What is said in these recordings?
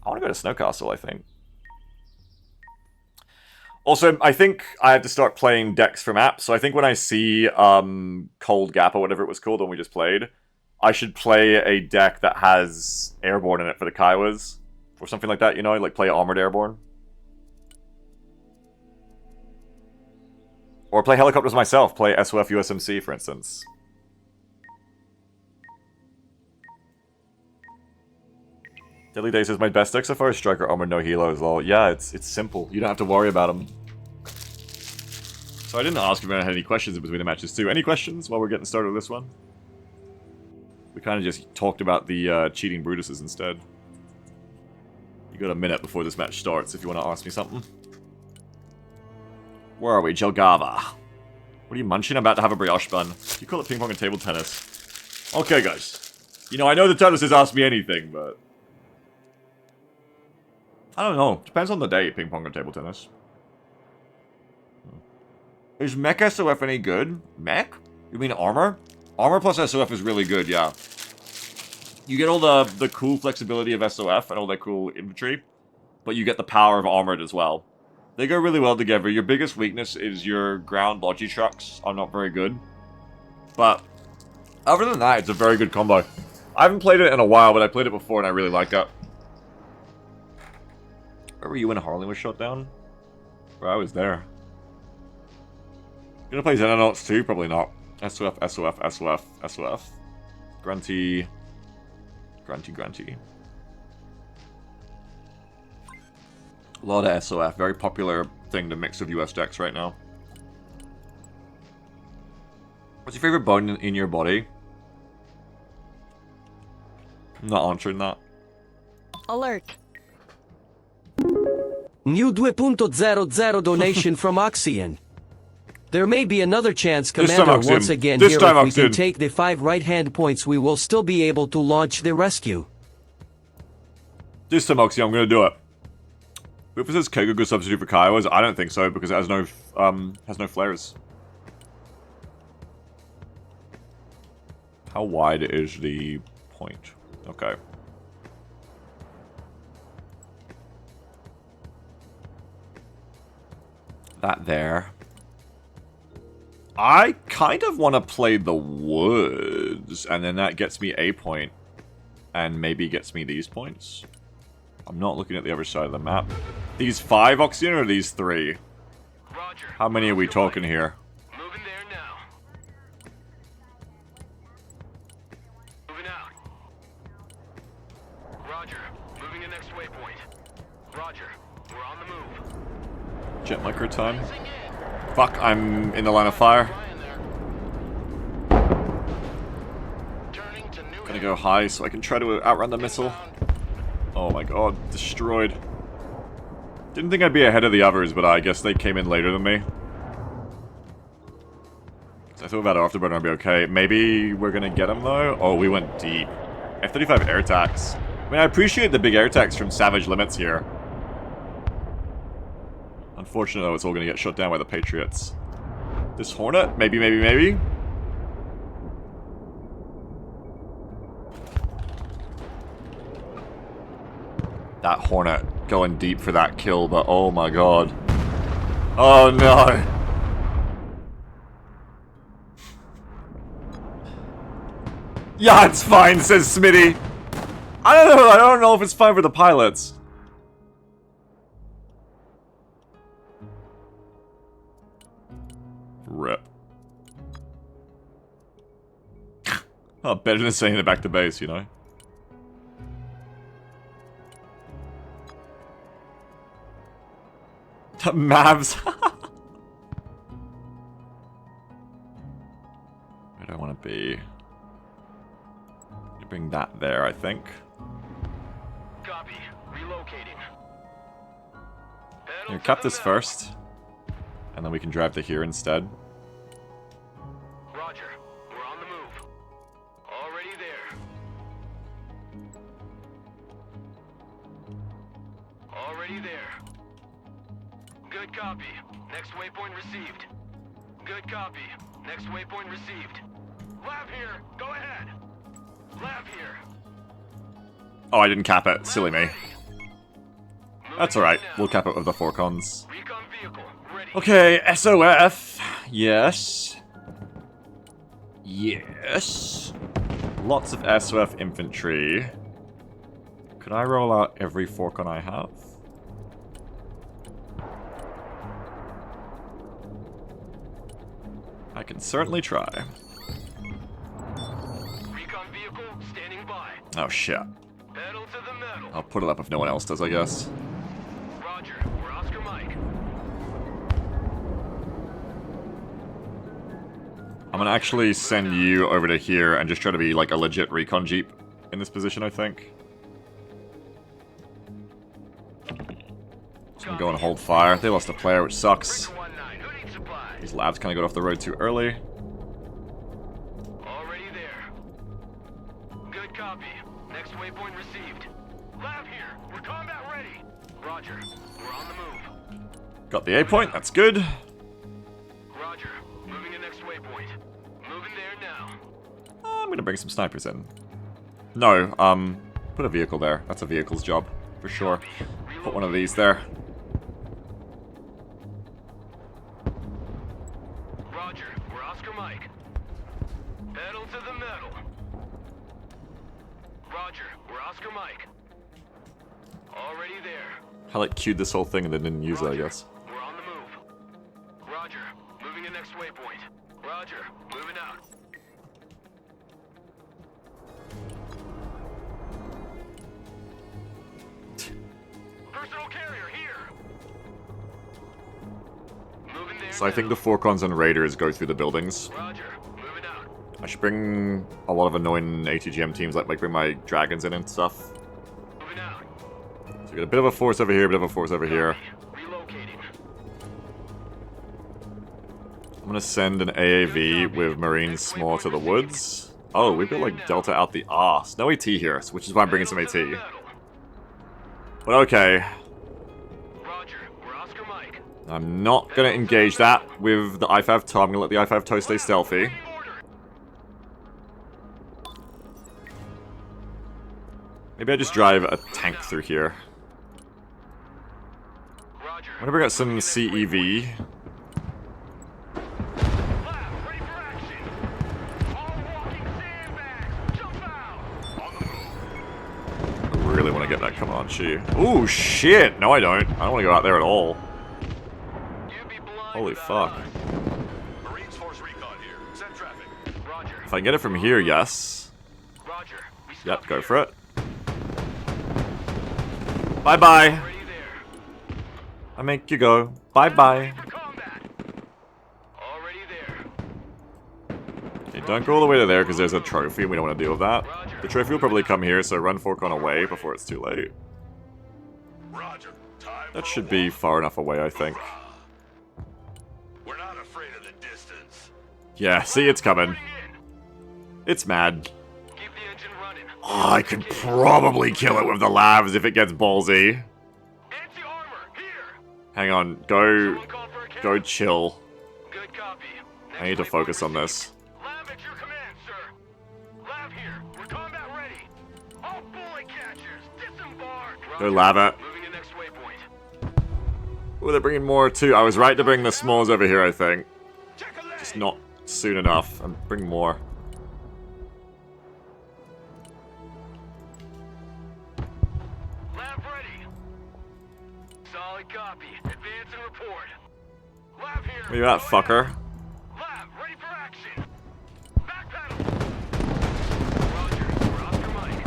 I want to go to Snowcastle, I think. Also, I think I had to start playing decks from apps, so I think when I see Cold Gap or whatever it was called when we just played, I should play a deck that has Airborne in it for the Kaiwas. Or something like that, you know? Like play Armored Airborne. Or play Helicopters myself, play SOF USMC, for instance. Deadly Day says, my best deck so far is Striker, Armored, no Helo as well. Yeah, it's simple. You don't have to worry about them. So I didn't ask if anyone had any questions in between the matches too. Any questions while we're getting started with this one? We kind of just talked about the cheating Brutuses instead. You got a minute before this match starts if you want to ask me something. Where are we? Jelgava. What are you munching? I'm about to have a brioche bun. You call it ping pong and table tennis. Okay, guys. You know, I know the tennis has asked me anything, but... I don't know. Depends on the day, ping pong and table tennis. Is Mech SOF any good? Mech? You mean armor? Armor plus SOF is really good, yeah. You get all the cool flexibility of SOF and all that cool infantry, but you get the power of armored as well. They go really well together. Your biggest weakness is your ground logi trucks are not very good. But other than that, it's a very good combo. I haven't played it in a while, but I played it before and I really like it. Where were you when Harlan was shot down? Bro, I was there. Gonna play Xenonauts too? Probably not. SOF, SOF, SOF, SOF. Grunty. Grunty, Grunty. A lot of SOF. Very popular thing to mix with US decks right now. What's your favorite bone in your body? I'm not answering that. Alert. New 2.00 donation from Oxian. There may be another chance, Commander, once again here. If we can take the 5 right-hand points, we will still be able to launch the rescue. This time, Oxy, I'm gonna do it. If it says Keg a good substitute for Kaiwas, I don't think so, because it has no flares. How wide is the point? Okay. That there. I kind of want to play the woods, and then that gets me a point, and maybe gets me these points. I'm not looking at the other side of the map. These 5 Oxygen or these 3? Roger. How many are we talking here? Moving there now. Moving out. Roger. Moving to next waypoint. Roger. We're on the move. Jet micro time. Fuck, I'm in the line of fire. Gonna go high so I can try to outrun the missile. Oh my god, destroyed. Didn't think I'd be ahead of the others, but I guess they came in later than me. I thought about Afterburner I'd be okay. Maybe we're gonna get him though? Oh, we went deep. F-35 air attacks. I mean, I appreciate the big air attacks from Savage Limits here. Unfortunately, though, it's all gonna get shut down by the Patriots. This Hornet? Maybe, maybe, maybe? That Hornet going deep for that kill, but oh my god. Oh no. Yeah, it's fine, says Smitty. I don't know if it's fine for the pilots. Rip. Oh, better than sending it back to base, you know? The Mavs. Where do I want to be? Bring that there, I think. Copy. Relocating. Here, cap this first. And then we can drive to here instead. Roger. We're on the move. Already there. Already there. Good copy. Next waypoint received. Good copy. Next waypoint received. Lab here. Go ahead. Lab here. Oh, I didn't cap it. Silly me. That's alright. We'll cap it with the Forcons. Recon vehicle ready. Okay, SOF. Yes. Yes. Lots of SOF infantry. Could I roll out every Forcon I have? I can certainly try. Recon vehicle standing by. Oh shit. Pedal to the metal. I'll put it up if no one else does, I guess. Roger, we're Oscar Mike. I'm gonna actually send you over to here and just try to be like a legit recon jeep in this position, I think. Just gonna go and hold fire. They lost a player, which sucks. Breaker 19, who needs supplies? These labs kind of got off the road too early. Already there. Good copy. Next waypoint received. Lab here. We're combat ready. Roger. We're on the move. Got the A point, that's good. Roger. Moving to next waypoint. Moving there now. I'm gonna bring some snipers in. No, put a vehicle there. That's a vehicle's job, for sure. Put one of these there. Roger. We're Oscar Mike. Pedal to the metal. Roger. We're Oscar Mike. Already there. I like queued this whole thing and then didn't use it, I guess. We're on the move. Roger. Moving to next waypoint. Roger. Moving out. Personal carrier here. Moving there. So I think the Forcons and Raiders go through the buildings. Roger. Moving out. I should bring a lot of annoying ATGM teams, like bring my dragons in and stuff. Moving out. So we got a bit of a force over here, a bit of a force over here. Relocating. I'm gonna send an AAV with Marines small to the woods. Oh, we've got like Delta out the arse. No AT here, which is why I'm bringing some AT. But okay, Roger. We're Oscar Mike. I'm not gonna engage that with the I-5 TOW. I'm gonna let the I-5 TOW stay stealthy. Order. Maybe I just drive a tank through here. Roger. I'm gonna bring out some CEV. Lab, ready for action. All walking sandbags. Jump out. On the move. I really want to get that Comanche. Ooh, shit! No, I don't. I don't want to go out there at all. You'd be blind Holy without fuck. eyes. Marines Force Recon here. Send traffic. Roger. If I can get it from here, yes. Roger. We stop Yep, go here. for it. Bye-bye. Ready there. I make you go. Bye-bye. For combat. Already there. Okay, don't go all the way to there because there's a trophy and we don't want to deal with that. The trophy will probably come here, so run Forcon away before it's too late. Roger. Time That for should a be walk. far enough away, I think. We're not afraid of the distance. Yeah, see, it's coming. Bring in. It's mad. Keep the engine running. Oh, I could probably kill it with the labs if it gets ballsy. Anti-armor here. Hang on, go Someone call for a go cannon. chill. Good copy. I need to Next focus waypoint on this. Lab at your command, sir. Lab here. We're combat ready. All bullet catchers, disembark. Go Roger. lava. Moving to next waypoint. Oh, they're bringing more too. I was right to bring the smalls over here, I think. Check a leg. Just not soon enough. And bring more. Lab ready. Solid copy. Advance and report. Lab here. Where you at, Go fucker? ahead. Lab ready for action. Back pedal. Roger. We're Oscar Mike.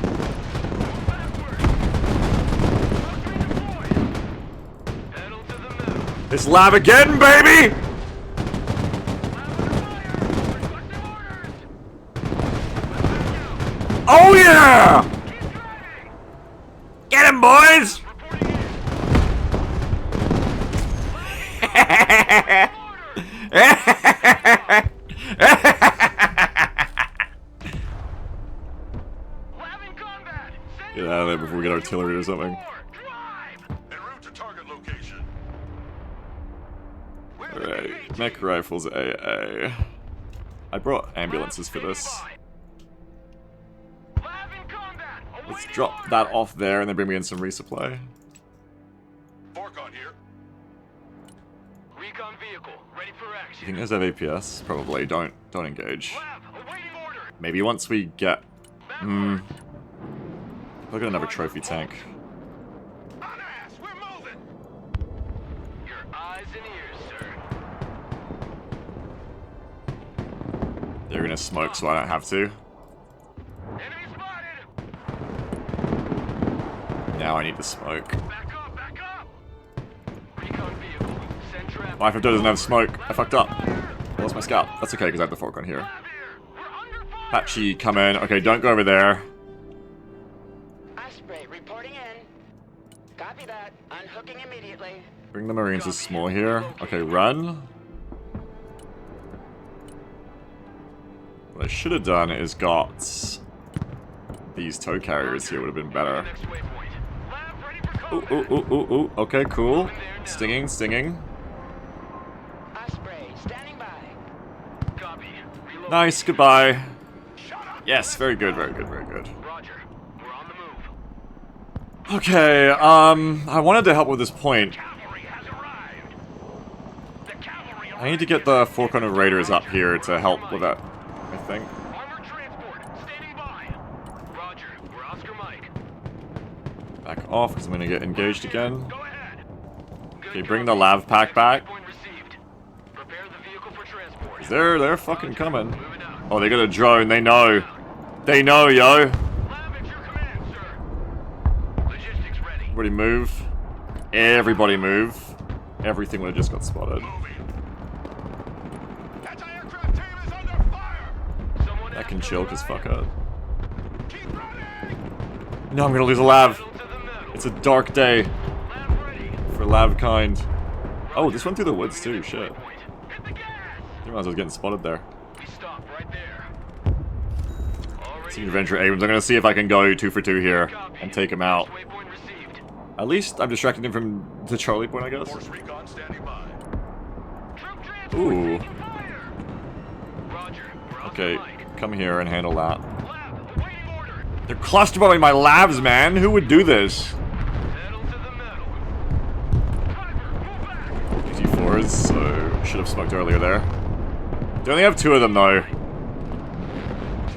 Move backward. Rotary deployed. Pedal to the metal. This lab again, baby! Lab under fire. Requesting orders. Let's back out. Oh yeah! Keep driving. Get him, boys! Reporting in. Lab in combat. Send Get out of there before we get artillery or something. Drive. En route to target location. Alright, mech rifles AA. I brought ambulances for this. Lab in combat. Let's Awaiting drop orders. that off there and then bring me in some resupply. Forcon here. Recon vehicle, ready for You action. think those have APS? Probably. Don't engage. Lab, awaiting order. Maybe once we get... Backwards. Look at another trophy tank. On ass, we're moving. Your eyes and ears, sir. They're gonna smoke so I don't have to. Enemy spotted. Now I need to smoke. Back up, back up. Recon vehicle, send traffic. 5 doesn't have smoke. I fucked up. Fire. I lost my scout. That's okay because I have the Forcon here. Lab here. We're under fire. Patchy, come in. Okay, don't go over there. Osprey, reporting in. Copy that. Unhooking immediately. Bring the Marines to small here. Okay, run. What I should have done is got these tow carriers here. Would have been better. Next waypoint. Lab ready for Ooh, combat. ooh, ooh, ooh, ooh. Okay, cool. Stinging, stinging. Osprey, standing by. Copy. Reload. Nice, goodbye. Shut up. Yes, very good, very good, very good. Roger. We're on the move. Okay, I wanted to help with this point. Cavalry has arrived. The cavalry I need to get the Forcon of Raiders up here to help with that, I think. Armored transport, standing by. Roger. We're Oscar Mike. Back off, because I'm going to get engaged again. Go ahead. Good Okay, bring copy. the lav pack back. Waypoint received. Prepare the vehicle for transport. They're fucking coming. Moving out. Oh, they got a drone, they know. They know, yo. Lab at your command, sir. Logistics ready. Everybody move. Everybody move. Everything would have just got spotted. moving. Anti-aircraft team is under fire. Someone I can asked chill, for a because ride? fuck it. Keep running. No, I'm gonna lose a lav. Pedal to the metal. It's a dark day Lab ready. for lav kind. Oh, this went through the woods too, shit. Waypoint. Hit the gas. Didn't realize I was getting spotted there. We stop right there. Already Senior Adventure Abrams, I'm gonna see if I can go 2 for 2 here copy. and take him out. Waypoint received. At least I'm distracting him from the Charlie point, I guess. Force recon standing by. Troop transport Ooh. taking fire. Roger. We're Oscar Okay, Mike. come here and handle that. Lab, awaiting order. They're cluster-bombing my labs, man. Who would do this? Pedal to the metal. Driver, move back. GT4s, so should have smoked earlier there. They only have 2 of them though.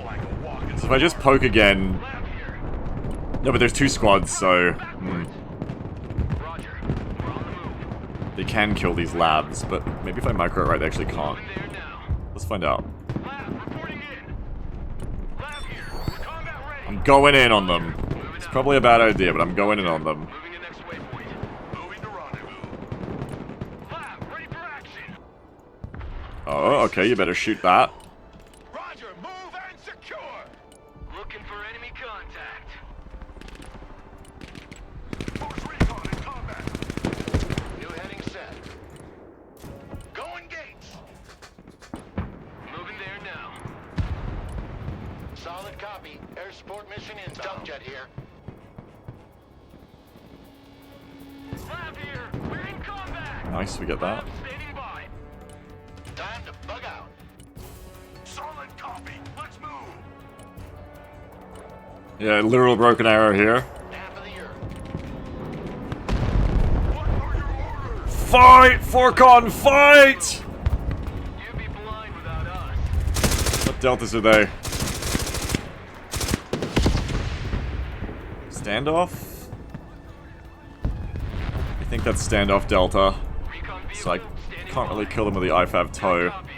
Like a walking. So if I just poke again, Lab here. no, but there's 2 squads, so Roger. We're on the move. they can kill these labs. But maybe if I micro it right, they actually can't. Moving there now. Let's find out. Lab reporting in. Lab here. We're combat ready. I'm going in on them. It's probably a bad idea, but I'm going in on them. Moving to next waypoint. Moving to rendezvous. Lab ready for action. Oh, okay, you better shoot that. Roger, move and secure. Looking for enemy contact. Force recon in combat. New heading set. Going gates. Moving there now. Solid copy. Air support mission inbound. Dump jet here. Lab here. We're in combat. Nice, we get that. Lab standing by. Time to bug out. Solid copy. Let's move. Yeah, literal broken arrow here. Half of the earth. What are your orders? Fight, Forcon, fight! You'd be blind without us. What deltas are they? Standoff? I think that's standoff delta. Recon So I vehicle standing can't really by. kill them with the I-5 tow. Copy.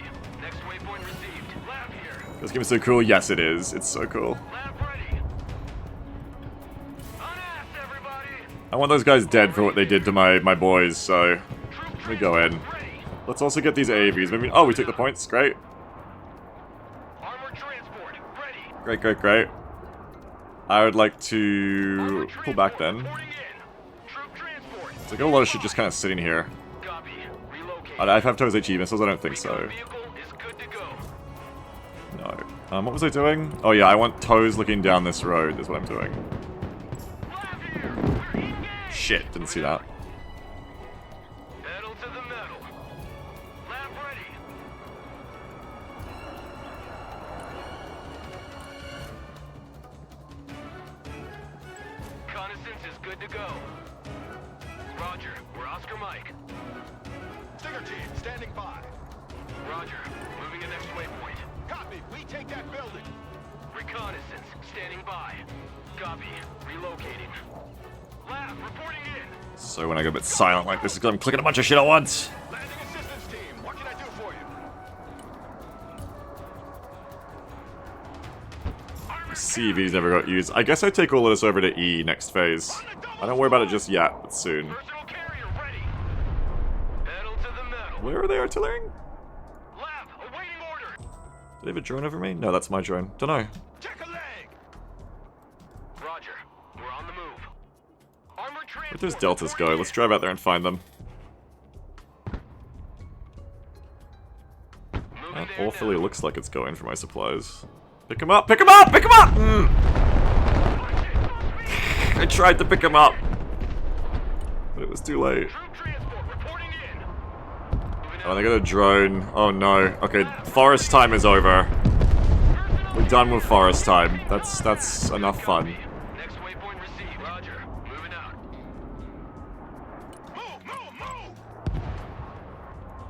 Next waypoint received. Lab here. This game is so cool. Yes, it is. It's so cool. Lab ready. On ass, everybody. I want those guys dead for what they did to my boys, so Troop we go in. transport ready. Let's also get these AAVs. Maybe. Oh, we took the points. Great. Armored transport ready. Great, great, great. I would like to Armored pull back transport then. reporting in. Troop transport. So I got a lot of shit just kind of sitting here. Copy. Relocate. I have toes HE missiles? I don't think so. Recon vehicle is good to go. No. What was I doing? Oh yeah, I want toes looking down this road. That's what I'm doing. Lab here. We're engaged. Shit, didn't see that. Pedal to the metal. Lab ready. Reconnaissance is good to go. Roger. We're Oscar Mike. Stinger team, standing by. Roger. Moving to next waypoint. Copy. We take that building. Reconnaissance. Standing by. Copy. Relocating. Lab, reporting in. So when I go a bit silent like this, it's because I'm clicking a bunch of shit at once. Landing assistance team, what can I do for you? See if he's never got used. I guess I take all of this over to E next phase. I don't worry about it just yet, but soon. Personal carrier ready. Pedal to the metal. Where are they artillerying? Lab, awaiting order. Do they have a drone over me? No, that's my drone. Dunno. Check a leg. Roger. We're on the move. Armored transport. Where'd those deltas go? Let's drive out there and find them. That awfully looks like it's going for my supplies. Pick him up! Pick him up! Pick him up! I tried to pick him up, but it was too late. Troop transport reporting in. Oh, they got a drone. Oh no. Okay, forest time is over. We're done with forest time. That's enough fun. Next waypoint received. Roger. Moving out. Move.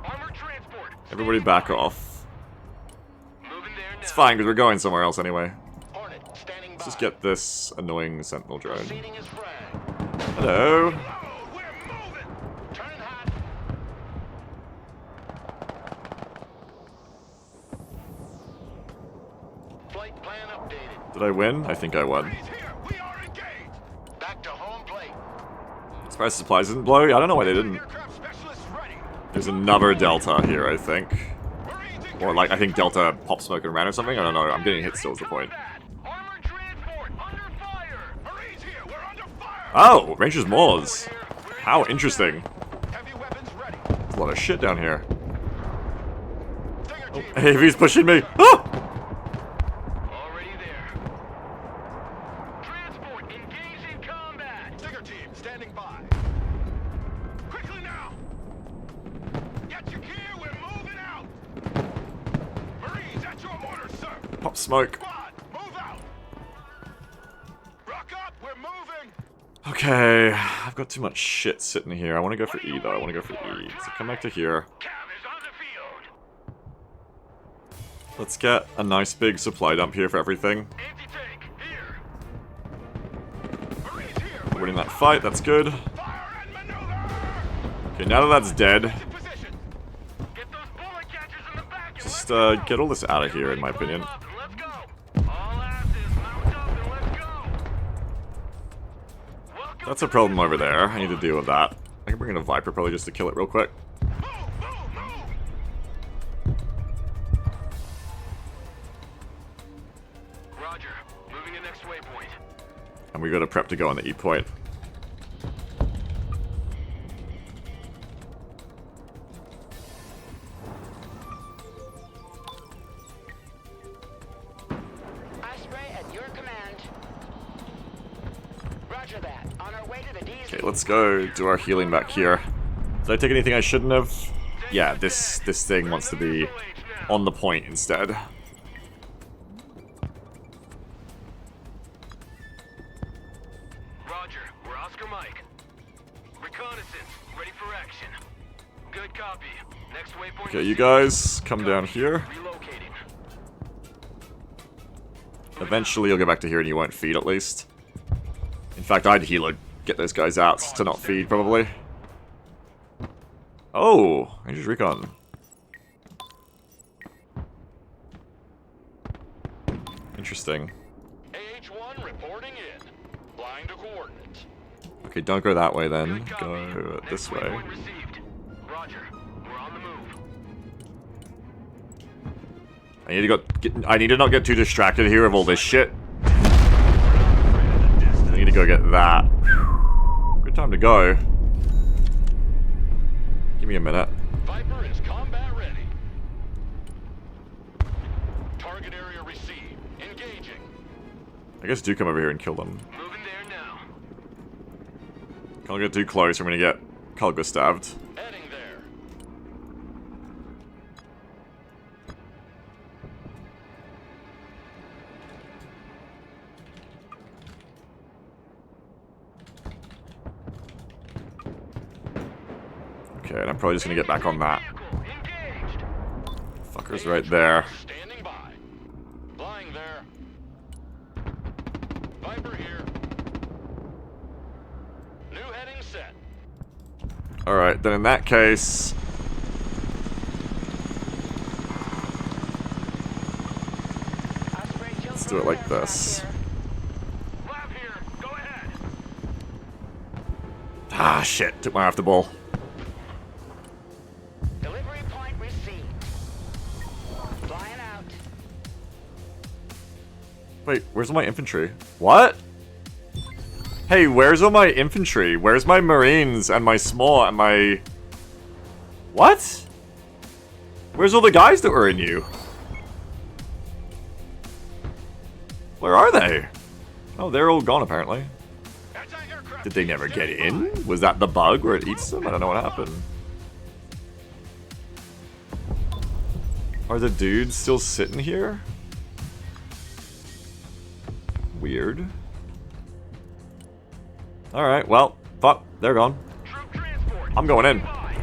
Armored transport. Everybody back off. Moving there now. It's fine, because we're going somewhere else anyway. Hornet, standing by. Let's just get this annoying sentinel drone. Proceeding as frag. Hello. Oh, we're moving. Turning hot. Flight plan updated. Did I win? I think I won. He's here. We are engaged. Back to home plate. Surprised supplies didn't blow? I don't know why they didn't. Aircraft specialists ready. There's another Delta here, I think. Marines engaged. Or like, I think Delta pop smoke and ran or something? I don't know. I'm getting hit still is the point. Armored transport under fire. Marines here. We're under fire. Oh! Rangers Moors. How interesting. Heavy weapons ready. There's a lot of shit down here. Stinger team. AV's pushing me. Ah! Already there. Transport engaged in combat. Stinger team, standing by. Quickly now. Get your gear. We're moving out. Marines at your orders, sir. Pop smoke. Squad, move out. Rock up. We're moving. Okay, I've got too much shit sitting here. I want to go for E though. I want to go for E. So come back to here. Cav is on the field. Let's get a nice big supply dump here for everything. Anti-tank here. Marines here. We're winning that fight. That's good. Fire and maneuver. Okay, now that that's dead, In position. Get those bullet catchers in the back. And just let's go. get all this out of here, in my opinion. Up and let's go. All asses, mount up and let's go. Welcome That's a to problem over there. I need to deal with that. I can bring in a Viper probably just to kill it real quick. Move. Roger. Moving to next waypoint. And we got to prep to go on the E point. Osprey at your command. Roger that. On our way to the D's. Okay, let's go do our healing back here. Did I take anything I shouldn't have? Yeah, this thing wants to be on the point instead. Roger. We're Oscar Mike. Reconnaissance. Ready for action. Good copy. Next waypoint. Okay, you guys come down here. Relocating. Eventually you'll get back to here and you won't feed at least. In fact, I'd heal it. Get those guys out to not feed, probably. Oh, Rangers Recon. Interesting. AH-1 reporting in. Flying to coordinates. Okay, don't go that way then. Good copy. Go Next this way. waypoint received. Roger. We're on the move. I need to not get too distracted here with all this shit. I need to go get that. Whew. Good time to go. Give me a minute. Viper is combat ready. Target area received. Engaging. I guess do come over here and kill them. Moving there now. Can't get too close, we're gonna get Kalga stabbed. Heading there. Okay, and I'm probably just gonna get back on that. Vehicle engaged. Fucker's right there. Standing by. Flying there. Viper here. New heading set. Alright, then in that case... Let's do it like this. Lab here. Go ahead. Ah, shit. Took my after ball. Delivery point received. Flying out. Wait, where's all my infantry? What? Hey, where's all my infantry? Where's my marines and my small and my... What? Where's all the guys that were in you? Where are they? Oh, they're all gone apparently. Anti-aircraft Did they never get in? Was that the bug where it eats them? I don't know what happened. Are the dudes still sitting here? Weird. Alright, well, fuck, they're gone. Troop transport. I'm going in. By.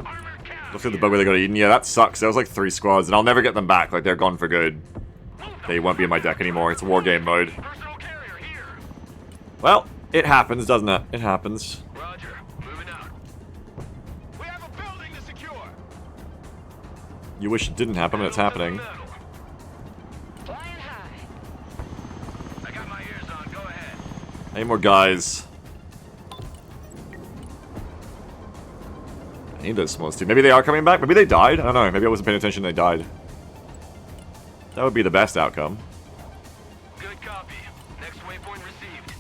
Armored cab. Looks like the bug where they got eaten. Yeah, that sucks. There was like 3 squads, and I'll never get them back. Like, they're gone for good. They won't be in my deck anymore. It's war game mode. Personal carrier here. Well, it happens, doesn't it? It happens. Roger. Moving out. We have a building to secure. You wish it didn't happen, but it's happening. Flying high. I got my ears on. Go ahead. Any more guys? I need those smallest two. Maybe they are coming back? Maybe they died? I don't know. Maybe I wasn't paying attention and they died. That would be the best outcome. Good copy. Next waypoint received.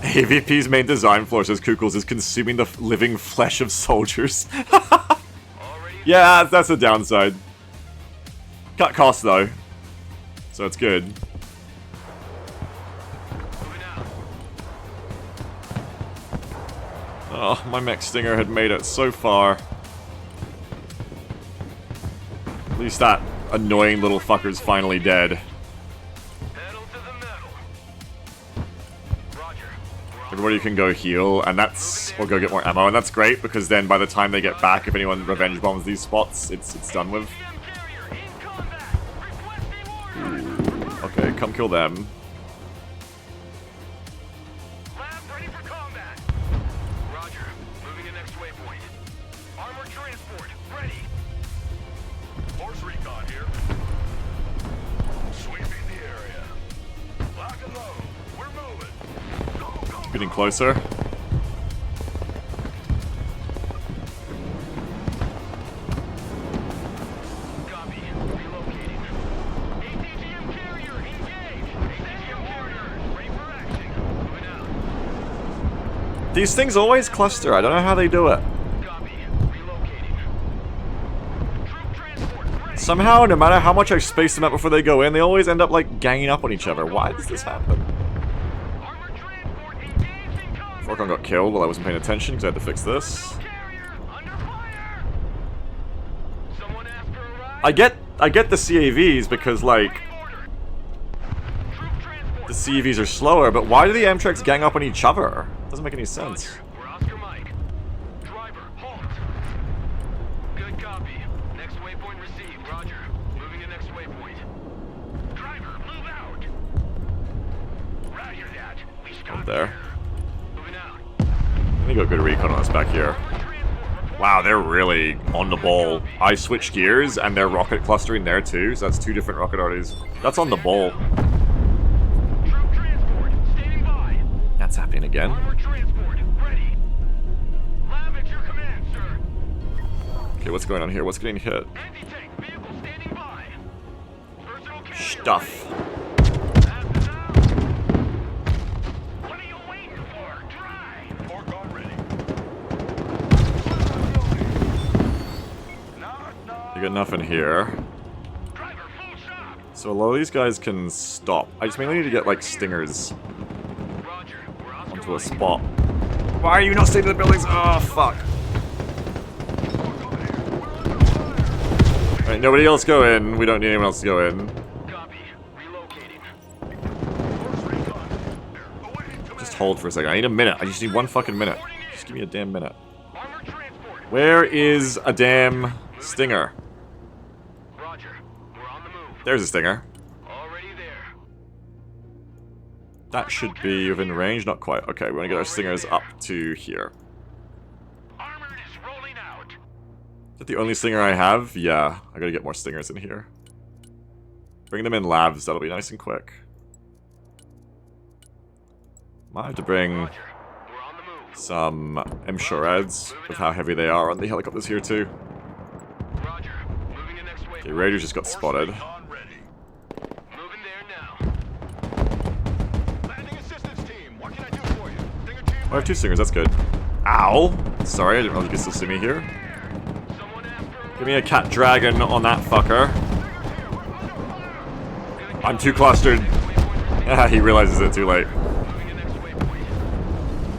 AVP's main design flaw, says Kukels, is consuming the living flesh of soldiers. Already. Yeah, that's a downside. Cut costs though. So it's good. Moving out. Oh, my mech stinger had made it so far. At least that annoying little fucker's finally dead. Pedal to the metal. Roger. We're on Everybody can go heal, and that's... or go get more ammo, and that's great, because then by the time they get back, if anyone revenge bombs these spots, it's done with. EM carrier in combat. Requesting orders. Okay, come kill them. Lab ready for combat. Roger. Moving to next waypoint. Armored transport ready. Force recon here. Sweeping the area. Lock and load. We're moving. Go, go, go. Getting closer. Copy. Relocating. ATGM carrier engaged. ATGM carrier ready for action. Moving out. These things always cluster, I don't know how they do it. Copy. Relocating. Troop transport ready. Somehow, no matter how much I space them out before they go in, they always end up, like, ganging up on each other. Why does this happen? Armored transport engaged in combat. Forkon got killed while I wasn't paying attention, because I had to fix this. Carrier under fire. Someone asked for a ride. I get the CAVs because, like, Order. Troop transport. the CAVs are slower, but why do the Amtreks gang up on each other? Doesn't make any sense. Roger. We're Oscar Mike. Driver, halt. Good copy. Next waypoint received. Roger. Moving to next waypoint. Driver, move out. Roger that. We Up stopped there. Moving out. Let me go good recon on us back here. Armored transport. Wow, they're really on the ball. I switched gears, and they're rocket clustering there too, so that's 2 different rocket arties. That's on the ball. Troop transport. Standing by. That's happening again. Armored transport. Ready. Lab at your command, sir. Okay, what's going on here? What's getting hit? Anti-tank vehicle standing by. Personal carrier Stuff. ready. Passes out. What are you waiting for? Drive. Forkon ready. Knock, knock. You got nothing here. Driver, full shot. So a lot of these guys can stop. I just mainly need to get, like, stingers Roger. We're Oscar onto a Mike. spot. Why are you not staying in the buildings? Oh, fuck. Alright, nobody else go in. We don't need anyone else to go in. Copy. Relocating. Force recon. Awaiting command. Just hold for a second. I need a minute. I just need 1 fucking minute. Reporting Just give me a damn minute. Armor transport. Where is a damn stinger? Roger. We're on the move. There's a stinger. Already there. That should be within range. Not quite. Okay, we're gonna get our stingers up to here. Armored is rolling out. Is that the only stinger I have? Yeah, I gotta get more stingers in here. Bring them in labs, that'll be nice and quick. Might have to bring Roger. We're on the move. some M-Shoreds with how heavy they are on the helicopters here too. Roger. Moving the next way. Okay, Raiders just got spotted. On ready. Moving there now. Landing assistance team, what can I do for you? Stinger team. Oh, I have 2 stingers, that's good. Ow! Sorry, I didn't realize you could still see me here. Someone after. Give me a cat dragon on that fucker. I'm too clustered. Ah, he realizes it too late. Moving the next waypoint.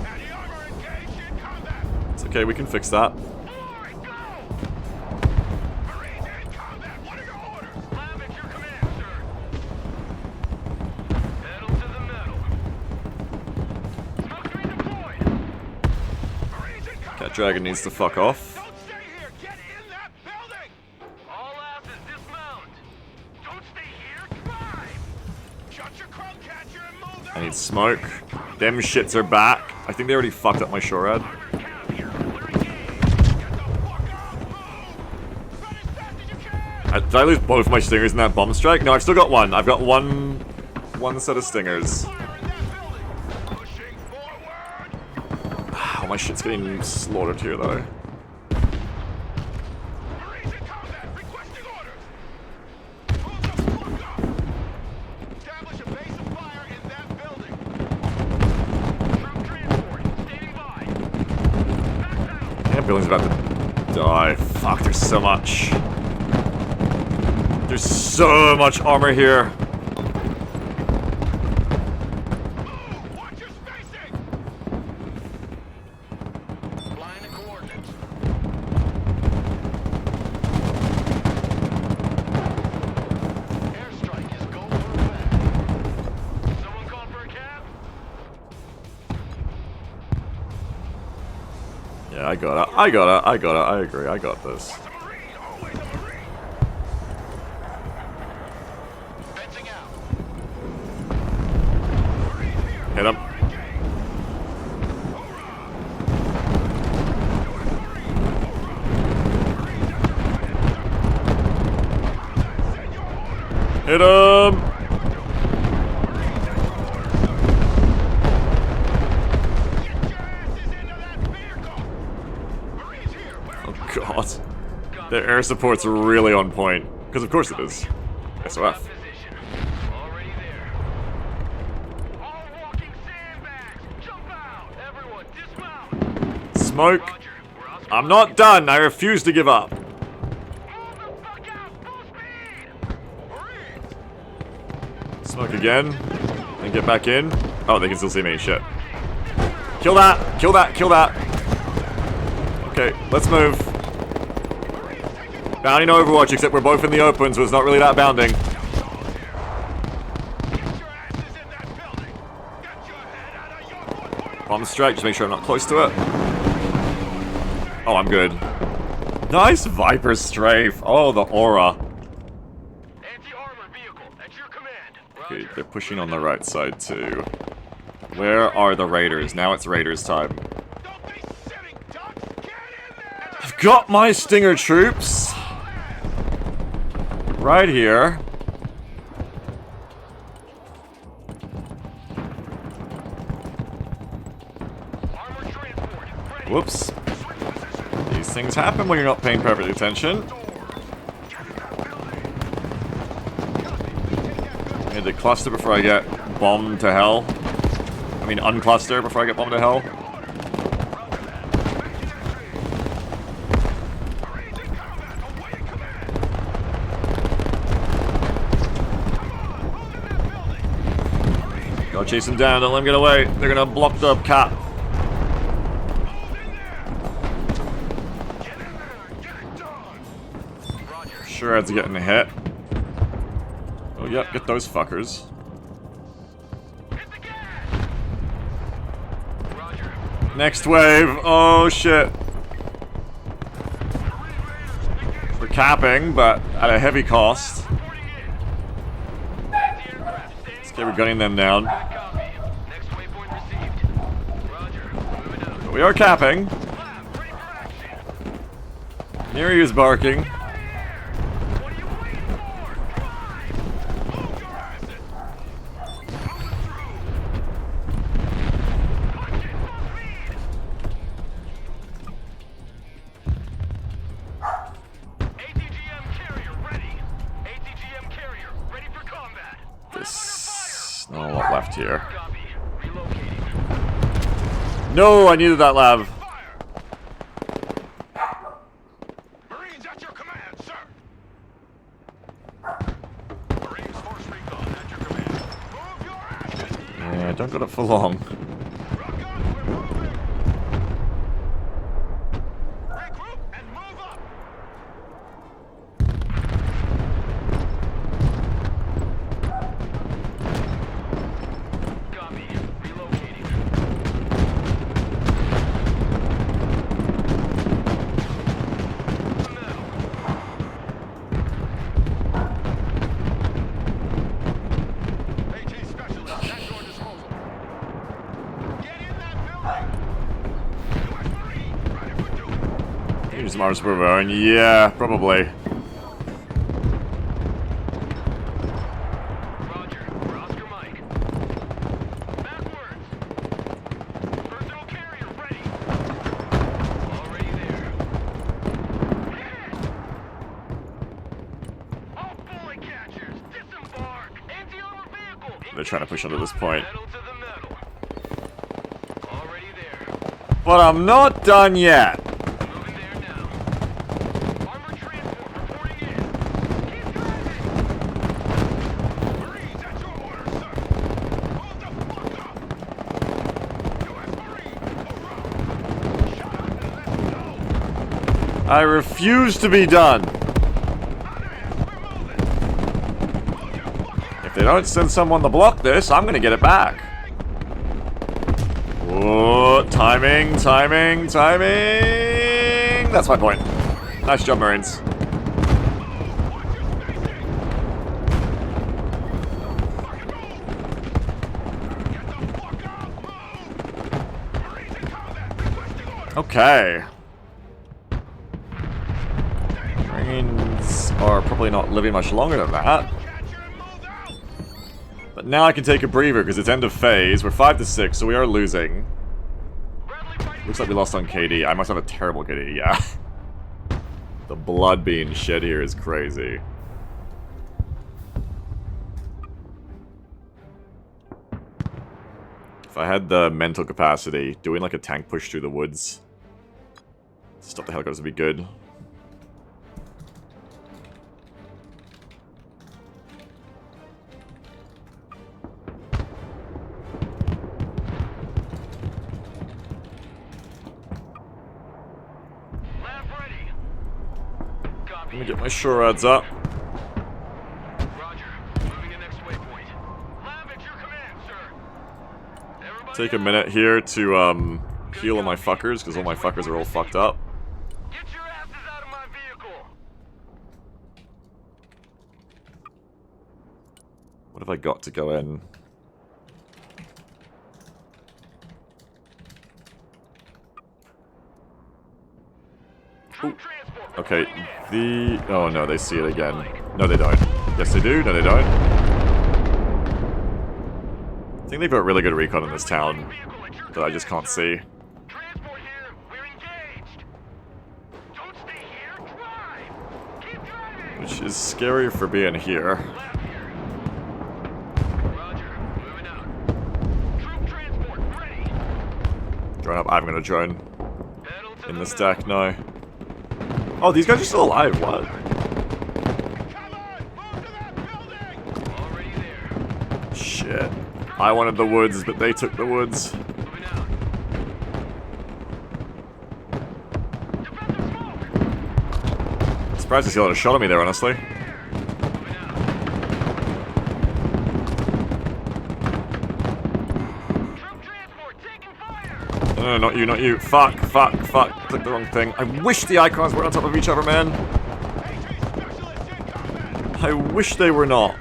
Anti armor engaged in combat. It's okay, we can fix that. Forward, go! Marines in combat. What are your orders? Lab at your command, sir. Pedal to the metal. Smoke screen deployed. Marines in combat. Cat dragon needs to fuck off. Don't stay here. Get in that building. All asses dismount. Don't stay here. Drive. Shut your crow catcher and move out. I need smoke. Them shits are back. I think they already fucked up my Shorad. Cab here. Clear engage. Get the fuck up. Move. Run as fast as you can. Did I lose both my stingers in that bomb strike? No, I've still got one. I've got one set of stingers. Fire in that building. Pushing forward. Oh, my shit's getting slaughtered here though. Marines in combat. Requesting orders. Move the fuck up. Establish a base of fire in that building. Troop transport. Standing by. Backpedal. Yeah, building's about to die. Fuck, there's so much. There's so much armor here. Move. Watch your spacing. Line of coordinates. Airstrike is go for a bag. Someone call for a cab? Yeah, I got it. I agree. I got this. Once a Marine, always a Marine. Fencing out. Marines here. Hit him. Engage. Hoorah. Hit him! Oh god. Their air support's really on point. Because of course it is. SOF. Position. Already there. All walking sandbags. Jump out. Everyone dismount. Smoke. Roger. We're out. I'm not done. I refuse to give up. Move the fuck out. Full speed. Smoke again. And get back in. Oh, they can still see me. Shit. Kill that. Kill that. Kill that. Okay, let's move. Bounding Overwatch, except we're both in the open, so it's not really that bounding. Get your asses in that building. Get your head out of your point of Bomb strike, just make sure I'm not close to it. Oh, I'm good. Nice Viper strafe. Oh, the aura. Anti-armor vehicle at your command. Okay, Roger. they're pushing on the right side too. Where are the Raiders? Now it's Raiders time. Don't be sitting ducks. Get in there. I've got my Stinger troops. Right here. Armor transport. Ready. Whoops. These things happen when you're not paying perfect attention. I need to cluster before I get bombed to hell. I mean, uncluster before I get bombed to hell. Marines in combat. Awaiting command. Move in that building. Marines here. Go chase them down, don't let them get away. They're gonna block the cap. Move in there. Get in there. Get it done. Roger. Shred's getting hit. Oh, yep, get those fuckers. Hit the gas. Roger. Moving Next wave. Oh shit. We're capping, but at a heavy cost. Let's get we're gunning them down. Next waypoint received. Roger. Moving out. We are capping. Ready for action. Neri is barking. What are you waiting for? Drive! Move your asses! Coming through! Punch it! Full speed! ATGM carrier ready! ATGM carrier ready for combat! This not a lot left here. Copy. Relocating. No, I needed that lav. Fire! Marines at your command, sir! Marines Force Recon at your command. Move your asses! Yeah, don't got it for long. Rock up, we're moving! Regroup and move up! Copy. Relocating. AT specialist at your disposal. Get in that building! US Marine, ready for duty! Use Mars Bourbon. Yeah, probably. Roger. For Oscar Mike. Backwards. Personal carrier ready. Already there. All bullet catchers, disembark. Anti-armor vehicle. They're trying to push onto this point. Metal to the metal. Already there. But I'm not done yet. Moving there now. Armor transport reporting in. Keep driving. Marines at your orders, sir! Move the fuck up! US Marine, hurrah! Shut up and let's go! I refuse to be done. On ass, we're moving! Move your fucking If they don't send someone to block this, I'm gonna get it back. Whoa, timing, timing, timing. That's my point. Nice job, Marines. Watch your spacing! Fucking move! Get the fuck up! Move! Marines in combat, requesting order! Okay. Marines are probably not living much longer than that. Catch her and move out! But now I can take a breather because it's end of phase. We're 5 to 6, so we are losing. Bradley fighting. Looks like we lost on KD. I must have a terrible KD, yeah. The blood being shed here is crazy. If I had the mental capacity, doing like a tank push through the woods to stop the helicopters would be good. Lab ready. Copy. Let me get my SHORADs up. Roger. Moving to next waypoint. Lab at your command, sir. Everybody Take a out. minute here to heal all my fuckers, because all my fuckers are all fucked up. Get your asses out of my vehicle. What have I got to go in? Troop transport. Okay, reporting in. the... Oh no, they see it again. No, they don't. Yes, they do. No, they don't. I think they've got really good recon in this town Vehicle at your that I just can't see. Transport here. We're engaged. Don't stay here. Drive. Keep driving. Which is scary for being here. Lab here. Roger. Moving out. Troop transport ready. Join up. I'm gonna join Pedal to in the this metal. deck now. Oh, these guys are still alive. What? Come on! Move to that building! Already there. Shit. I wanted the woods, but they took the woods. Moving out. Defensive smoke. Surprised to see a lot of shot at me there, honestly. Moving out. Troop transport taking fire. No, No, not you, not you. Fuck. Click the wrong thing. I wish the icons were on top of each other, man. I wish they were not.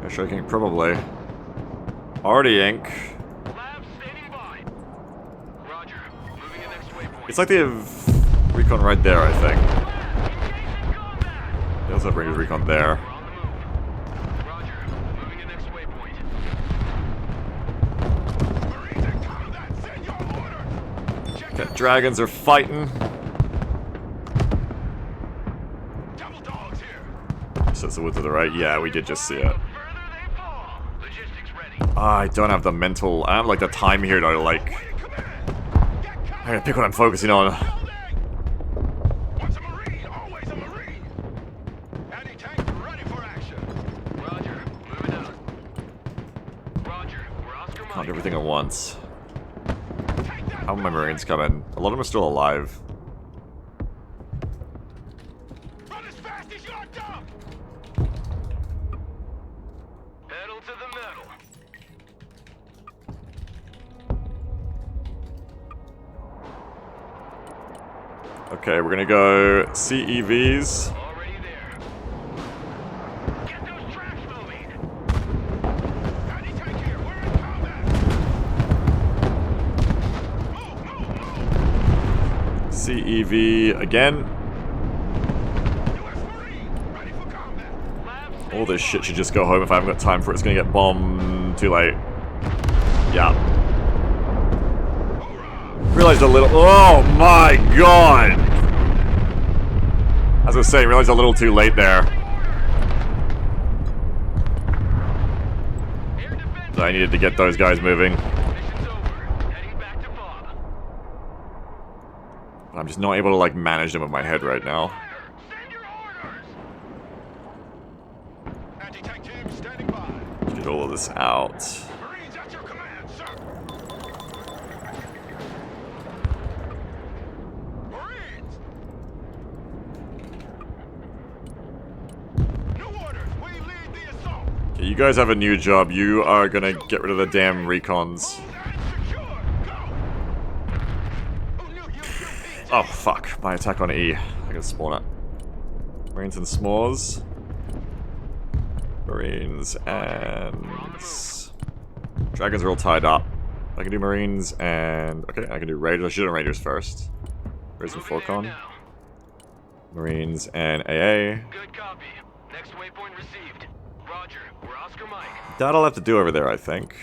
Shaking, probably. Already ink. It's like they have recon right there, I think. They also bring recon there. Okay, dragons are fighting. So it's the wood to the right. Yeah, we did just see it. I don't have the mental. I have like the time here to like. I gotta pick what I'm focusing on. Once a Marine, always a Marine. Anti-tank ready for action. Roger, moving out. Roger, we're Oscar Not Mike. everything at once. How are my Marines coming? A lot of them are still alive. Run as fast as you're dumb. Pedal to the metal. Okay, we're gonna go CEVs. Already there. Get those tracks moving. Anti-tank here, we're in combat. Move. CEV again. US Marine, ready for combat. All this shit should just go home if I haven't got time for it. It's gonna get bombed too late. Yeah. Realized a little. Oh my god! As I was saying, realized a little too late there. So I needed to get those guys moving. Mission's over. Heading back to Bob. I'm just not able to like manage them with my head right now. Send your orders. Anti-tank team standing by. Let's get all of this out. Marines at your command, sir. Marines! New orders, we lead the assault. Okay, you guys have a new job. You are gonna get rid of the damn recons. Move and secure. Go. Who knew you two Oh fuck, my attack on E. I gotta spawn it. Marines and s'mores. Marines and... Dragons are all tied up. I can do Marines and... Okay, I can do Raiders. I should have done Raiders first. Raiders and Moving there Forcon. now. Marines and AA. Good copy. Next waypoint received. Roger, we're Oscar Mike. That I'll have to do over there, I think.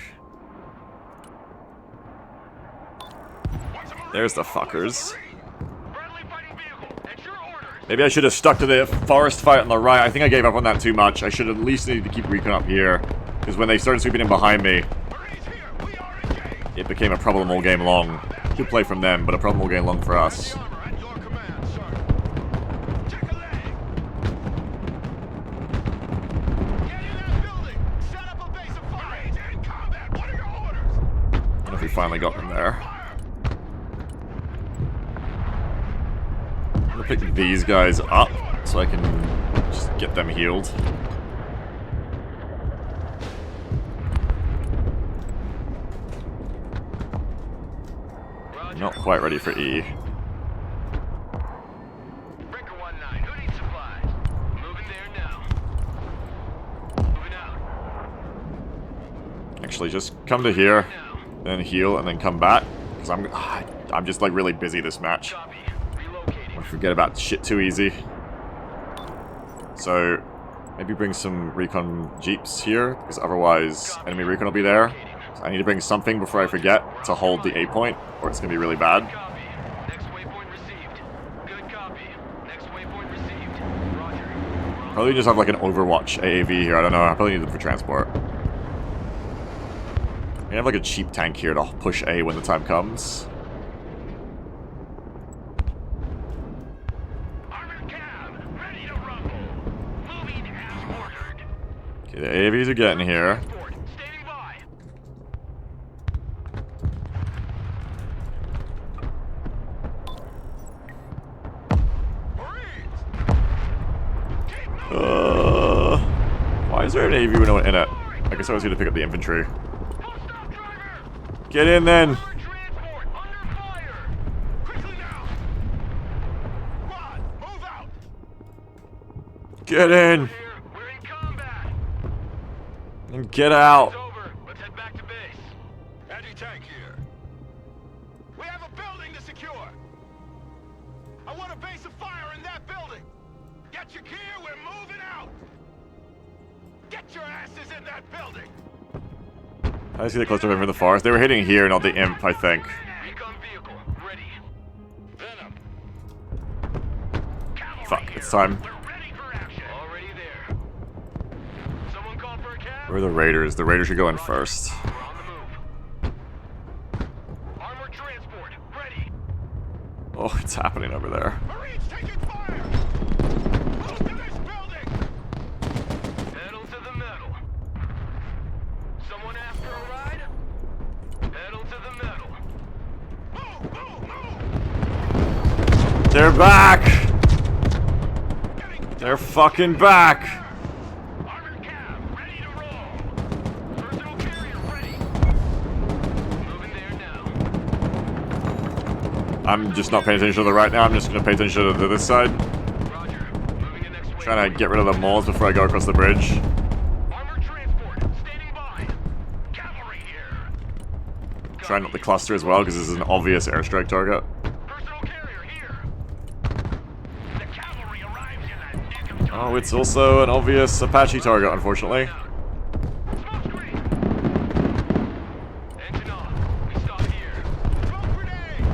There's the fuckers. Friendly fighting vehicle. At your orders. Maybe I should have stuck to the forest fight on the right. I think I gave up on that too much. I should at least need to keep recon up here. Because when they started sweeping in behind me, Marines here, we are engaged. it became a problem all game long. Good play from them, but a problem all game long for us. Armor at your command, sir. Check a leg. Get in that building. Set up a base of fire. Marines in combat. What are your orders? I don't know if we finally got them there. I'm gonna pick these guys up so I can just get them healed. Roger. Not quite ready for E. Brinker 19. Who needs supplies? Moving there now. Moving out. Actually, just come to here, Now. then heal, and then come back. Because I'm just like really busy this match. Copy. Relocating. I forget about shit too easy. So, maybe bring some recon jeeps here, because otherwise enemy recon will be there. So I need to bring something before I forget to hold the A point, or it's going to be really bad. Copy. Next waypoint received. Good copy. Next waypoint received. Roger. Probably just have like an Overwatch AAV here, I don't know, I probably need them for transport. I have like a cheap tank here to push A when the time comes. Armored cab. Ready to rumble. Moving out. The AVs are getting here. Standing by. Why is there an AV with no one in it? I guess I was going to pick up the infantry. Get in then! Transport under fire. Quickly now! Squad, move out! Get in! Here, we're in combat. And get out! It's over. Let's head back to base. Anti-tank here. We have a building to secure. I want a base of fire in that building. Get your gear, we're moving out. Get your asses in that building. I see the cluster from the forest. They were hitting here, not the imp, I think. Recon vehicle ready. Venom. Fuck, it's time. We're ready for action. Already there. Someone called for a cab. Where are the raiders? The raiders should go in first. We're on the move. Armored transport ready. Oh, it's happening over there. Marines taking fire. Move to this building. Pedal to the metal. Someone after a ride? Pedal to the metal. Move, move, move. They're back! They're fucking back! Armored cab ready to roll. Personal carrier ready. Moving there now. I'm just not paying attention to the right now. I'm just gonna pay attention to this side. Roger. Moving in next way. Trying to get rid of the moles before I go across the bridge. Armored transport standing by. Cavalry here. Try not to cluster as well, because this is an obvious airstrike target. Personal carrier here. The cavalry arrives in that nick of time. Oh, it's also an obvious Apache target, unfortunately. Smoke screen. Engine on. We stop here. Smoke grenade.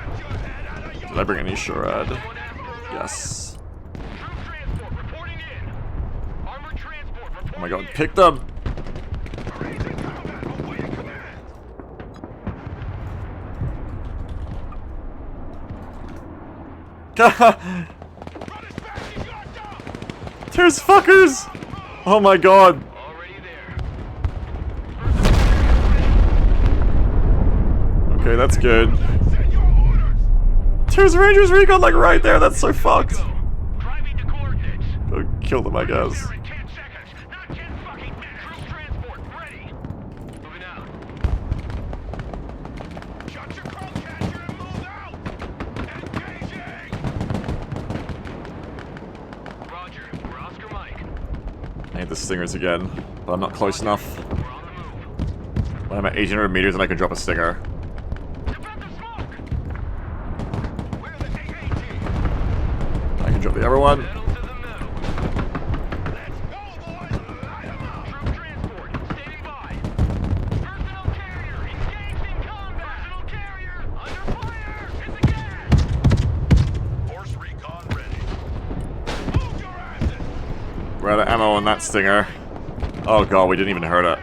Get your head out of your... Did I bring any Shurad? Someone after a ride? Yes. Troop transport reporting in. Armored transport reporting Oh my god, in. pick them! Marines in combat. Awaiting command. Run as fast as you are down. There's fuckers! Oh my god. Already there. Okay, that's good. Send your orders. There's Rangers Recon like right there, that's so fucked. Driving to coordinates. Go kill them, I guess. Here in 10 seconds. Not 10 fucking minutes. Troop transport ready. Moving out. Shut your crowcatcher and move out. Engaging. Roger. We're Oscar Mike. I hate the Stingers again, but I'm not close enough. We're on the move. When I'm at 800 meters, then I can drop a Stinger. Defend the smoke. We're the AA team. I can drop the other one. Pedal to the metal. Let's go, boys. Light 'em up. Troop transport standing by. Personal carrier engaged in combat. Personal carrier under fire. Hit the gas. Force recon ready. Move your asses. We're out of ammo on that Stinger. Oh god, we didn't even hurt it.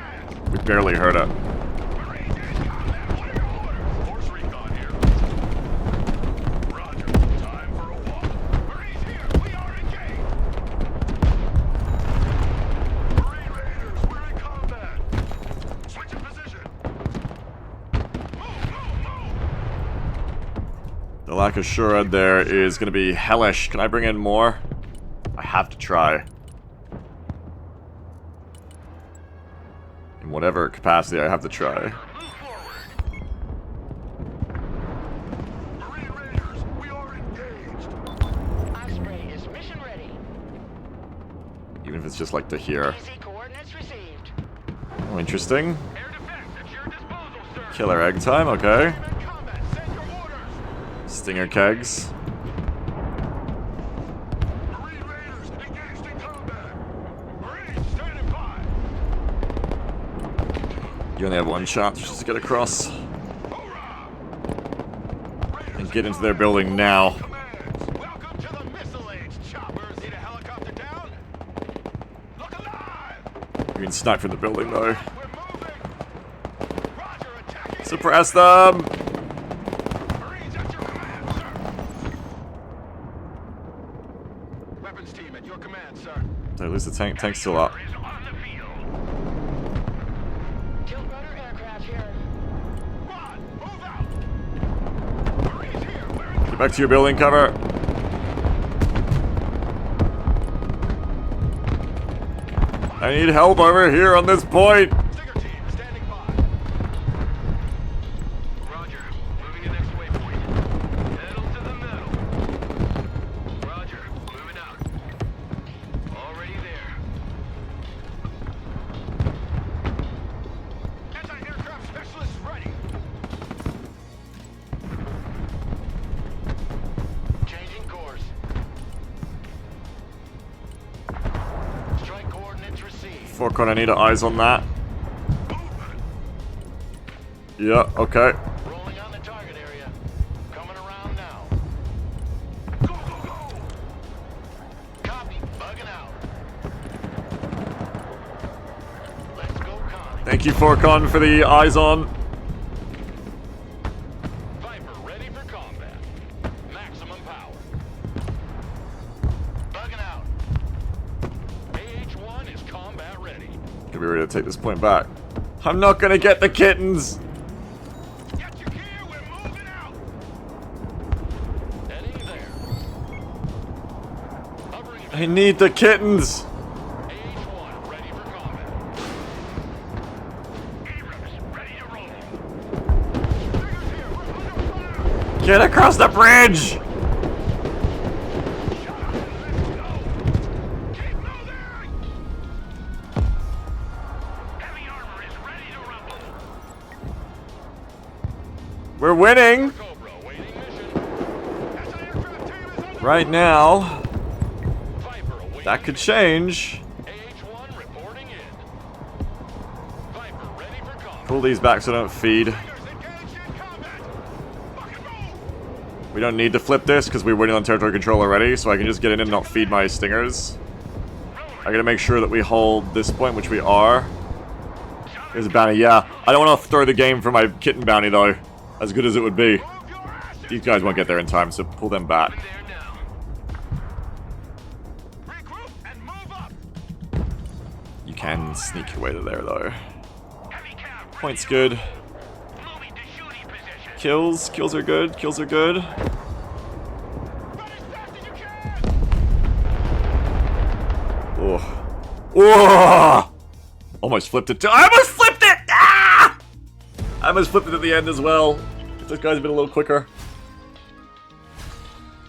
We barely hurt it. Marines in combat. What are your orders? Force recon here. Roger. Time for a walk. Marines here. We are engaged. Marine Raiders, we're in combat. Switch in position. Move, move, move. The lack of Shurad there is going to be hellish. Can I bring in more? I have to try. In whatever capacity, I have to try. Move forward. Marine Raiders, we are engaged. Osprey is mission ready. Even if it's just like to here. Easy coordinates received. Oh, interesting. Air defense at your disposal, sir. Killer egg time, okay. In combat, send your orders. Stinger kegs. Marine Raiders, engaged in combat. Marines, standing by. You only have one chance, which is to get across Hoorah! and get into their building now. Commands, welcome to the missile age, choppers. Need a helicopter down? Look alive! You can snipe from the building though. We're moving! Roger, attacking! Suppress them! Marines at your command, sir! Weapons team at your command, sir. Did I lose the tank? Tank's still up. Is on the field. Tilt rotor aircraft here. Rod, move out! Marines here, we're in Get back to your building cover. I need help over here on this point. Stinger team, standing by. Roger. Moving to next waypoint. Pedal to the metal. Roger. Moving out. Already there. Anti-aircraft specialists ready. Changing course. Strike coordinates received. Forkon, I need eyes on that. Yeah, okay. Rolling on the target area. Coming around now. Go, go, go! Copy. Bugging out. Let's go, Connie. Thank you, Forkon, for the eyes on. Viper ready for combat. Maximum power. Bugging out. AH-1 is combat ready. Gonna be ready to take this point back. I'm not gonna get the kittens. Get your gear, we're moving out! Heading there. Hovering I need the kittens. AH-1 ready for combat. Abrams, ready to roll. Stingers here, we're under fire! Get across the bridge. Shut up and let's go! Keep moving! Heavy armor is ready to rumble. We're winning Cobra waiting mission. Anti-aircraft team is under right now. Viper awaiting That could mission. change. AH-1 reporting in. Viper ready for combat. Pull these back so I don't feed. Stingers engaged in combat! Fuck and roll! We don't need to flip this because we're winning on territory control already, so I can just get in and not feed my stingers. I gotta make sure that we hold this point, which we are. There's a bounty, yeah. I don't want to throw the game for my kitten bounty, though. As good as it would be. Move your asses! These guys won't get there in time, so pull them back. There now. Regroup and move up! You can sneak your way to there, though. Heavy cap. Point's good. Moving to shooting position. Kills are good. Kills are good. Run as fast as you can! Oh. Oh! Almost flipped it. I almost flipped it! Ah! I almost flipped it at the end as well. If this guy's been a little quicker.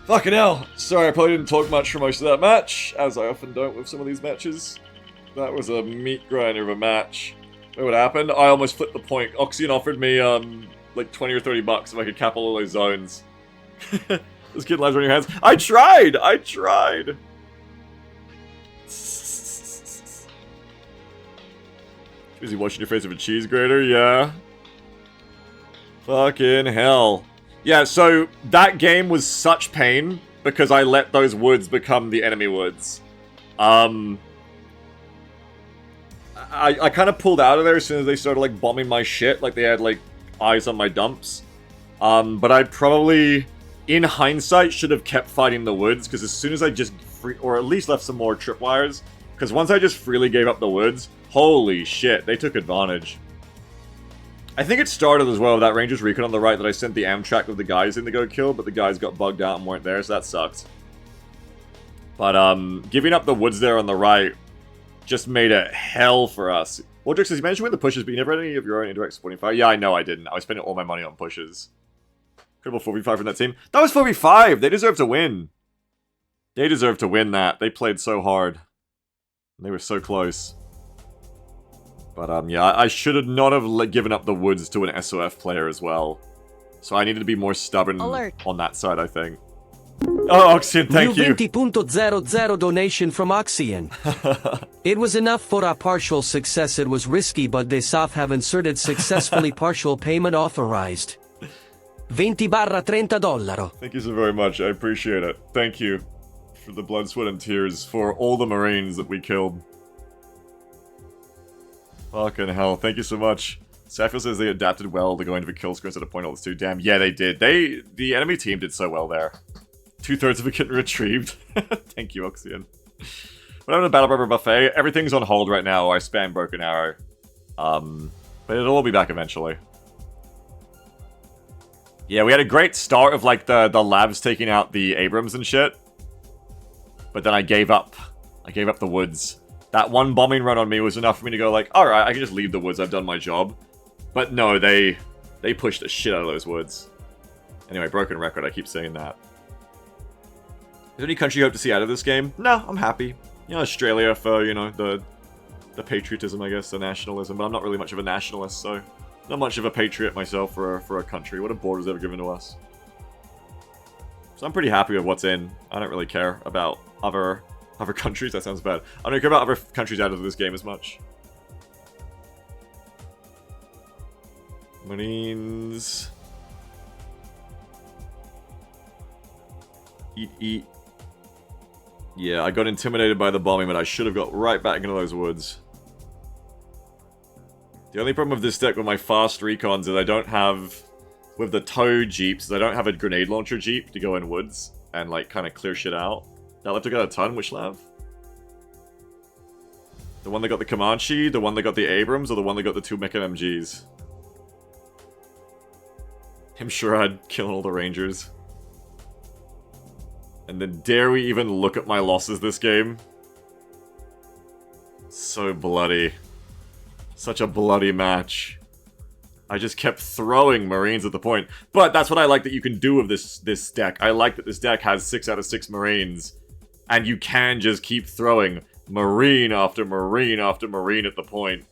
Fucking hell. Sorry, I probably didn't talk much for most of that match, as I often don't with some of these matches. That was a meat grinder of a match. Know what happened? I almost flipped the point. Oxyan offered me, like 20 or 30 bucks if I could cap all of those zones. This kid lies on your hands. I tried! I tried! Is he washing your face with a cheese grater? Yeah. Fucking hell. Yeah, so that game was such pain because I let those woods become the enemy woods. I kind of pulled out of there as soon as they started like bombing my shit, like they had like eyes on my dumps. But I probably, in hindsight, should have kept fighting the woods because as soon as I just or at least left some more tripwires, because once I just freely gave up the woods, holy shit, they took advantage. I think it started as well with that Rangers Recon on the right that I sent the Amtrak with the guys in to go kill, but the guys got bugged out and weren't there, so that sucked. But giving up the woods there on the right just made it hell for us. Waldrix says, you managed to win the pushes, but you never had any of your own indirect supporting fire. Yeah, I know I didn't. I was spending all my money on pushes. Incredible 4v5 from that team. That was 4v5! They deserve to win. They deserve to win that. They played so hard. They were so close. But, yeah, I should have not have given up the woods to an SOF player as well. So I needed to be more stubborn on that side, I think. Oh, Oxyan, thank you. 20.00 donation from Oxyan. It was enough for a partial success. It was risky, but the SOF have inserted successfully partial payment authorized. 20/30 dollaro. Thank you so very much. I appreciate it. Thank you for the blood, sweat, and tears for all the Marines that we killed. Fucking hell. Thank you so much. Saffiel says they adapted well to going to the kill squares at a point all this too. Damn, yeah, they did. The enemy team did so well there. 2/3 of a kitten retrieved. Thank you, Oxyan. When I'm in a Battle Rubber Buffet, everything's on hold right now, or I spam Broken Arrow. But it'll all be back eventually. Yeah, we had a great start of, like, the labs taking out the Abrams and shit. But then I gave up. I gave up the woods. That one bombing run on me was enough for me to go, like, alright, I can just leave the woods, I've done my job. But no, they pushed the shit out of those woods. Anyway, broken record, I keep saying that. Is there any country you hope to see out of this game? No, I'm happy. You know, Australia for, you know, the patriotism, I guess, the nationalism. But I'm not really much of a nationalist, so... Not much of a patriot myself for a country. What have borders ever given to us? So I'm pretty happy with what's in. I don't really care about other countries. That sounds bad. I don't care about other countries out of this game as much. Marines. Eat. Yeah, I got intimidated by the bombing, but I should have got right back into those woods. The only problem with this deck with my fast recons is I don't have... With the tow jeeps, I don't have a grenade launcher jeep to go in woods and, like, kind of clear shit out. That left to got a ton? Which lav? The one that got the Comanche, the one that got the Abrams, or the one that got the 2 Mech MGs? Him Sherrod killing all the Rangers. And then dare we even look at my losses this game? So bloody. Such a bloody match. I just kept throwing Marines at the point. But that's what I like that you can do with this deck. I like that this deck has 6 out of 6 Marines. And you can just keep throwing Marine after Marine after Marine at the point.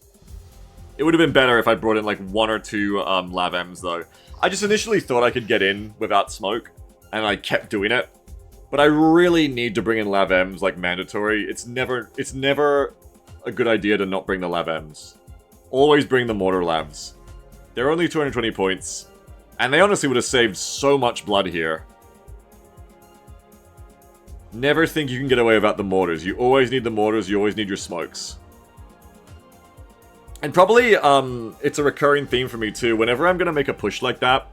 It would have been better if I brought in like 1 or 2 Lav Ms though. I just initially thought I could get in without smoke. And I kept doing it. But I really need to bring in Lav Ms like mandatory. It's never a good idea to not bring the Lav Ms. Always bring the Mortar Labs. They're only 220 points. And they honestly would have saved so much blood here. Never think you can get away without the mortars. You always need the mortars, you always need your smokes. And probably, it's a recurring theme for me too. Whenever I'm gonna make a push like that,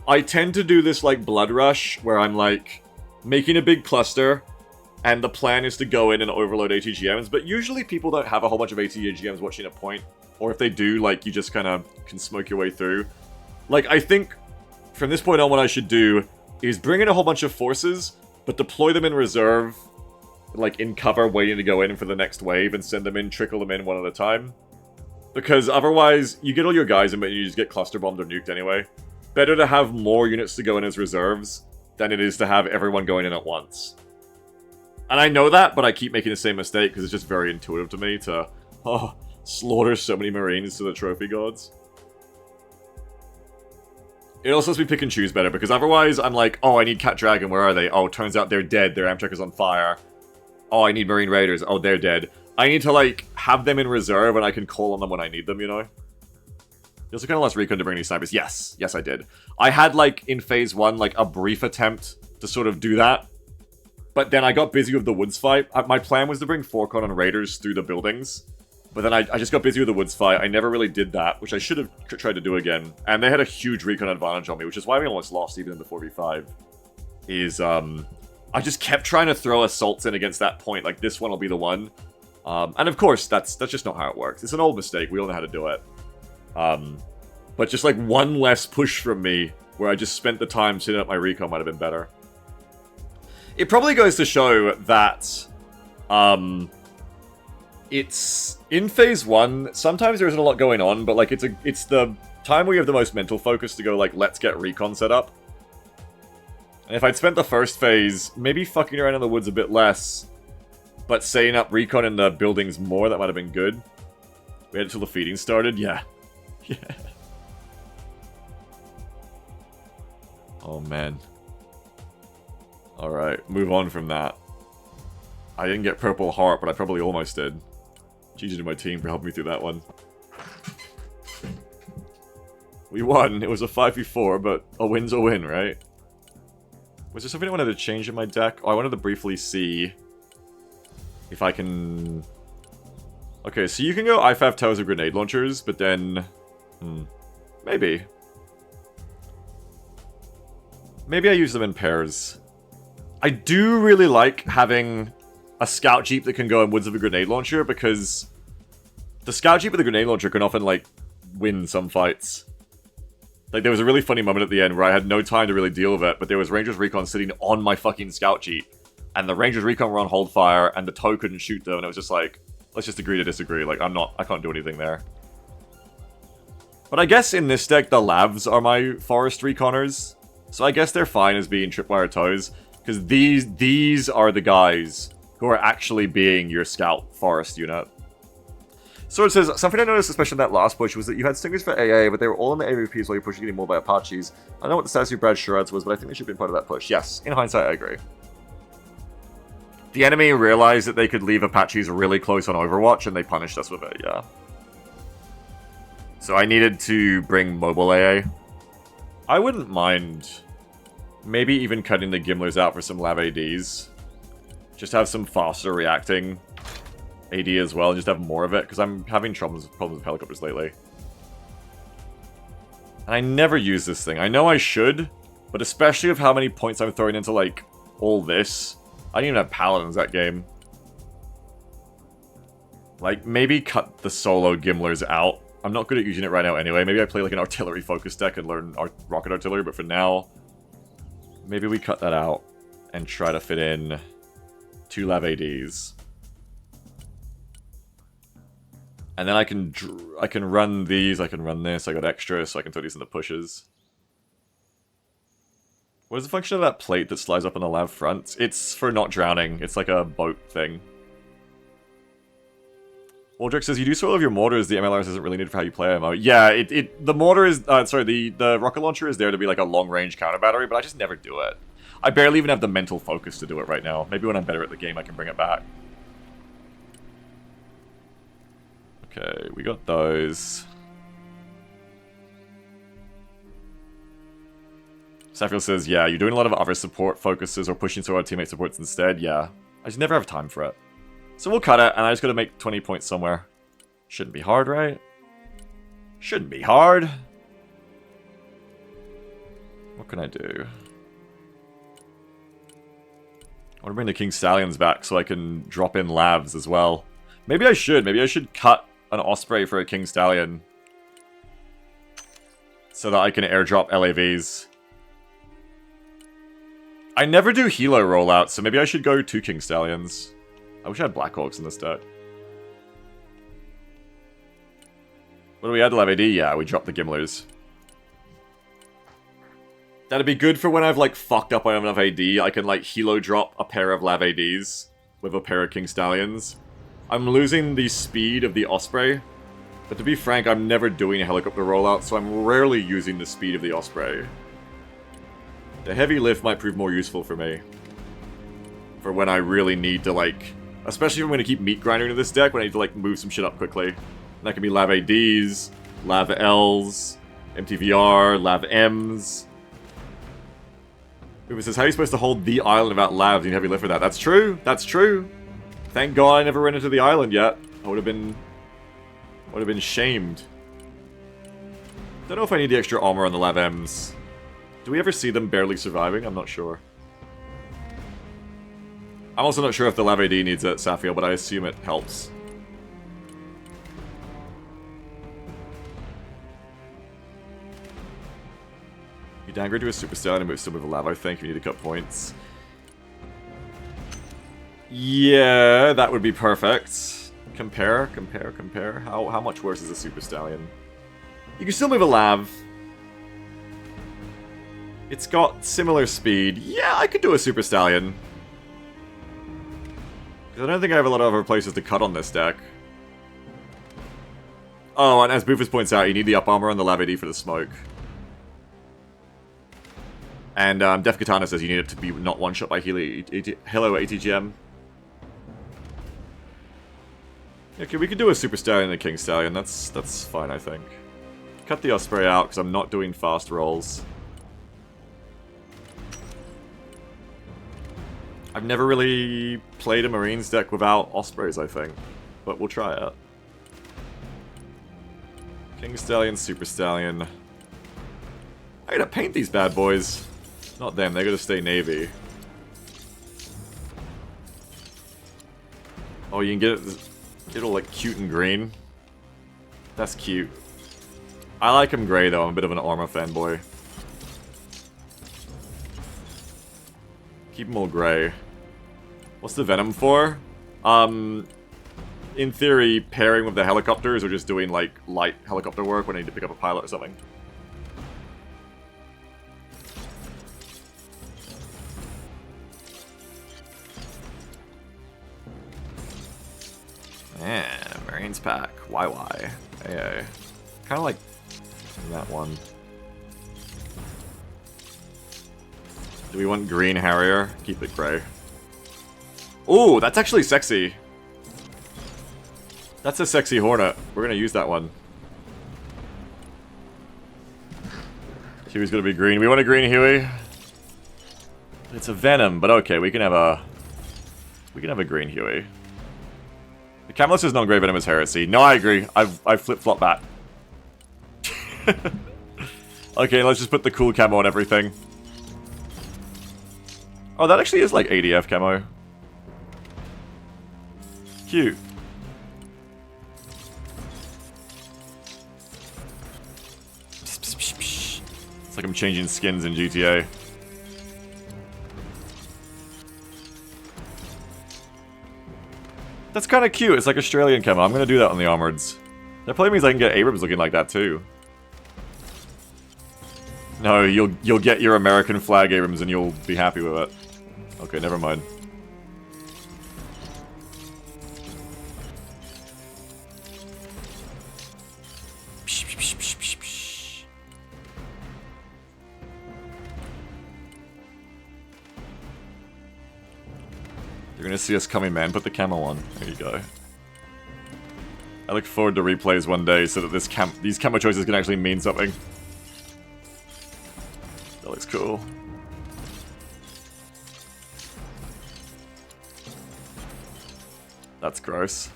I tend to do this like blood rush, where I'm like, making a big cluster, and the plan is to go in and overload ATGMs, but usually people don't have a whole bunch of ATGMs watching a point. Or if they do, like, you just kind of can smoke your way through. Like, I think, from this point on, what I should do is bring in a whole bunch of forces, but deploy them in reserve, like, in cover, waiting to go in for the next wave, and send them in, trickle them in one at a time. Because otherwise, you get all your guys in, but you just get cluster bombed or nuked anyway. Better to have more units to go in as reserves, than it is to have everyone going in at once. And I know that, but I keep making the same mistake, because it's just very intuitive to me to... slaughter so many Marines to the trophy gods. It also lets me pick and choose better, because otherwise I'm like, oh, I need Cat Dragon, where are they? Oh, turns out they're dead, their Amtrak is on fire. Oh, I need Marine Raiders, oh, they're dead. I need to, like, have them in reserve, and I can call on them when I need them, you know? You also kind of lost recon to bring any snipers. Yes, I did. I had, like, in Phase 1, like, a brief attempt to sort of do that. But then I got busy with the woods fight. My plan was to bring Forcon and Raiders through the buildings. But then I just got busy with the woods fight. I never really did that, which I should have tried to do again. And they had a huge recon advantage on me, which is why we almost lost even in the 4v5. I just kept trying to throw assaults in against that point. Like, this one will be the one. And of course, that's just not how it works. It's an old mistake. We all know how to do it. But just like one less push from me, where I just spent the time setting up my recon, might have been better. It probably goes to show that... it's in Phase 1, sometimes there isn't a lot going on, but like it's the time where you have the most mental focus to go like, let's get recon set up. And if I'd spent the first phase maybe fucking around in the woods a bit less, but setting up recon in the buildings more, that might have been good. We had it till the feeding started, yeah. Yeah. Oh man. Alright, move on from that. I didn't get Purple Heart, but I probably almost did. GG to my team for helping me through that one. We won. It was a 5v4, but a win's a win, right? Was there something I wanted to change in my deck? Oh, I wanted to briefly see if I can... Okay, so you can go IFAF Towers of Grenade Launchers, but then... Maybe. Maybe I use them in pairs. I do really like having a scout jeep that can go in woods of a grenade launcher, because the scout jeep with the grenade launcher can often, like, win some fights. Like, there was a really funny moment at the end where I had no time to really deal with it, but there was Rangers Recon sitting on my fucking scout jeep, and the Rangers Recon were on hold fire, and the TOW couldn't shoot them, and it was just like, let's just agree to disagree. Like, I can't do anything there. But I guess in this deck, the Lavs are my Forest Reconners, so I guess they're fine as being Tripwire TOWs, because these are the guys who are actually being your scout Forest unit. Sword says, something I noticed, especially in that last push, was that you had Stingers for AA, but they were all in the AVPs while you're pushing getting more by Apaches. I don't know what the status of Brad Shards was, but I think they should have been part of that push. Yes, in hindsight, I agree. The enemy realized that they could leave Apaches really close on Overwatch, and they punished us with it, yeah. So I needed to bring mobile AA. I wouldn't mind maybe even cutting the Gimlers out for some Lav ADs. Just have some faster reacting AD as well, and just have more of it, because I'm having problems with helicopters lately. And I never use this thing. I know I should, but especially with how many points I'm throwing into, like, all this. I didn't even have Paladins that game. Like, maybe cut the solo Gimlers out. I'm not good at using it right now anyway. Maybe I play, like, an artillery-focused deck and learn rocket artillery, but for now, maybe we cut that out and try to fit in 2 Lav ADs. And then I can run these, I can run this, I got extra, so I can throw these in the pushes. What is the function of that plate that slides up on the Lav front? It's for not drowning, it's like a boat thing. Waldrick says, you do so all of your mortars, the MLRS isn't really needed for how you play MMO. Yeah, the mortar is, the rocket launcher is there to be like a long-range counter battery, but I just never do it. I barely even have the mental focus to do it right now. Maybe when I'm better at the game I can bring it back. Okay, we got those. Safiel says, yeah, you're doing a lot of other support focuses or pushing so our teammate supports instead. Yeah, I just never have time for it. So we'll cut it, and I just gotta make 20 points somewhere. Shouldn't be hard, right? Shouldn't be hard. What can I do? I want to bring the King Stallions back so I can drop in Lavs as well. Maybe I should. Maybe I should cut an Osprey for a King Stallion so that I can airdrop LAVs. I never do Helo rollouts, so maybe I should go 2 King Stallions. I wish I had Blackhawks in this deck. What do we add to Lav AD? Yeah, we drop the Gimlers. That'd be good for when I've, like, fucked up on enough AD. I can, like, Helo drop a pair of Lav ADs with a pair of King Stallions. I'm losing the speed of the Osprey, but to be frank, I'm never doing a helicopter rollout, so I'm rarely using the speed of the Osprey. The heavy lift might prove more useful for me. For when I really need to, like... Especially if I'm going to keep meat grinding into this deck, when I need to, like, move some shit up quickly. And that can be Lav ADs, Lav Ls, MTVR, Lav Ms. Uber says, how are you supposed to hold the island without Lavs in heavy lift for that? That's true, that's true. Thank God I never ran into the island yet. I would have been shamed. Don't know if I need the extra armor on the Lav Ms. Do we ever see them barely surviving? I'm not sure. I'm also not sure if the Lav AD needs it, Safiel, but I assume it helps. You downgrade to a Super Stallion and move still with a Lav, I think, if you need to cut points. Yeah, that would be perfect. Compare. How much worse is a Super Stallion? You can still move a Lav. It's got similar speed. Yeah, I could do a Super Stallion. Because I don't think I have a lot of other places to cut on this deck. Oh, and as Boofus points out, you need the up armor on the Lav AD for the smoke. And Def Katana says you need it to be not one-shot by Helo ATGM. Okay, we could do a Super Stallion and a King Stallion. That's fine, I think. Cut the Osprey out, because I'm not doing fast rolls. I've never really played a Marines deck without Ospreys, I think. But we'll try it. King Stallion, Super Stallion. I gotta paint these bad boys. Not them, they gotta stay Navy. Oh, you can get it all like cute and green. That's cute. I like him gray though, I'm a bit of an armor fanboy. Keep him all gray. What's the Venom for? In theory, pairing with the helicopters or just doing like light helicopter work when I need to pick up a pilot or something. Yeah, Marines pack. YY. AA. Kind of like that one. Do we want green Harrier? Keep it gray. Ooh, that's actually sexy. That's a sexy Hornet. We're gonna use that one. Huey's gonna be green. We want a green Huey. It's a Venom, but okay, we can have a green Huey. The Camelot is non-grey Venom is heresy. No, I agree. I flip-flop that. Okay, let's just put the cool camo on everything. Oh, that actually is like ADF camo. Cute. It's like I'm changing skins in GTA. That's kind of cute. It's like Australian camo. I'm going to do that on the Armoreds. That probably means I can get Abrams looking like that too. No, you'll get your American flag Abrams and you'll be happy with it. Okay, never mind. You're gonna see us coming, man. Put the camo on. There you go. I look forward to replays one day so that these camo choices can actually mean something. That looks cool. That's gross.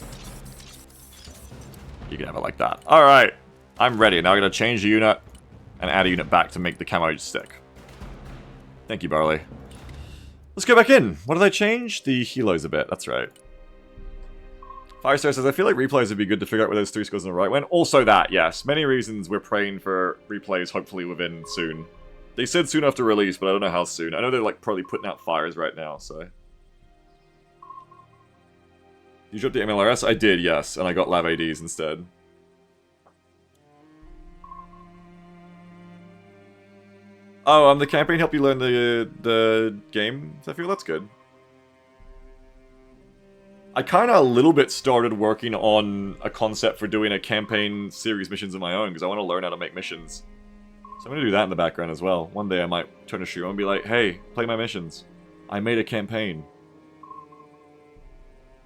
You can have it like that. Alright. I'm ready. Now I'm gonna change the unit and add a unit back to make the camo stick. Thank you, Barley. Let's go back in. What did I change? The helos a bit. That's right. Firestar says, I feel like replays would be good to figure out where those 3 scores on the right went. Also that, yes. Many reasons we're praying for replays hopefully within soon. They said soon after release, but I don't know how soon. I know they're like probably putting out fires right now, so. You dropped the MLRS? I did, yes. And I got Lav ADs instead. Oh, the campaign helped you learn the game? I feel that's good. I kind of a little bit started working on a concept for doing a campaign series missions of my own, because I want to learn how to make missions. So I'm going to do that in the background as well. One day I might turn to Shiro and be like, hey, play my missions. I made a campaign.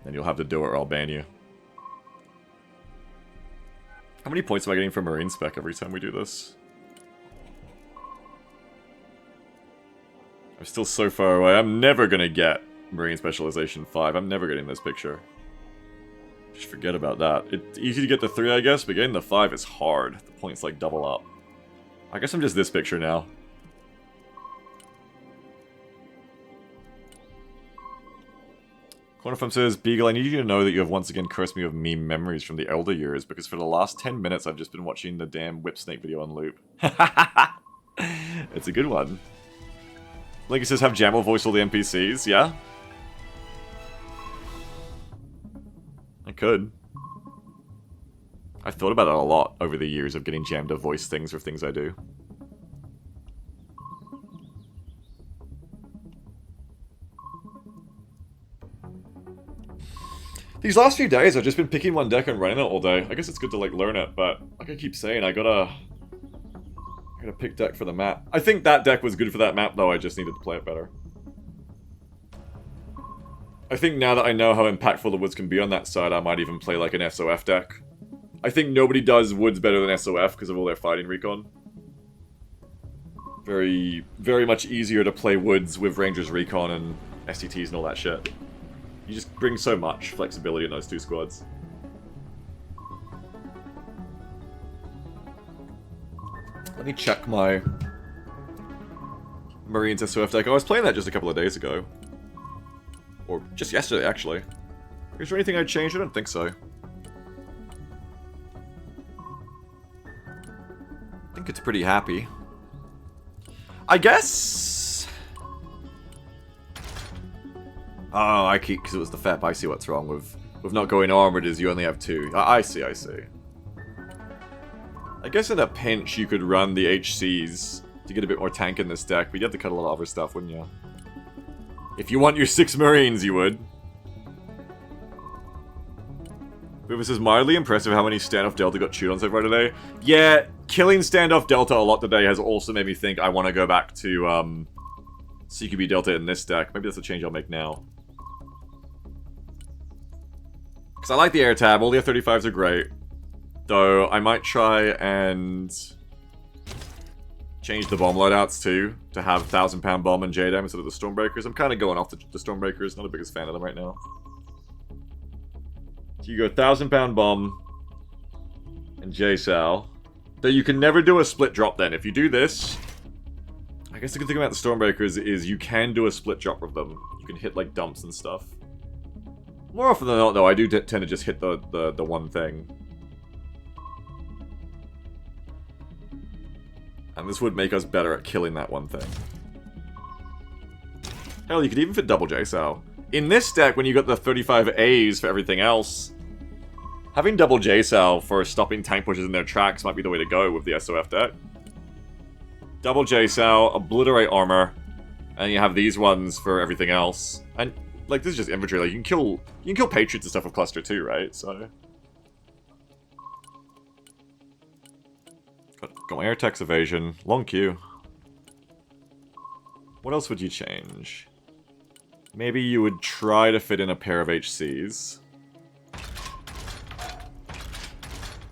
Then you'll have to do it or I'll ban you. How many points am I getting for Marine Spec every time we do this? I'm still so far away. I'm never gonna get Marine Specialization 5. I'm never getting this picture. Just forget about that. It's easy to get the 3, I guess, but getting the 5 is hard. The points like double up. I guess I'm just this picture now. Cornerfum says, Beagle, I need you to know that you have once again cursed me with meme memories from the elder years, because for the last 10 minutes I've just been watching the damn Whip Snake video on loop. It's a good one. Linky says, have Jamel voice all the NPCs? Yeah? I could. I've thought about it a lot over the years of getting Jam to voice things for things I do. These last few days I've just been picking one deck and running it all day. I guess it's good to like learn it, but like I keep saying, I gotta pick deck for the map. I think that deck was good for that map though, I just needed to play it better. I think now that I know how impactful the woods can be on that side, I might even play like an SOF deck. I think nobody does woods better than SOF because of all their fighting recon. Very, very much easier to play woods with Rangers recon and STTs and all that shit. You just bring so much flexibility in those two squads. Let me check my Marines SOF deck. I was playing that just a couple of days ago. Or just yesterday, actually. Is there anything I'd change? I don't think so. I think it's pretty happy. I guess... Oh, I keep... Because it was the FEP. I see what's wrong with not going armored is you only have 2. I see. I guess in a pinch you could run the HCs to get a bit more tank in this deck, but you have to cut a lot of other stuff, wouldn't you? If you want your 6 Marines, you would. This is mildly impressive how many Standoff Delta got chewed on so far today. Yeah, killing Standoff Delta a lot today has also made me think I want to go back to CQB Delta in this deck. Maybe that's a change I'll make now. Because I like the air tab, all the F-35s are great. Though, I might try and change the bomb loadouts too, to have 1,000-pound bomb and JDAM instead of the Stormbreakers. I'm kind of going off the Stormbreakers, not the biggest fan of them right now. So you go 1,000-pound bomb and JSAL. Though you can never do a split drop then. If you do this, I guess the good thing about the Stormbreakers is you can do a split drop with them. You can hit like dumps and stuff. More often than not though, I do tend to just hit the one thing. And this would make us better at killing that one thing. Hell, you could even fit double JSAL. In this deck, when you got the 35 A's for everything else, having double JSAL for stopping tank pushes in their tracks might be the way to go with the SOF deck. Double JSAL, obliterate armor, and you have these ones for everything else. And like this is just infantry. Like you can kill Patriots and stuff with cluster too, right? So got my air tax evasion, long queue. What else would you change? Maybe you would try to fit in a pair of HCs.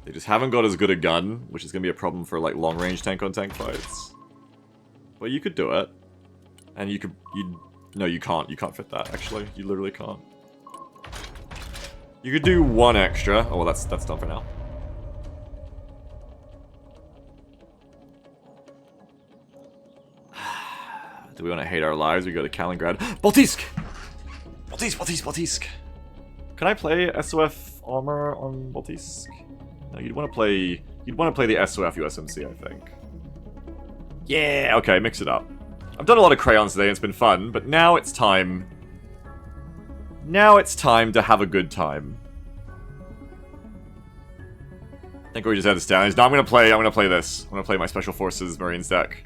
They just haven't got as good a gun, which is going to be a problem for like long-range tank-on-tank fights. But you could do it. And you could... No, you can't. You can't fit that, actually. You literally can't. You could do one extra. Oh, well, that's done for now. Do we want to hate our lives? We go to Kaliningrad. Baltisk! Baltisk! Can I play SOF armor on Baltisk? No, you'd want to play the SOF USMC, I think. Yeah, okay, mix it up. I've done a lot of crayons today, and it's been fun, but now it's time. Now it's time to have a good time. I think we just had the stallions. Now I'm gonna play this. I'm gonna play my Special Forces Marines deck.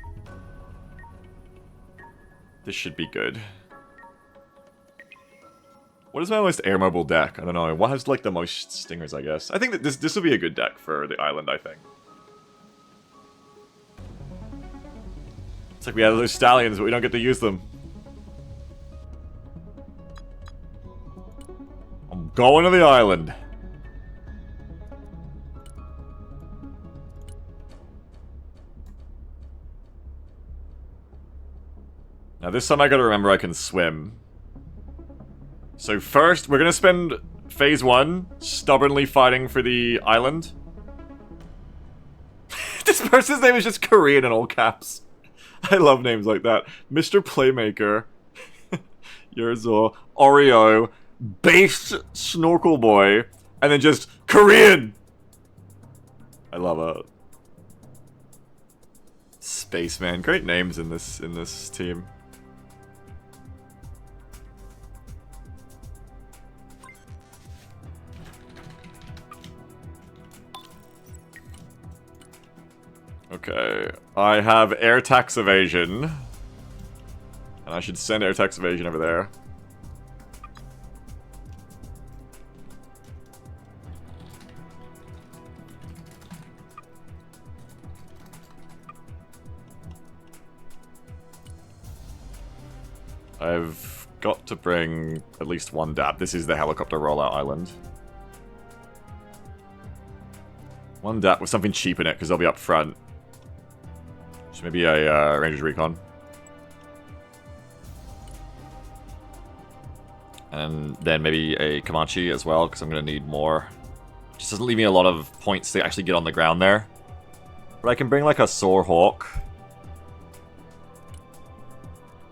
This should be good. What is my most air mobile deck? I don't know. What has like the most stingers, I guess? I think that this will be a good deck for the island, I think. It's like we have those stallions, but we don't get to use them. I'm going to the island. Now this time I gotta remember I can swim. So first, we're gonna spend phase 1 stubbornly fighting for the island. This person's name is just Korean in all caps. I love names like that. Mr. Playmaker, Yurzo, Oreo, Based Snorkel Boy, and then just Korean! I love it. Spaceman, great names in this team. Okay, I have air tax evasion. And I should send air tax evasion over there. I've got to bring at least one DAP. This is the helicopter rollout island. One DAP with something cheap in it, because they'll be up front. So maybe a Rangers Recon. And then maybe a Comanche as well, because I'm going to need more. Just doesn't leave me a lot of points to actually get on the ground there. But I can bring like a Soar Hawk.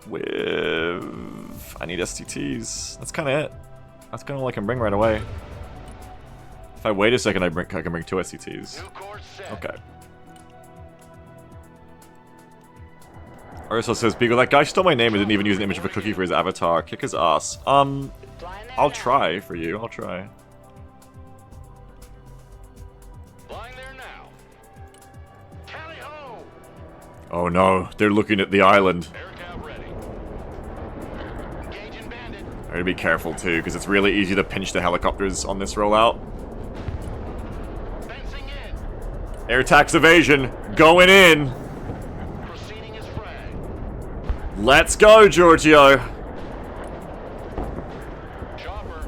With... I need STTs. That's kind of it. That's kind of all I can bring right away. If I wait a second, I can bring 2 SCTs. New course set. Okay. Ursula says, Beagle, that guy stole my name and didn't even use an image of a cookie for his avatar. Kick his ass. Flying there I'll now. try for you. I'll try. Flying there now. Tally ho! Oh no, they're looking at the island. Aircraft ready. Engaging bandit. I gotta be careful too, because it's really easy to pinch the helicopters on this rollout. Fencing in. Air tax evasion, going in. Proceeding as frag. Let's go, Giorgio. Chopper.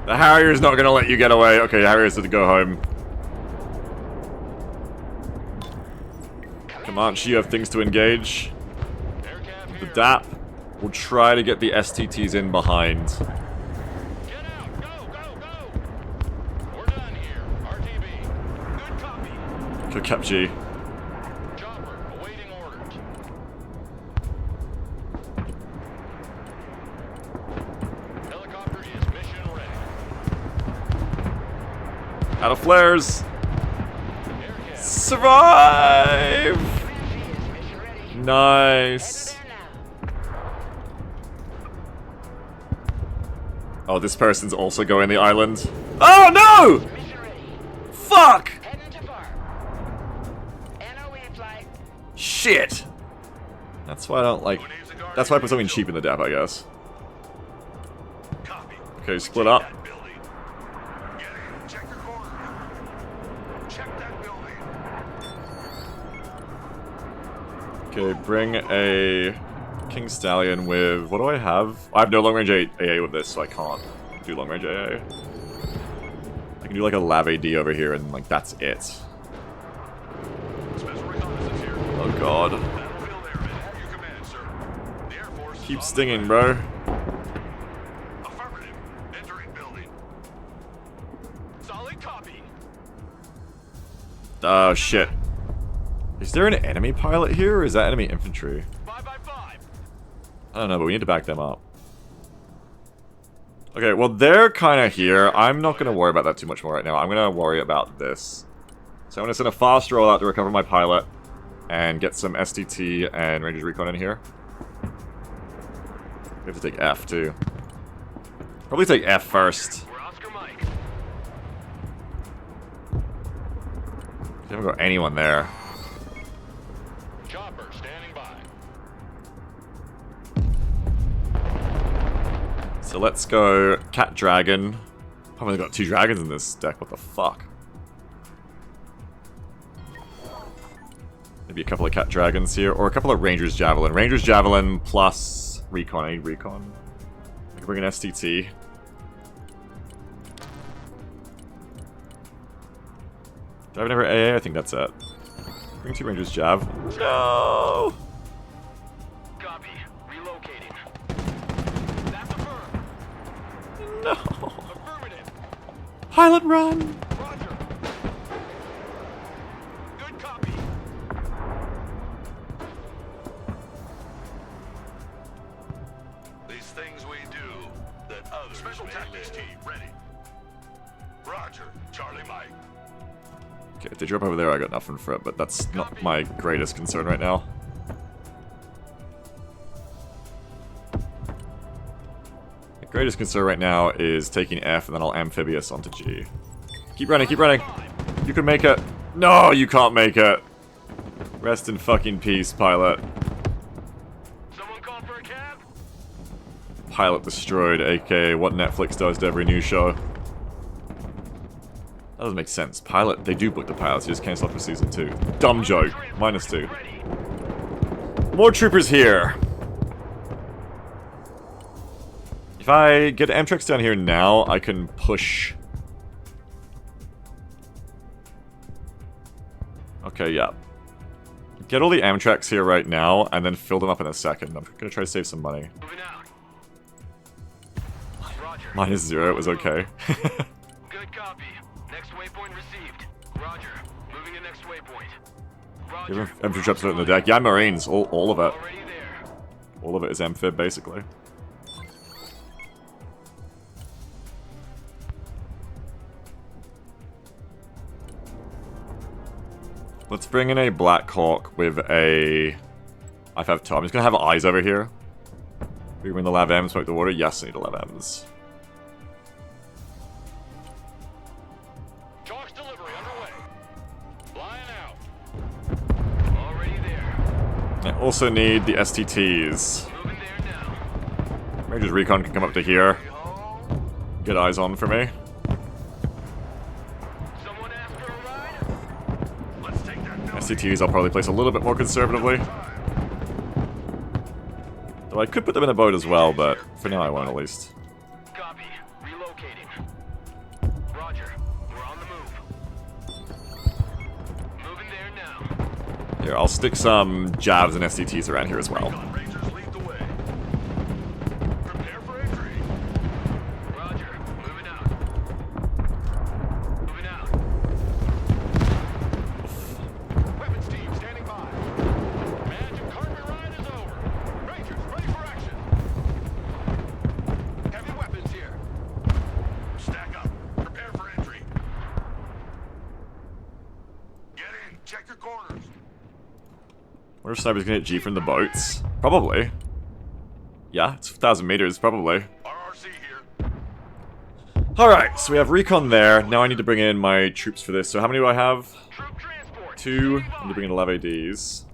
The Harrier's not gonna let you get away. Okay, Harrier's to go home. Come on, you have things to engage. Aircraft The here. DAP will try to get the STTs in behind. Get out! Go! Go! Go! We're done here. RTB. Good copy. Kokepji. Chopper, awaiting orders. Helicopter is mission ready. Out of flares. Aircraft. Survive! She is mission ready. Nice. Heading there now. Oh, this person's also going the island. Oh no! Mission ready. Fuck! Heading to farm. NOE flight. Shit! That's why I don't like... That's why I put something cheap in the DAP, I guess. Copy. Okay, split up. That building. Get in. Check your corner. Check that building. Okay, bring a King Stallion with... What do I have? I have no long-range AA with this, so I can't do long-range AA. I can do like a Lav AD over here, and like, that's it. Special reconnaissance here. Oh god. Battlefield Airmen at your command, sir. The Air Force is Keep on the stinging, way. bro. Affirmative. Entering building. Solid copy. Oh, shit. Is there an enemy pilot here, or is that enemy infantry? 5 by 5. I don't know, but we need to back them up. Okay, well, they're kind of here. I'm not going to worry about that too much more right now. I'm going to worry about this. So I'm going to send a fast rollout to recover my pilot and get some STT and Rangers Recon in here. We have to take F, too. Probably take F first. We're Oscar Mike. We haven't got anyone there. Chopper standing by. So let's go Cat Dragon. I've only got 2 dragons in this deck, what the fuck? Maybe a couple of Cat Dragons here, or a couple of Rangers Javelin. Rangers Javelin plus Recon. I need Recon. I can bring an STT. Do I have an ever AA? I think that's it. Bring 2 Rangers Jav. No! Copy. Relocating. That's affirmed. No! Affirmative. Pilot run! Roger. Good copy. These things we do that others Special tactics team ready. Roger. Charlie Mike. Okay, if they drop over there, I got nothing for it, but that's not my greatest concern right now. The greatest concern right now is taking F, and then I'll Amphibious onto G. Keep running, keep running! You can make it! No, you can't make it! Rest in fucking peace, pilot. Someone called for a cab? Pilot destroyed, aka what Netflix does to every new show. That doesn't make sense. Pilot, they do book the pilots, you just cancel for season 2. Dumb joke. -2. Ready. More troopers here. If I get Amtrex down here now, I can push. Okay, yeah. Get all the Amtrex here right now, and then fill them up in a second. I'm gonna try to save some money. Moving out. Roger. -0, it was okay. Good copy. Next waypoint received. Roger. Moving to next waypoint. Roger. Even infantry traps in the deck. Yeah, Marines, all of it. Already there. All of it is Amphib, basically. Let's bring in a Black Hawk with a... I have two. I'm just going to have eyes over here. We win the LAV-M, smoke the water. Yes, I need a LAV-Ms. Talks delivery underway. Flying out. Already there. I also need the STTs. Moving there now. Rangers Recon can come up to here. Get eyes on for me. Someone ask for a ride? Let's take that building. STTs I'll probably place a little bit more conservatively. Though I could put them in a boat as well, but for now I won't at least. Copy. Relocating. Roger. We're on the move. Moving there now. Here, I'll stick some jabs and STTs around here as well. Recon Rangers lead the way. Prepare for entry. Roger. Moving out. Moving out. Weapons team standing by. Magic carpet ride is over. Rangers ready for action. Heavy weapons here. Stack up. Prepare for entry. Get in. Check your corners. Wonder if snipers can hit G from the boats? Probably. Yeah, it's 1,000 meters, probably. RRC here. Alright, so we have recon there. Now I need to bring in my troops for this. So how many do I have? Troop transport. 2. I need to bring in 11 ADs.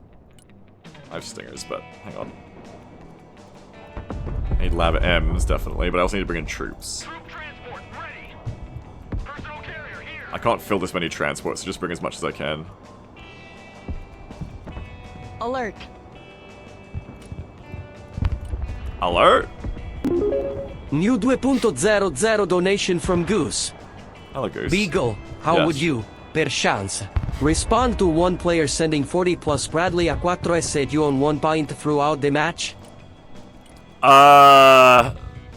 I have stingers, but hang on. I need LAV-Ms, definitely, but I also need to bring in troops. Troop transport ready. Personal carrier here. I can't fill this many transports, so just bring as much as I can. Alert. Alert? New 2.00 donation from Goose. Hello, Goose. Beagle, how Yes. would you, per chance, respond to one player sending 40 plus Bradley a 4S at you on 1 point throughout the match?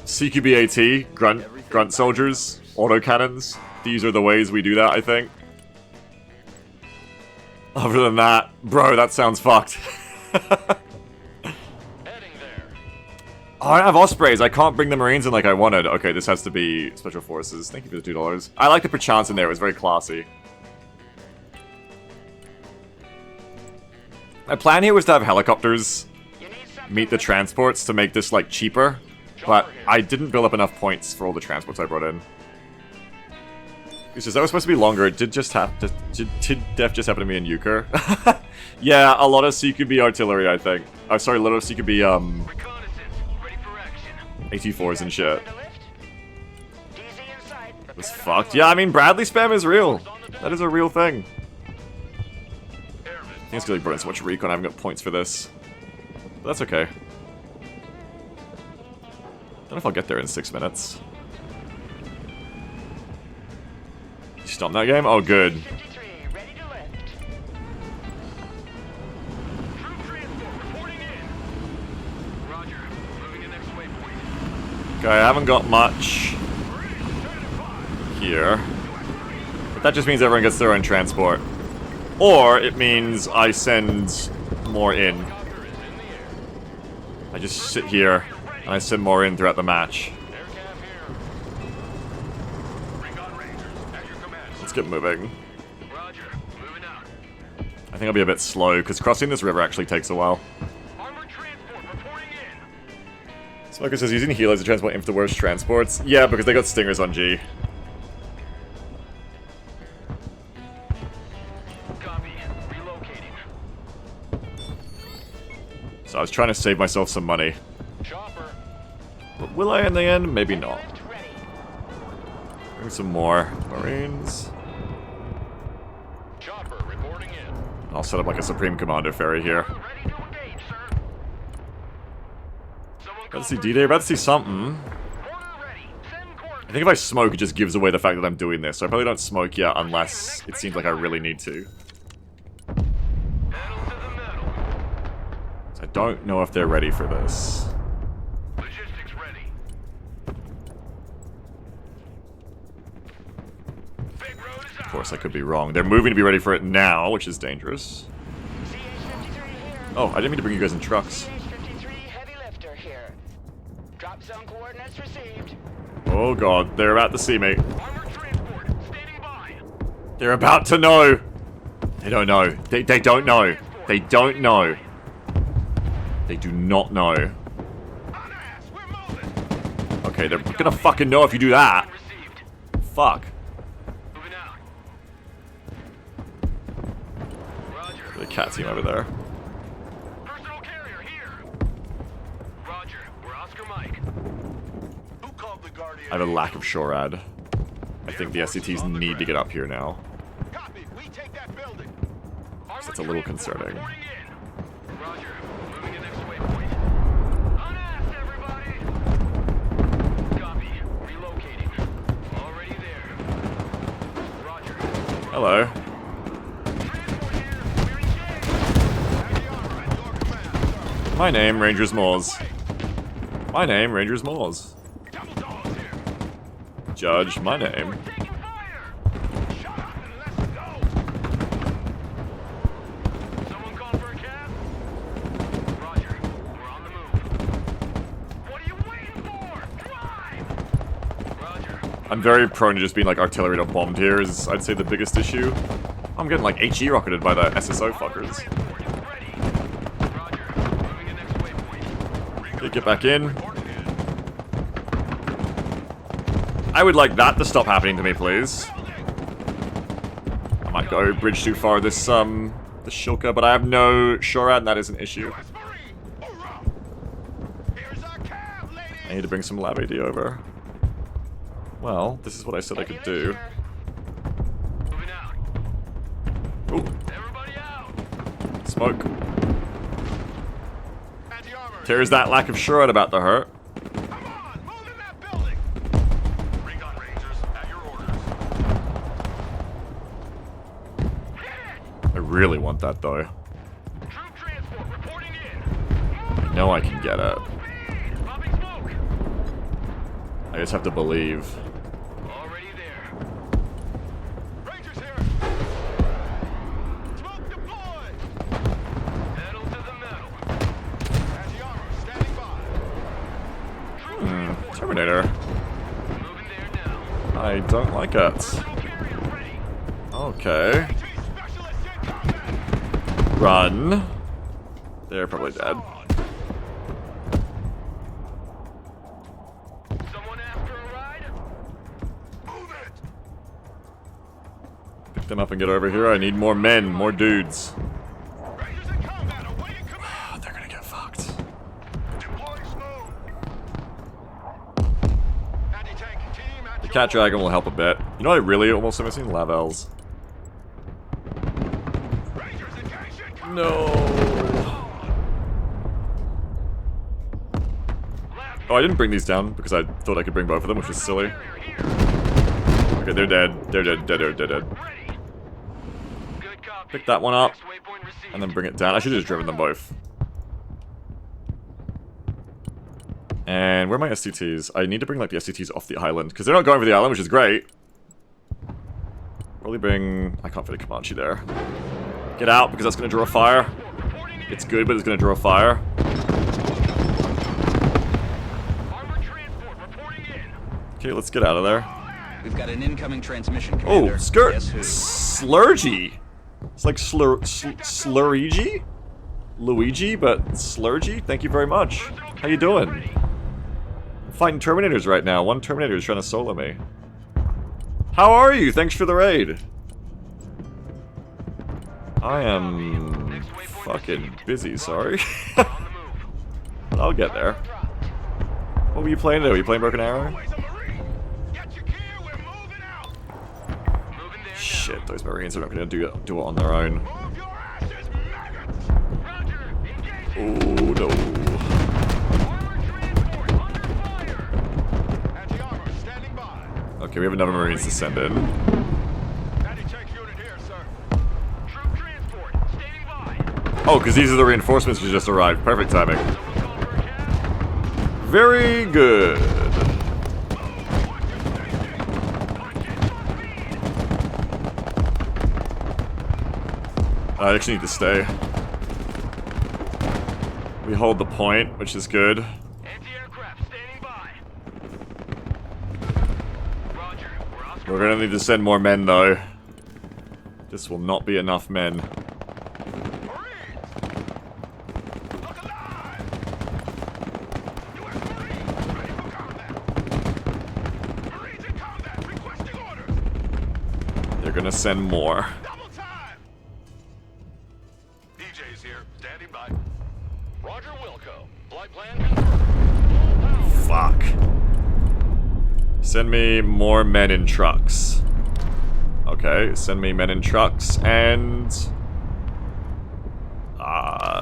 CQB-AT, grunt soldiers, autocannons. These are the ways we do that, I think. Other than that, bro, that sounds fucked. Heading there. Oh, I don't have Ospreys. I can't bring the Marines in like I wanted. Okay, this has to be Special Forces. Thank you for the $2. I like the perchance in there. It was very classy. My plan here was to have helicopters You need something? meet the transports to make this, like, cheaper. But I didn't build up enough points for all the transports I brought in. It's just, that was supposed to be longer. It did just have to... Did death just happen to me in Euchre? Yeah, a lot of CQB artillery, I think. Oh, sorry, a lot of CQB, Reconnaissance. Ready for action. AT-4s and shit. Under lift? DZ inside. It's Prepare to fucked. fire. Yeah, I mean, Bradley spam is real. That is a real thing. Airmen. I think it's because I brought in so much recon, I haven't got points for this. But that's okay. Don't know if I'll get there in 6 minutes. You stopped that game? Oh, good. 53, ready to lift. Troop transport reporting in. Roger. Moving to next waypoint. Okay, I haven't got much here. But that just means everyone gets their own transport. Or it means I send more in. Helicopter is in the air. I just sit here and I send more in throughout the match. Air cav here. Recon Rangers at your command. Let's get moving. Roger. Moving out. I think I'll be a bit slow because crossing this river actually takes a while. Armored transport reporting in. Smoker says using healers to transport into the worst transports. Yeah, because they got stingers on G. Copy. Relocating. So I was trying to save myself some money. Chopper. But will I in the end? Maybe not. Lift ready. Bring some more Marines. Chopper reporting in. I'll set up like a Supreme Commander ferry here. Ready to engage, sir. Someone About to see call D-Day, about to see something. for- Corner ready. Send I coordinates. think if I smoke, it just gives away the fact that I'm doing this. So I probably don't smoke yet unless it seems like I really need to. Pedal to the metal. So I don't know if they're ready for this. Logistics ready. Big road is Of out. course, I could be wrong. They're moving to be ready for it now, which is dangerous. CH-53 here. Oh, I didn't mean to bring you guys in trucks. CH-53 heavy lifter here. Drop zone coordinates received. Oh god, they're about to see me. Armored transport standing by. They're about to know. They don't know. They don't know. They don't know. They do not know. Okay, they're gonna fucking know if you do that. Fuck. Moving out. The cat team over there. Personal carrier here. Roger. We're Oscar Mike. Who called the Guardian? I have a lack of SHORAD. I think the SCTs need to get up here now. Copy. We take that building. It's a little concerning. Reporting in. Roger. Moving to next waypoint. Unasked, everybody. Copy. Relocating. Already there. Roger. Hello. Transport here. We're engaged. Have the armor at your command, sir. My name, Rangers Moores. My name, Rangers Moores. Double dogs here. Judge, my name. We're taking fire. Shut up and let's go. Someone call for a cab? Roger. We're on the move. What are you waiting for? Drive! Roger. I'm very prone to just being like artillery not bombed here is, I'd say, the biggest issue. I'm getting like HE rocketed by the SSO fuckers. Transport ready. Roger. Moving to next waypoint. Okay, get back in. I would like that to stop happening to me, please. I might go bridge too far this Shilka, but I have no SHORAD and that is an issue. US Marine. Hoorah. Here's our cab, ladies. I need to bring some Lab AD over. Well, this is what I said I could do. Moving out. Ooh, Everybody out. smoke. Anti-armor. Tears that lack of SHORAD about to hurt. Come on, move in that building. Recon Rangers, at your orders. I really want that though. Troop transport reporting in. I know I can get it. Speed. Popping smoke. I just have to believe. Already there. Rangers here. Smoke deployed. Pedal to the metal. Anti-armor standing by. Troop transport. Terminator. Moving there now. I don't like it. Personal carrier ready. Okay. AT specialist in combat. Run. They're probably dead. Someone asked for a ride? Move it. Pick them up and get over here. I need more men, more dudes. Rangers in combat, awaiting command. They're gonna get fucked. Deploy smooth. Anti-tank team at The your Cat Dragon will help a bit. You know what I really almost am missing? Lavels. Rangers engaged in combat. No. Oh, I didn't bring these down because I thought I could bring both of them, which was silly. Carrier here. Okay, they're dead. They're dead. They're dead. Ready. Good copy. Pick that one up Next waypoint received. and then bring it down. I should have just driven them both. And where are my SCTs? I need to bring like the SCTs off the island because they're not going for the island, which is great. Probably bring. I can't fit a Comanche there. Get out because that's going to draw fire. Reporting in. It's good, but it's going to draw fire. Armored transport reporting in. Okay, let's get out of there. We've got an incoming transmission, Oh, Commander. skirt. Guess who? Slurgy. It's like Slurigi? Luigi, but Slurgy? Thank you very much. How you doing? I'm fighting Terminators right now. One Terminator is trying to solo me. How are you? Thanks for the raid. I am fucking busy, sorry. On the move. I'll get there. What were you playing today? Were you playing Broken Arrow? Always a Marine. Get your gear, we're moving out. Moving there Shit, those Marines are not going to do it on their own. Move your asses, maggots. now. Roger. Engaging. Oh no. Armored transport under fire. Anti-armor standing by. Okay, we have another Marines to send in. Anti-tank unit here, sir. Troop transport standing by. Oh, because these are the reinforcements who just arrived. Perfect timing. Someone call for a cab? Very good. I actually need to stay. We hold the point, which is good. Anti-aircraft standing by. Roger. We're Oscar. We're gonna need to send more men, though. This will not be enough men. Marines! Look alive! U.S. Marines, ready for combat! Marines in combat, requesting orders! They're gonna send more. Double time! DJ's here, standing by. Roger Wilco. Flight plan confirmed. Full power. Fuck. Send me more men in trucks. Okay, send me men in trucks and...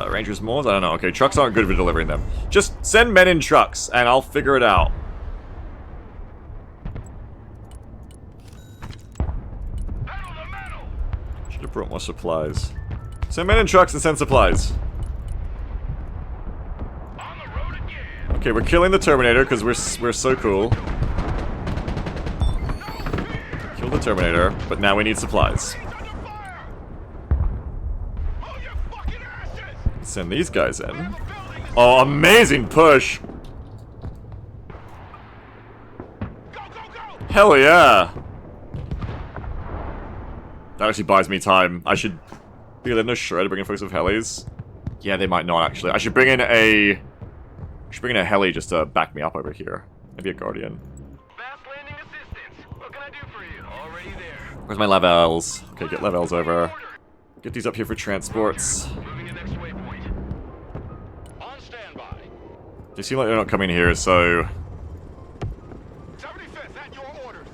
Rangers Moors? I don't know. Okay, trucks aren't good for delivering them. Just send men in trucks and I'll figure it out. Pedal the metal! Should have brought more supplies. Send men in trucks and send supplies. On the road again! Okay, we're killing the Terminator because we're so cool. Kill the Terminator, but now we need supplies. He's under fire! Oh, you fucking asses! Send these guys in. The building is... Oh, amazing push! Go, go, go! Hell yeah! That actually buys me time. I should... They have no shred to bring in folks with helis. Yeah, they might not actually. I should bring in a... heli just to back me up over here. Maybe a Guardian. Fast landing assistance. What can I do for you? Already there. Where's my Levels? Okay, get Levels over. Get these up here for transports. Moving to next waypoint. On standby. They seem like they're not coming here, so... 75th, at your orders!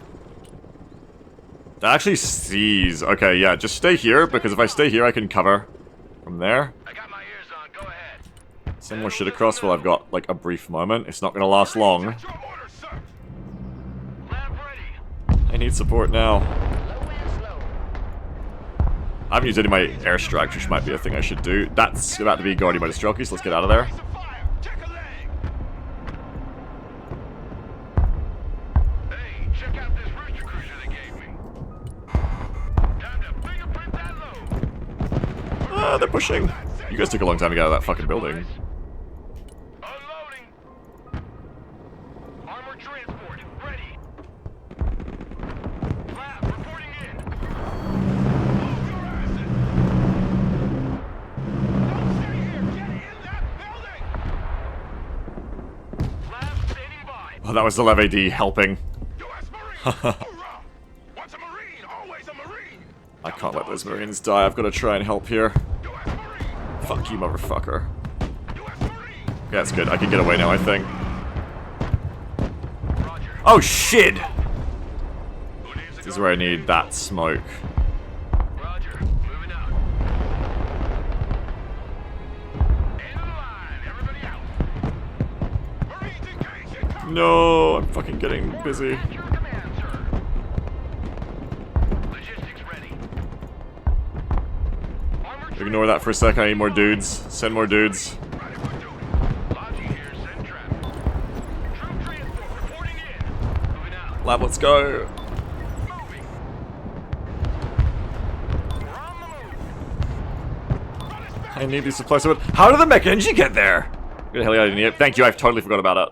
That actually sees. Okay, yeah, just stay here, because if I stay here, I can cover from there. I got my ears on. Go ahead. Send more shit across while I've got, like, a brief moment. It's not gonna last long. At your orders, sir! Lab ready. I need support now. Low and slow. I haven't used any of my airstrikes, which might be a thing I should do. That's about to be Guardian Modus Jockey, so let's get out of there. Piece of fire! Check a leg! Hey, check out this rooster cruiser they gave me. Time to fingerprint that load. Ah, they're pushing. You guys took a long time to get out of that fucking building. Unloading. Armored transport ready. Lab reporting in. Move your asses! Don't stay here! Get in that building! Lab standing by. Oh, that was the Lev AD helping. U.S. Marine! Hoorah! Once a Marine, always a Marine! I can't let those Marines die. I've got to try and help here. U.S. Marine! Fuck you, motherfucker. U.S. Marine! Okay, that's good. I can get away now, I think. Roger. Oh, shit! Who needs This is where I need that smoke. Roger. Moving out. End of the line. Everybody out. Marines engaged in combat! No, I'm fucking getting busy. At your command, sir. Logistics ready. Armored Ignore that for a sec. I need more dudes. Send more dudes. Ready for duty! Logi here. Send traffic. Troop transport reporting in. Moving out. Lab, let's go. Moving. We're on the move. I need these supplies. How did the mech engine get there? Get the hell out of here. Thank you, I totally forgot about it.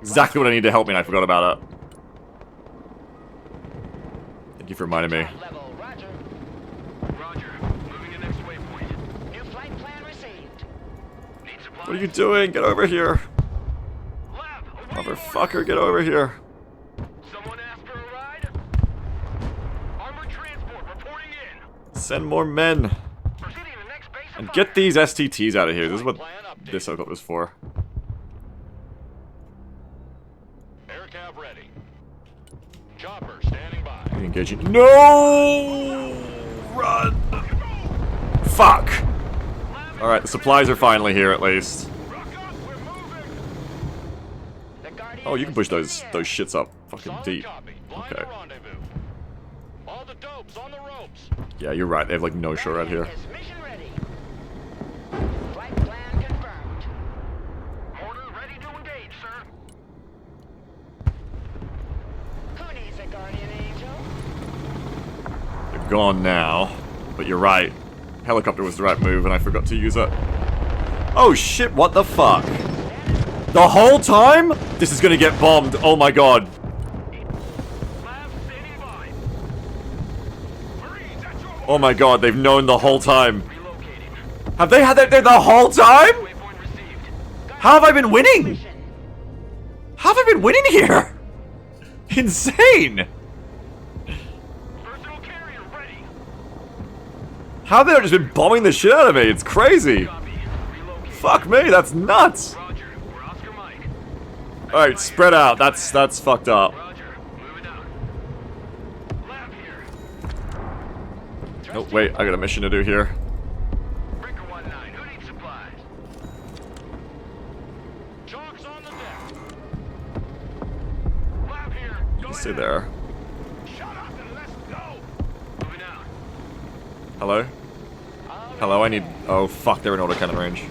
Exactly what I need to help me and I forgot about it. Thank you for reminding me. Level, roger. Roger. Moving to next waypoint. New flight plan received. Need supplies. What are you doing? Get over here. Lab. awaiting Motherfucker, get over here. orders. Someone asked for a ride? Armored transport reporting in. Send more men. Proceeding to next base of And fire. get these STTs out of here. This is what this helicopter is for. Air cav ready. Chopper standing by. Engaging. No! Run! Fuck! Alright, the supplies are finally here at least. Rock up! We're moving! The Guardian Oh, you can push is in those the shits up fucking Solid deep. copy. Flying Okay. to rendezvous. All the dopes on the ropes. Yeah, you're right. They have like no shore out here. Guardian is mission ready. Flight plan confirmed. Mortar ready to engage, sir. Who needs a Guardian Angel? They're gone now. But you're right. Helicopter was the right move and I forgot to use it. Oh shit, what the fuck? The whole time? This is gonna get bombed. Oh my god. Lab standing by. Marines, at your Oh my god, they've known the whole time. Have they had that there the whole time? How have I been winning? How have I been winning here? Insane! How have they just been bombing the shit out of me? It's crazy. Fuck me, that's nuts. Alright, spread out. That's fucked up. Oh, wait, I got a mission to do here. You stay there. Hello? Hello, I need... Oh, fuck, they're in autocannon range.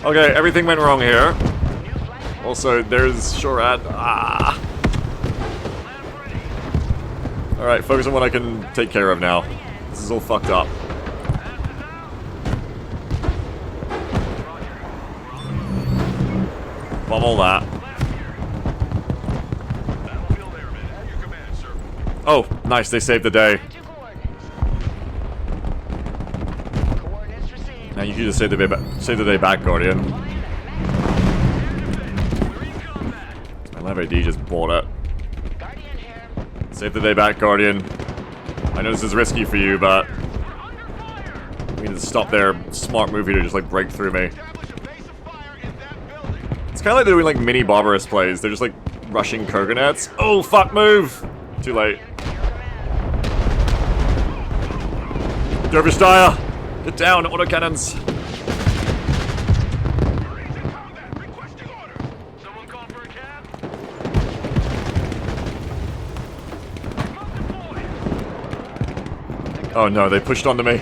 Okay, everything went wrong here. Also, there's Shorad. Ah. Alright, focus on what I can take care of now. This is all fucked up. Bomb all that. Oh, nice, they saved the day. Now you can just save the day back, Guardian. My Lav AD just bought it. Save the day back, Guardian. I know this is risky for you, but we need to stop their smart move here to just like break through me. It's kind of like they're doing like mini Barbarous plays. They're just like rushing Kurganets. Oh fuck, move! Too late. Dervish Dire! Get down, autocannons! Oh no, they pushed onto me.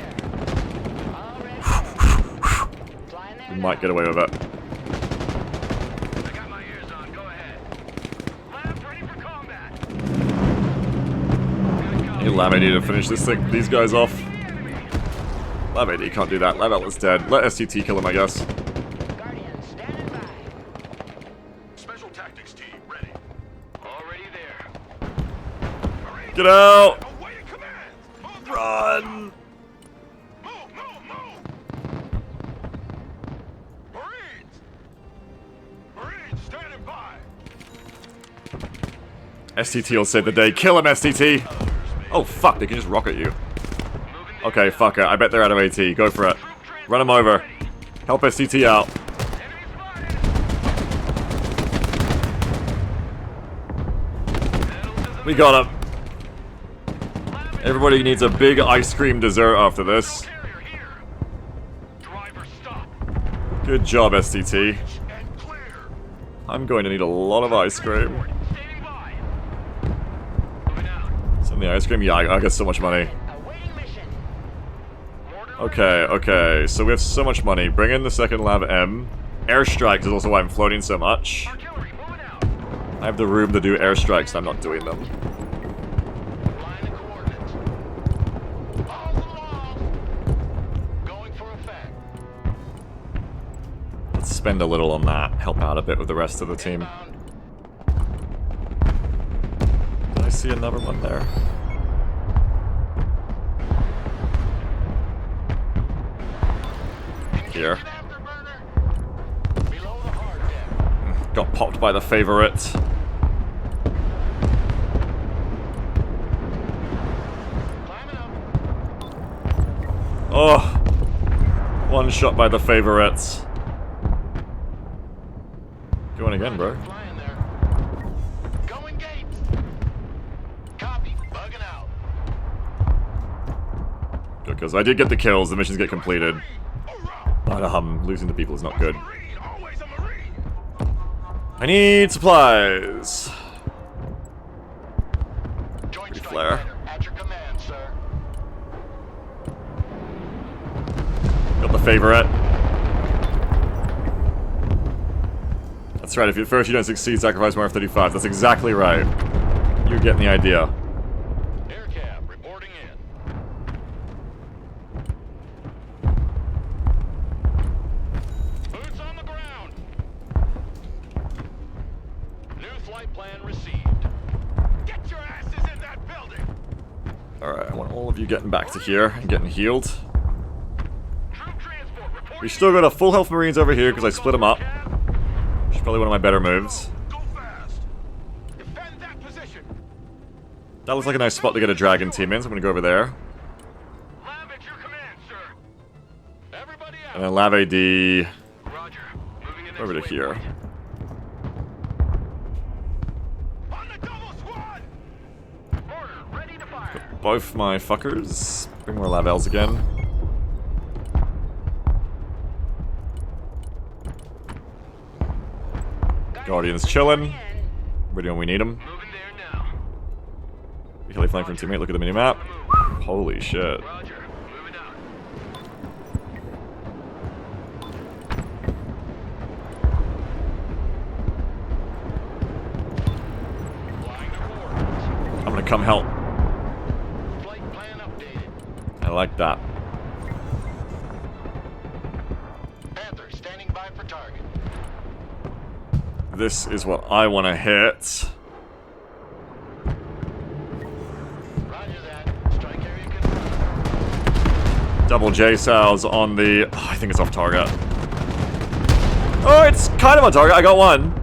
We might get away with it. Hey, Lav AD to finish these guys off. Lav AD can't do that. Lav Atlas dead. Let STT kill him, I guess. Special tactics team ready. Already there. Get out! Awaiting commands. Run! Move! Marines, standing by. STT will save the day. Kill him, STT! Oh fuck, they can just rocket you. Okay, fuck it. I bet they're out of AT. Go for it. Run them over. Help STT out. We got him. Everybody needs a big ice cream dessert after this. Good job, STT. I'm going to need a lot of ice cream. Send the ice cream? Yeah, I got so much money. Okay, so we have so much money. Bring in the second Lav M. Airstrikes is also why I'm floating so much. I have the room to do airstrikes, and I'm not doing them. Let's spend a little on that. Help out a bit with the rest of the team. Did I see another one there? Here. Got popped by the favorite. Oh, one shot by the favorites. Go on again, bro. Going gates. Copy. Bugging out. Good, because I did get the kills. The missions get completed. But losing to people is not good. I need supplies. Pretty flare. At your command, sir. Got the favorite. That's right. If at first you don't succeed, sacrifice more F-35. That's exactly right. You're getting the idea. Aircab reporting in. Boots on the ground. New flight plan received. Get your asses in that building. Alright, I want all of you getting back to here and getting healed. We still got a full health Marines over here because I split them up. Which is probably one of my better moves. That looks like a nice spot to get a dragon team in, so I'm gonna go over there. And then Lav AD over to here. Both my fuckers. Bring more Lavels again. Guardian's chilling. Ready when we need him. Heli flank from teammate. Look at the minimap. Holy shit. I'm gonna come help. I like that. Panther standing by for target. This is what I want to hit. Roger that. Strike area confirmed. Double J-Sows on the... Oh, I think it's off target. Oh, it's kind of on target. I got one.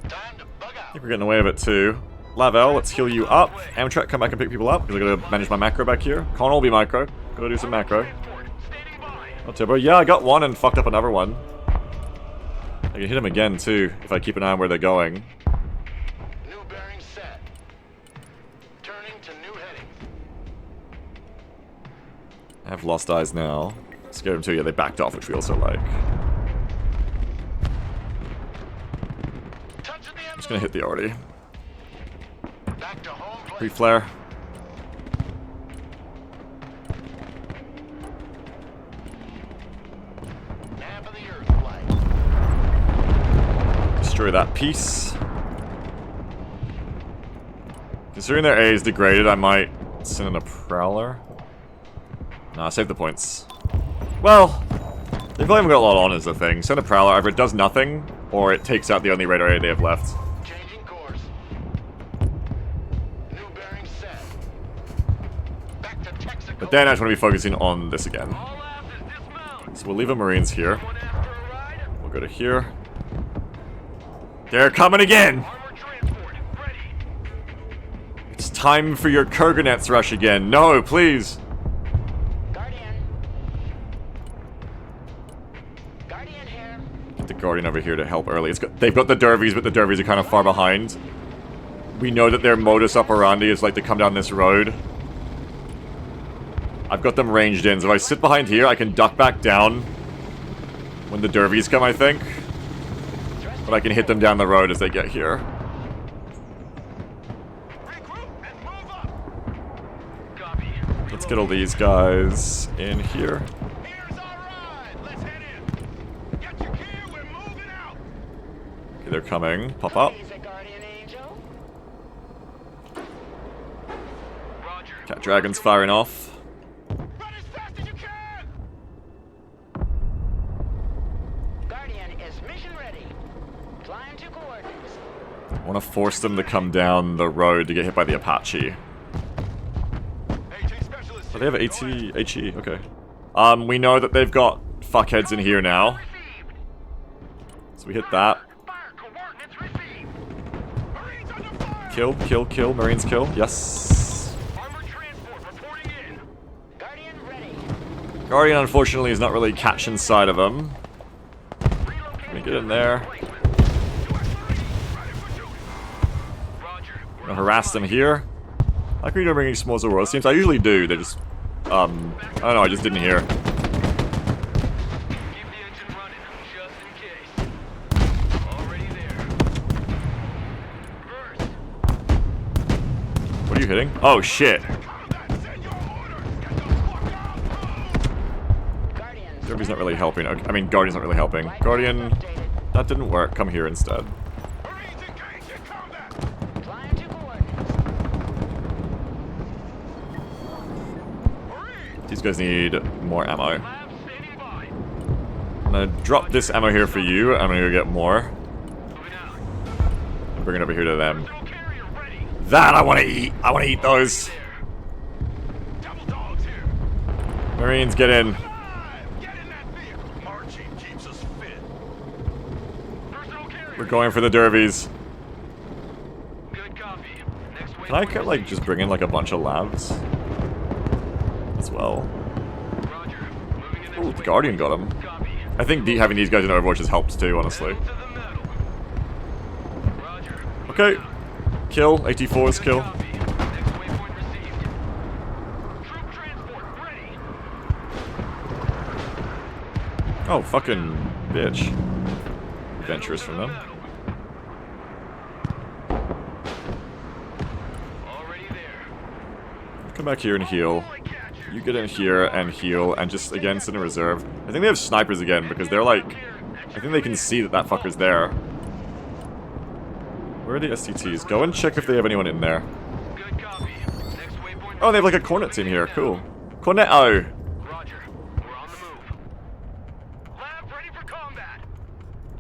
Time to bug I out. think we're getting away with it too. Lavel, let's heal you up. Amtrak, come back and pick people up, because I gotta manage my macro back here. Can't all be micro. Gotta do some macro. Oh, Turbo. Yeah, I got one and fucked up another one. I can hit him again too, if I keep an eye on where they're going. New bearing set. Turning to new heading. I have lost eyes now. Scared them too. Yeah, they backed off, which we also like. Touching the Just gonna hit the already. Back to home plate. Pre-flare. Nap of the earth flight. Destroy that piece. Considering their A is degraded, I might send in a Prowler. Nah, save the points. Well, they've probably got a lot on is the thing. Send a Prowler, either it does nothing, or it takes out the only radar A they have left. Changing course. New bearing set. Back to Texaco. But then I just want to be focusing on this again. So we'll leave a Marines here. We'll go to here. They're coming again! It's time for your Kurganets rush again. No, please! Guardian. Guardian here. Get the Guardian over here to help early. They've got the Dervies, but the Dervies are kind of far behind. We know that their modus operandi is like to come down this road. I've got them ranged in, so if I sit behind here, I can duck back down when the Dervies come, I think. But I can hit them down the road as they get here. Regroup and move up. Copy. Let's get all these guys in here. Here's our ride. Let's head in. Get your gear. We're moving out. Okay, they're coming. Pop up. He's a guardian angel. Roger. Cat Dragon's firing off. Run as fast as you can. Guardian is mission ready. Climb to coordinates. I want to force them to come down the road to get hit by the Apache. AT specialist. Oh, they have HE, okay. We know that they've got fuckheads in here now. So we hit that. Fire coordinates received. Marines under fire. Kill, kill, kill. Marines kill. Yes. Armored transport reporting in. Guardian ready. Guardian, unfortunately, is not really catching sight of them. Let me get in there. I'm gonna harass them here. How come you don't bring any small World teams? I usually do. They just, I don't know. I just didn't hear. Keep the engine running, just in case. Already there. First. What are you hitting? Oh shit. Guardians. Derby's not really helping. Okay, I mean, Guardian's not really helping. Guardian, that didn't work. Come here instead. Marines engaged in combat. Climb to coordinates. These guys need more ammo. Lab standing by. I'm gonna drop this ammo here for you. I'm gonna go get more. Moving out. And bring it over here to them. Personal carrier ready. That I want to eat. I want to eat those. Double dogs here. Marines, get in. Get in that vehicle. Marching keeps us fit. Personal carrier. We're going for the derbies. Good copy. Next Can I like just bring in like a bunch of labs as well? Roger. Moving in next Ooh, the Guardian got him. Copy. I think having these guys in Overwatch has helped too, honestly. Pedal to the metal. Roger. Okay. Kill. AT4s kill. Copy. Next waypoint received. Troop transport ready. Oh, fucking bitch. Adventurous from them. Already there. Come back here and heal. You get in here and heal, and just, again, sit in reserve. I think they have snipers again, because they're like... I think they can see that that fucker's there. Where are the SCTs? Go and check if they have anyone in there. Good copy. Next waypoint. Oh, they have like a Cornet team here. Cool. Cornet, oh. Roger. We're on the move. Lab ready for combat.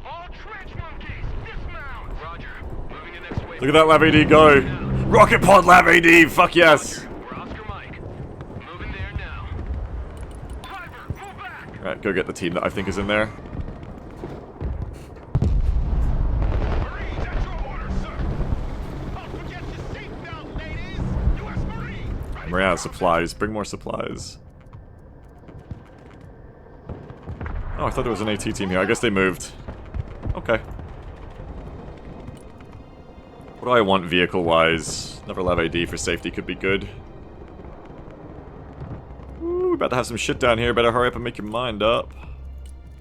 All trench monkeys, dismount. Roger. Moving in next waypoint. Look at that Lab AD go. Rocket Pod Lab AD. Fuck yes. We're Oscar Mike. Moving there now. Driver, move back. Alright, go get the team that I think is in there. Marines, at your orders, sir. Don't forget your seatbelt, ladies. U.S. Marine. Ready We're out of for supplies. Bring more supplies. Oh, I thought there was an AT team here. I guess they moved. Okay. What do I want vehicle-wise? Another Lab AD for safety could be good. Ooh, we're about to have some shit down here. Better hurry up and make your mind up.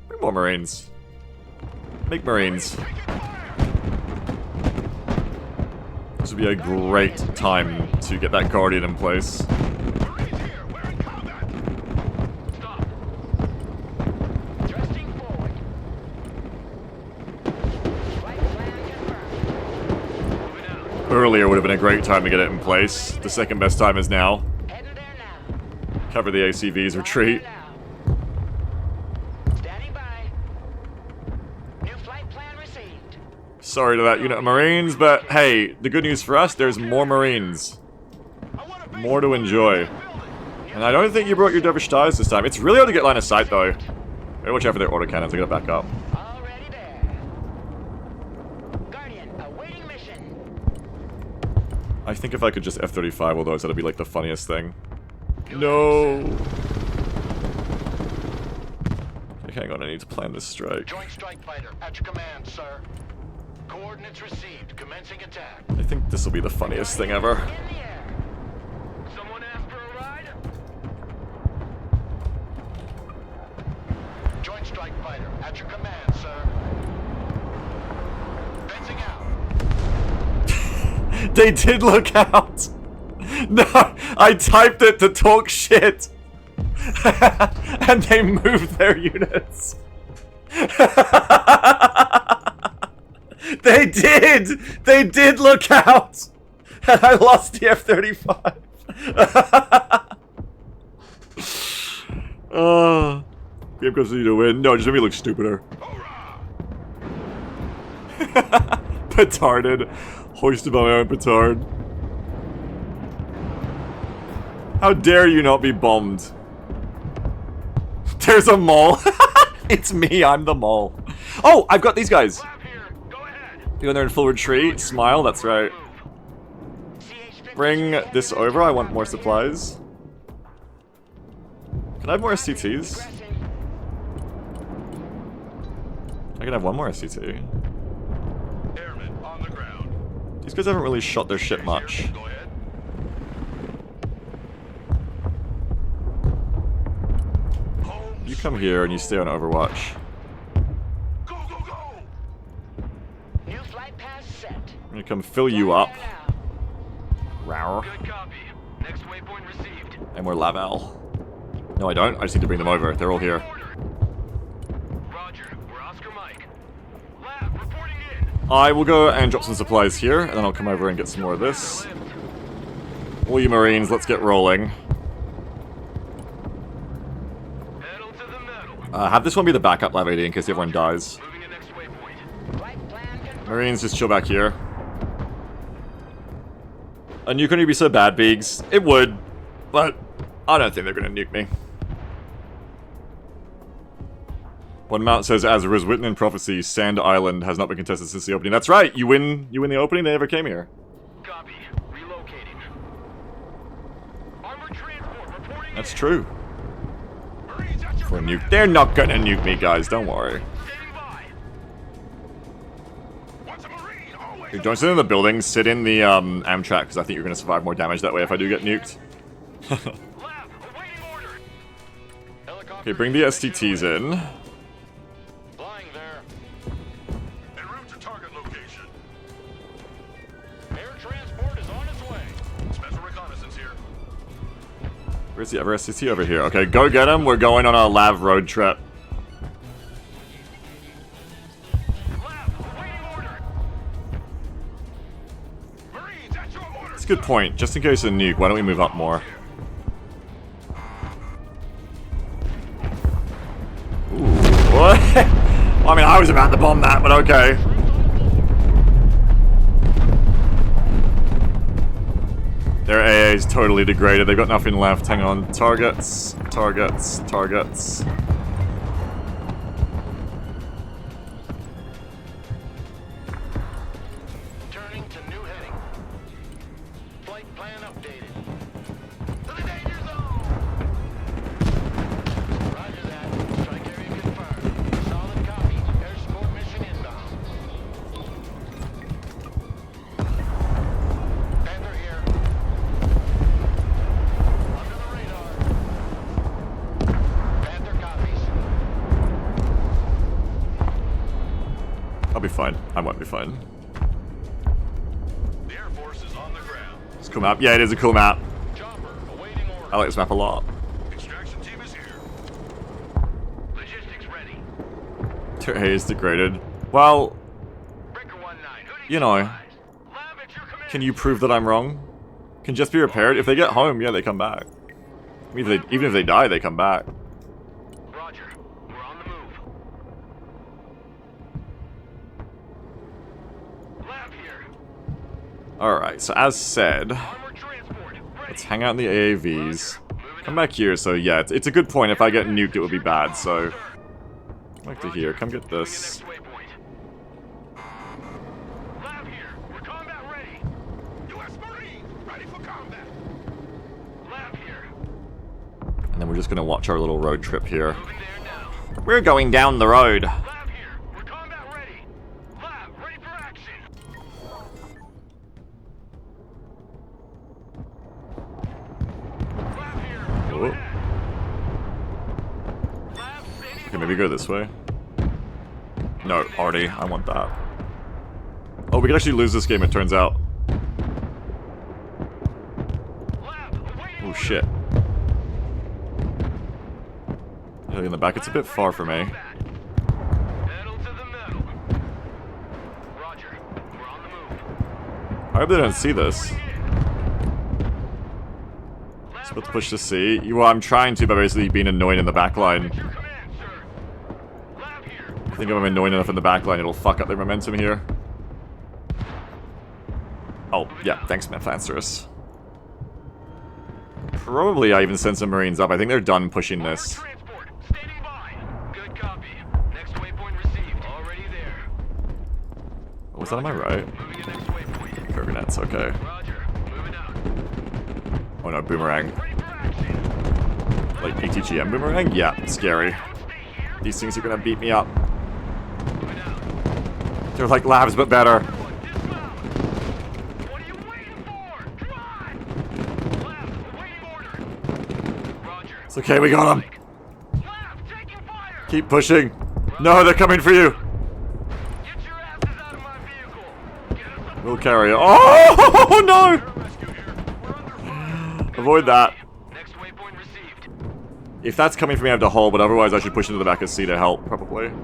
Bring more Marines. Make Marines. This would be a great time to get that Guardian in place. Marines here. We're in combat. Stop. Thrusting forward. Right plan confirmed. Moving out. Earlier would have been a great time to get it in place. The second best time is now. Heading there now. Cover the ACV's retreat. Standing by. New flight plan received. Sorry to that unit of Marines, but hey, the good news for us, there's more Marines. I want a base More to enjoy. building. And I don't think you brought your Dervish Ties this time. It's really hard to get line of sight, though. Better watch out for their autocannons, I gotta back up. Already there. Guardian, awaiting mission. I think if I could just F-35 all those, that'd be like the funniest thing. No! Okay, hang on, I need to plan this strike. Joint Strike Fighter, at your command, sir. Coordinates received. Commencing attack. I think this will be the funniest thing ever. In the air. Someone asked for a ride? Joint Strike Fighter, at your command, sir. Fencing out. They did look out! No! I typed it to talk shit! And they moved their units! They did! They did look out! And I lost the F-35. Oh. Game comes to you to win. No, just let me look stupider. Petarded. Hoisted by my own petard. How dare you not be bombed? There's a mole. It's me, I'm the mole. Oh, I've got these guys. Lab here. Go ahead. When they're in full retreat, smile, that's right. Bring this over, I want more supplies. Can I have more SCTs? I can have one more SCT. Airmen on the ground. These guys haven't really shot their shit much. Go ahead. You come here and you stay on Overwatch. Go, go, go! New flight path set. I'm gonna come fill you up. Rawr. Good copy. Next waypoint received. And we're Laval. No, I don't. I just need to bring them over. They're all here. Order. Roger. We're Oscar Mike. Lab reporting in. I will go and drop some supplies here, and then I'll come over and get some more of this. All you Marines, let's get rolling. Pedal to the metal. Have this one be the backup Lab AD in case everyone dies. Moving in next waypoint. Flight plan confirmed. Marines, just chill back here. A nuke on you be so bad, Biggs. It would, but I don't think they're gonna nuke me. One mount says, as was written in prophecy, Sand Island has not been contested since the opening. That's right, you win the opening, they never came here. Copy. Relocating. Armored transport reporting That's in. true. Marines at your For a command. nuke. They're not gonna nuke me, guys, don't worry. Standing by. What's a Marine? Always Dude, don't sit in the building, sit in the Amtrak, because I think you're gonna survive more damage that way if I do get nuked. Lab, awaiting order. Okay, bring the STTs in. Flying there. en route to target location. Air transport is on its way. Special reconnaissance here. Where's the other STT? Over here. Okay, go get him. We're going on a Lav road trip. Lab, awaiting order. Marines at your orders. That's a good point. Just in case of a nuke, why don't we move up more? Ooh, what? Well, I mean, I was about to bomb that, but okay. Their AA is totally degraded. They've got nothing left. Hang on. Targets. Targets. Targets. Turning to new heading. Flight plan updated. To the danger zone. Roger that. Strike area confirmed. Solid copy. Air support mission inbound. Panther here. Under the radar. Panther copies. I'll be fine. I won't be fine. The Air Force is on the ground. It's a cool map. Yeah, it is a cool map. Chopper awaiting order. I like this map a lot. Extraction team is here. Logistics ready. Their AA is degraded. Well, Breaker 19. Who do you know, advise? Lab at your command. can you prove that I'm wrong? Can just be repaired? If they get home, yeah, they come back. I mean, even if they die, they come back. Roger. We're on the move. Lab here. Alright, so as said, Armored transport. Ready. let's hang out in the AAVs. Come back here, so yeah, it's a good point. If I get nuked, it would be bad, so... Come back to here, come get this. Moving to next waypoint. Lab here. We're combat ready. U.S. Marines ready for combat. Lab here. And then we're just gonna watch our little road trip here. Moving there now. We're going down the road. Lab here. We're combat ready. Lab ready for action. Lab here. Go Oh. ahead. Lab standing Okay, maybe go this way. No, Artie, I want that. Oh, we could actually lose this game, it turns out. Lab awaiting Oh order. shit. Heli in the back, it's a bit far for me. Pedal to the metal. Roger. We're on the move. I hope they don't see this. Just about to push to C. Well, I'm trying to by basically being annoying in the back line. Your command, sir. Lab here. I think if I'm annoying enough in the back line, it'll fuck up their momentum here. Oh, yeah, thanks, Mephancerus. Probably I even sent some Marines up. I think they're done pushing Armored this. transport. Standing by. Good copy. Next waypoint received. Already there. Oh, was that on my right? Moving to next waypoint. Kurganets, okay. Roger. Moving out. Oh no, Boomerang. Ready for action. Like ATGM Boomerang? Yeah, scary. Don't stay here. These things are gonna beat me up. Moving out. They're like labs, but better. Dismount. What are you waiting for? Drive. Lab awaiting order. Roger. It's okay, we got them. Lab taking fire. Keep pushing. No, they're coming for you. Get your asses out of my vehicle. Get us up. We'll carry it. Oh no! Rescue here. We're under fire. Avoid that. Next waypoint received. If that's coming from me, I have to hold, but otherwise I should push into the back of C to help, probably. Lab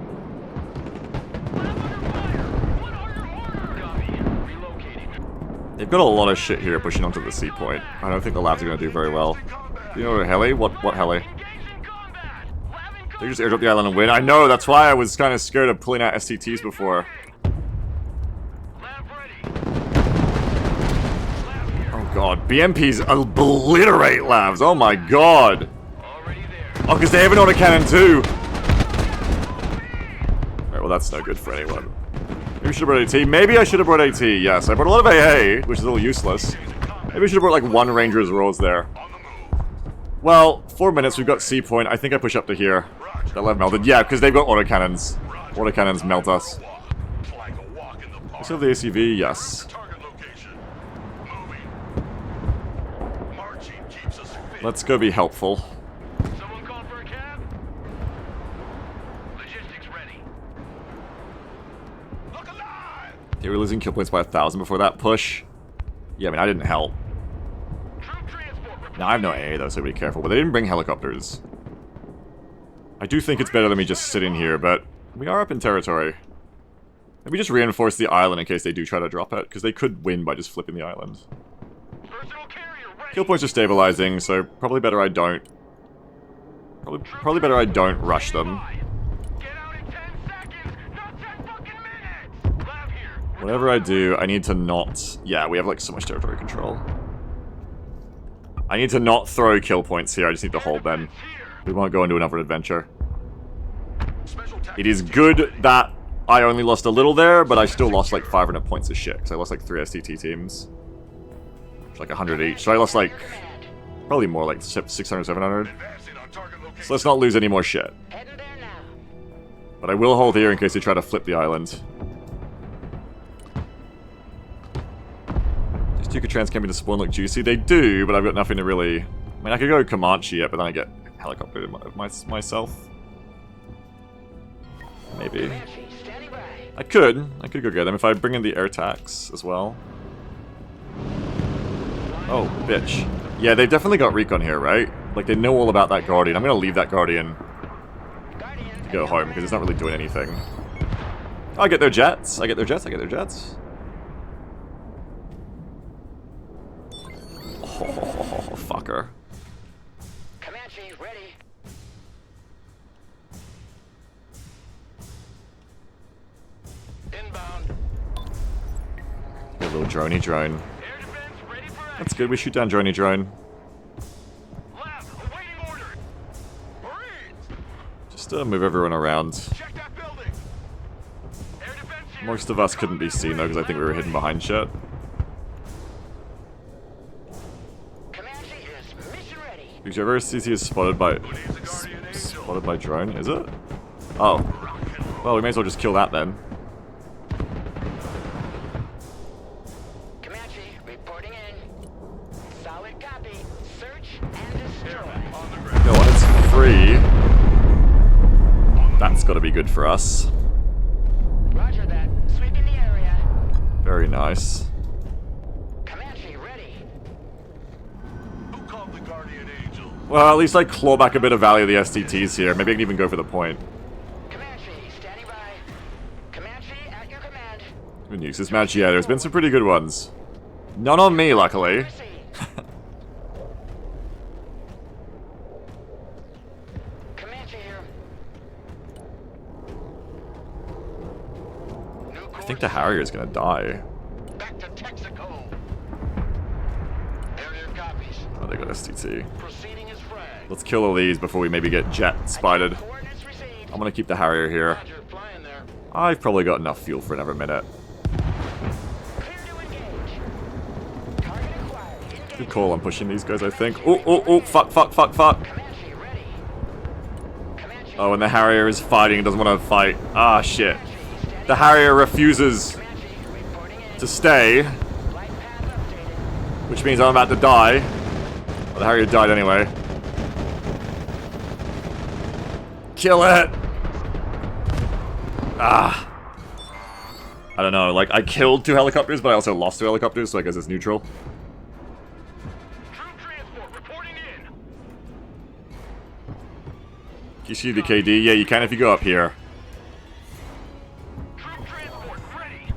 under fire. What are your orders? Copy. Relocating. They've got a lot of shit here pushing onto the C point. I don't think the labs are gonna do very well. You know what, heli? What heli? Engage in combat. Lab in They just airdrop the island and win. I know, that's why I was kind of scared of pulling out STTs before. Lab ready. Lab here. Oh god. BMPs obliterate labs. Oh my god. Already there. Oh, because they have an autocannon too. Alright, well that's no good for anyone. Maybe I should have brought AT. Maybe I should have brought AT. Yes, I brought a lot of AA, which is a little useless. Maybe I should have brought like one Ranger's Rolls there. Well, 4 minutes, we've got C point. I think I push up to here. That left melted. Yeah, because they've got autocannons. Autocannons melt us. We still have the ACV, yes. Let's go be helpful. Someone called for a cab? Logistics ready. Look alive! They were losing kill points by 1,000 before that push. Yeah, I mean, I didn't help. Troop transport report. Now, I have no AA though, so be careful. But they didn't bring helicopters. I do think it's better than me just sitting here, but we are up in territory. Maybe just reinforce the island in case they do try to drop it, because they could win by just flipping the island. Personal carrier ready. Kill points are stabilizing, so probably better I don't. Probably better I don't rush them. Get out in 10 seconds, not 10 fucking minutes. Lab here. Whatever I do, I need to not... Yeah, we have like so much territory control. I need to not throw kill points here, I just need to hold them. We won't go into another adventure. It is good that I only lost a little there, but I still lost like 500 points of shit, because I lost like 3 STT teams. It's like 100 each, so I lost like... Probably more, like 600, 700. So let's not lose any more shit. Heading there now. But I will hold here in case they try to flip the island. These Ducatrans came in to spawn look juicy. They do, but I've got nothing to really... I mean, I could go Comanche yet, but then I get helicoptered myself. Maybe. Comanche, standing by. I could go get them if I bring in the air tax as well. Oh, bitch. Yeah, they've definitely got recon here, right? Like, they know all about that Guardian. I'm gonna leave that Guardian to go home, because it's not really doing anything. Oh, I get their jets. I get their jets. Oh, fucker. Comanche, ready. Inbound. A little droney drone. Air defense ready for action. That's good. We shoot down droney drone. Lab, awaiting order. Marines! Just move everyone around. Check that building! Air defense here. Most of us couldn't be seen though, because I think we were hidden behind shit. Comanche is mission ready. Whichever CC is spotted by drone, is it? Oh. Well, we may as well just kill that then. Comanche, reporting in. Solid copy. Search and destroy. Go on, it's free. That's gotta be good for us. Roger that. Sweeping the area. Very nice. Comanche, ready. Who called the Guardian Angel? Well, at least I claw back a bit of value of the STTs here. Maybe I can even go for the point. Comanche, standing by. Comanche, at your command. Good news. This match, yeah, there's been some pretty good ones. None on me, luckily. Proceed. Comanche here. I think the Harrier's gonna die. Back to Texaco. Area copies. Oh, they got STT. Proceeding is flagged. Let's kill all these before we maybe get jet spotted. Coordinates received. I'm gonna keep the Harrier here. Roger, flying there. I've probably got enough fuel for another minute. Clear to engage. Target acquired. Engage. Good call on pushing these guys, I think. Oh, fuck. Comanche, ready. Comanche. Oh, and the Harrier is fighting, doesn't want to fight. Ah, shit. Comanche, standing The Harrier refuses Comanche, reporting in. to stay, Flight path updated. which means I'm about to die. Well, the Harrier died anyway. Kill it! Ah. I don't know, like, I killed 2 helicopters, but I also lost 2 helicopters, so I guess it's neutral. Troop transport reporting in. Can you see the KD? Yeah, you can if you go up here. Troop transport ready.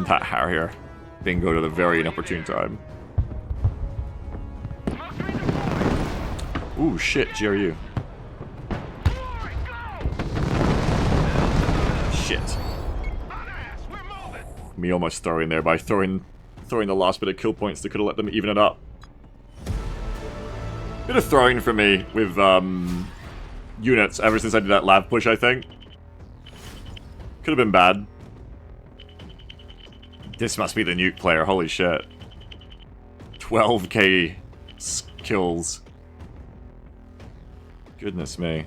That Harrier. Bingo at a very inopportune time. Smoke screen deployed. Ooh, shit, GRU. Boys, go. Shit. On ass, we're moving. Me almost throwing there by throwing throwing the last bit of kill points that could have let them even it up. Bit of throwing for me with units ever since I did that lab push, I think. Could have been bad. This must be the nuke player, holy shit. 12k kills. Goodness me.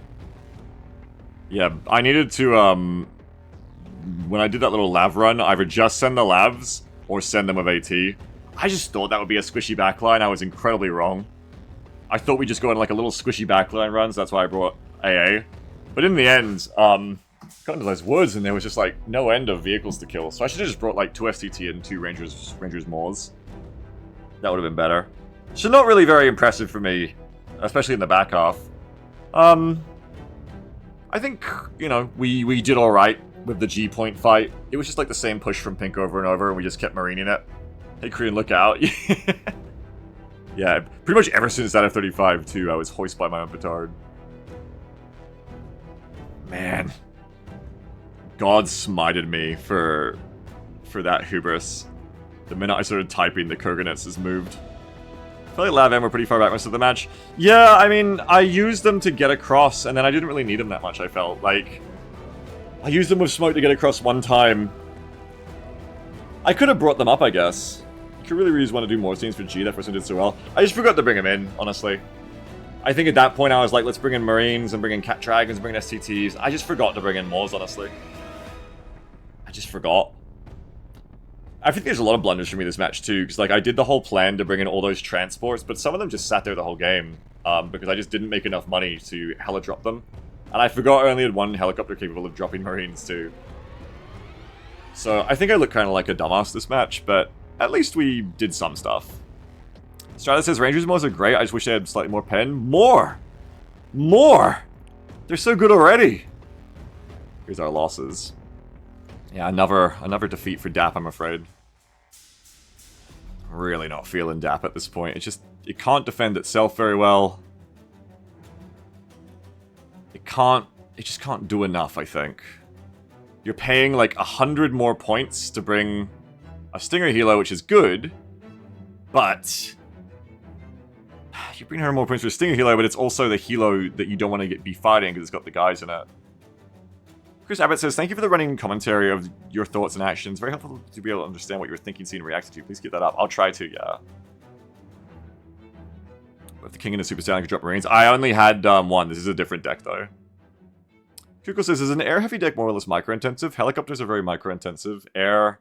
Yeah, I needed to, when I did that little lav run, either just send the lavs or send them with AT. I just thought that would be a squishy backline. I was incredibly wrong. I thought we'd just go on like a little squishy backline run, so that's why I brought AA. But in the end, got into those woods and there was just like no end of vehicles to kill. So I should have just brought like 2 STT and 2 Rangers Moors. That would have been better. So not really very impressive for me, especially in the back half. I think, you know, we did alright with the G-point fight. It was just like the same push from Pink over and over, and we just kept marining it. Hey, Korean, look out. Yeah, pretty much ever since that F-35, too, I was hoisted by my own petard. Man. God smited me for that hubris. The minute I started typing, the Kurganets has moved. I feel like Lav M were pretty far back most of the match. Yeah, I mean, I used them to get across, and then I didn't really need them that much, I felt. Like, I used them with smoke to get across one time. I could have brought them up, I guess. I could really just want to do more scenes for G, that person did so well. I just forgot to bring him in, honestly. I think at that point I was like, let's bring in Marines, and bring in Cat Dragons, bring in STTs. I just forgot to bring in Moors, honestly. I just forgot. I think there's a lot of blunders for me this match too, because like I did the whole plan to bring in all those transports, but some of them just sat there the whole game, because I just didn't make enough money to hella drop them. And I forgot I only had one helicopter capable of dropping Marines too. So I think I look kind of like a dumbass this match, but at least we did some stuff. Stratus says Rangers Moors are great, I just wish they had slightly more pen. More! More! They're so good already! Here's our losses. Yeah, another defeat for DAP, I'm afraid. Really not feeling DAP at this point. It can't defend itself very well. It just can't do enough, I think. You're paying like 100 more points to bring a Stinger Helo, which is good, but you bring 100 more points for a Stinger Helo, but it's also the Helo that you don't want to be fighting because it's got the guys in it. Chris Abbott says, thank you for the running commentary of your thoughts and actions. Very helpful to be able to understand what you were thinking, seeing, and reacting to. Please keep that up. I'll try to, yeah. If the King and the Super Stallion could drop Marines. I only had one. This is a different deck, though. Kuko says, is an air-heavy deck more or less micro-intensive? Helicopters are very micro-intensive. Air,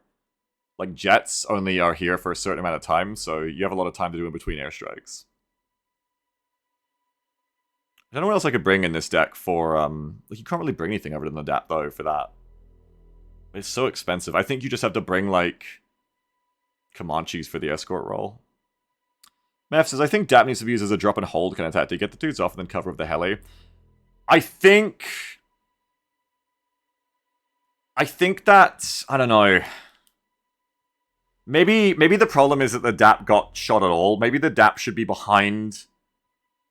like jets, only are here for a certain amount of time, so you have a lot of time to do in between airstrikes. I don't know what else I could bring in this deck for, like, you can't really bring anything other than the DAP, though, for that. It's so expensive. I think you just have to bring, like, Comanches for the escort role. Meph says, I think DAP needs to be used as a drop and hold kind of tactic. Get the dudes off and then cover of the heli. I think that, I don't know. Maybe the problem is that the DAP got shot at all. Maybe the DAP should be behind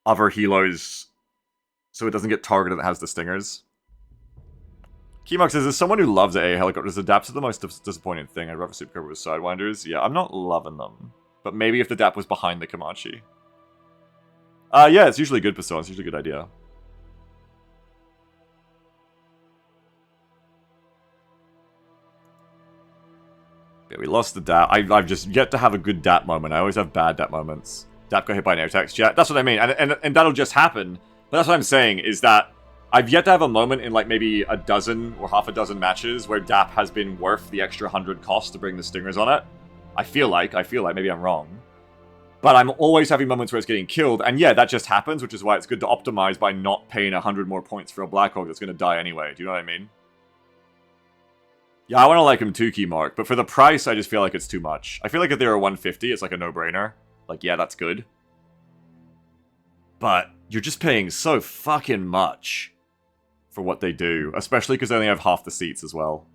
other helos so it doesn't get targeted that has the stingers. Keymark says, as someone who loves AA helicopters, the DAPs are the most disappointing thing. I'd rather Supercover with Sidewinders. Yeah, I'm not loving them. But maybe if the DAP was behind the Comanche. Yeah, it's usually good, Passon. It's usually a good idea. Yeah, we lost the DAP. I've just yet to have a good DAP moment. I always have bad DAP moments. DAP got hit by an air attack. Yeah, that's what I mean. And that'll just happen. But that's what I'm saying, is that I've yet to have a moment in like maybe a dozen or half a dozen matches where DAP has been worth the extra 100 cost to bring the stingers on it. I feel like, maybe I'm wrong. But I'm always having moments where it's getting killed, and yeah, that just happens, which is why it's good to optimize by not paying 100 more points for a Blackhawk that's going to die anyway. Do you know what I mean? Yeah, I want to like him too, Keymark, but for the price, I just feel like it's too much. I feel like if they were 150, it's like a no-brainer. Like, yeah, that's good. But you're just paying so fucking much for what they do, especially because they only have half the seats as well.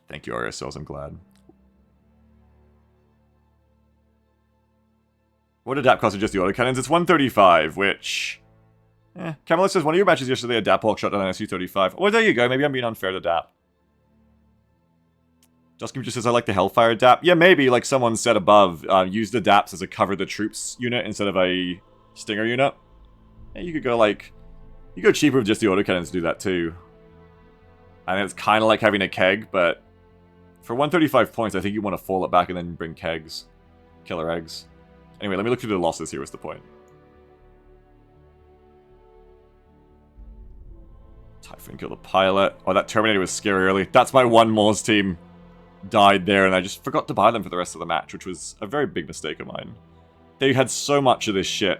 Thank you, RSLs, I'm glad. What did DAP cost just the autocannons? It's 135, which... Camelot says, one of your matches yesterday had DAP Hawk shot down an SU-35. Well, there you go. Maybe I'm being unfair to DAP. Justin just says, I like the Hellfire DAP. Yeah, maybe, like someone said above, use the DAPs as a cover the troops unit instead of a Stinger unit. Yeah, you could go like... You go cheaper with just the autocannons to do that too. And it's kind of like having a keg, but... For 135 points, I think you want to fall it back and then bring kegs. Killer eggs. Anyway, let me look through the losses here, what's the point? Typhoon killed the pilot. Oh, that Terminator was scary early. That's my one Moors team. Died there, and I just forgot to buy them for the rest of the match, which was a very big mistake of mine. They had so much of this shit.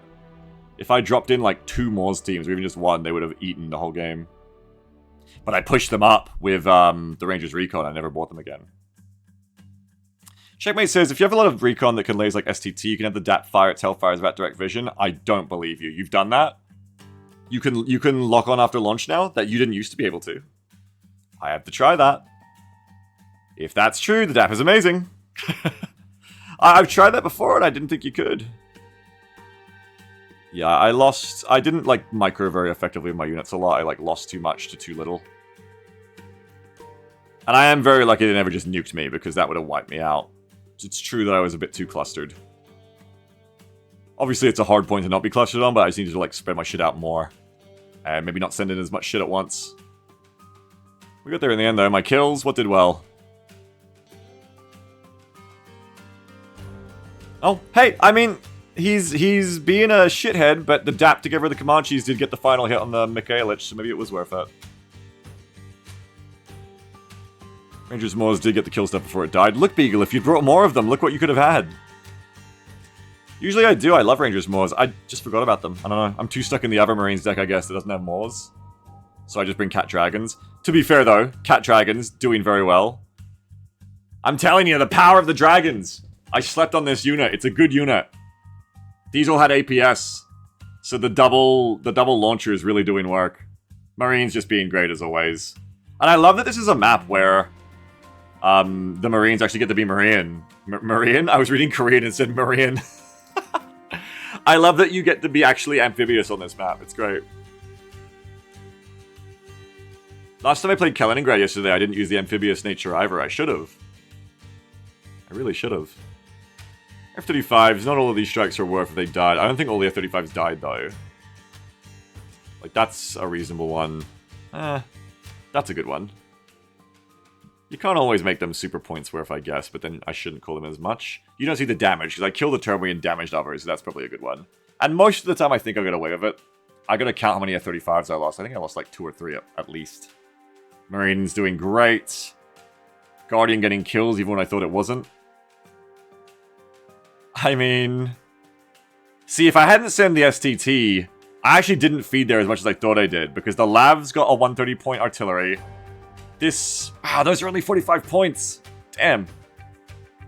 If I dropped in like 2 Moors teams, or even just 1, they would have eaten the whole game. But I pushed them up with the Rangers Recon. I never bought them again. Checkmate says, if you have a lot of Recon that can laze like STT, you can have the DAP fire its Hellfires without direct vision. I don't believe you. You've done that? You can lock on after launch now that you didn't used to be able to. I have to try that. If that's true, the DAP is amazing. I've tried that before and I didn't think you could. Yeah, I didn't like micro very effectively with my units a lot. I like lost too much to too little. And I am very lucky they never just nuked me because that would have wiped me out. It's true that I was a bit too clustered. Obviously it's a hard point to not be clustered on, but I just needed to like spread my shit out more. And maybe not send in as much shit at once. We got there in the end though. My kills, what did well? Oh, hey, I mean, he's being a shithead, but the DAP to get rid of the Comanches did get the final hit on the Mikhailych, so maybe it was worth it. Rangers Moors did get the kill stuff before it died. Look, Beagle, if you brought more of them, look what you could have had. Usually I do, I love Rangers Moors. I just forgot about them. I don't know, I'm too stuck in the other Marines deck, I guess, that doesn't have Moors. So I just bring Cat Dragons. To be fair though, Cat Dragons, doing very well. I'm telling you, the power of the Dragons! I slept on this unit. It's a good unit. These all had APS. So the double launcher is really doing work. Marines just being great as always. And I love that this is a map where the Marines actually get to be Marine. Marine? I was reading Korean and said Marine. I love that you get to be actually amphibious on this map. It's great. Last time I played Kaliningrad yesterday, I didn't use the amphibious nature either. I should have. I really should have. F-35s, not all of these strikes are worth if they died. I don't think all the F-35s died, though. Like, that's a reasonable one. That's a good one. You can't always make them super points worth, I guess, but then I shouldn't call them as much. You don't see the damage, because I killed the turbo and damaged others, so that's probably a good one. And most of the time, I think I'll get away with it. I gotta count how many F-35s I lost. I think I lost like 2 or 3 at least. Marines doing great. Guardian getting kills, even when I thought it wasn't. I mean... See, if I hadn't sent the STT, I actually didn't feed there as much as I thought I did, because the Lavs got a 130-point artillery. This... Wow, those are only 45 points. Damn.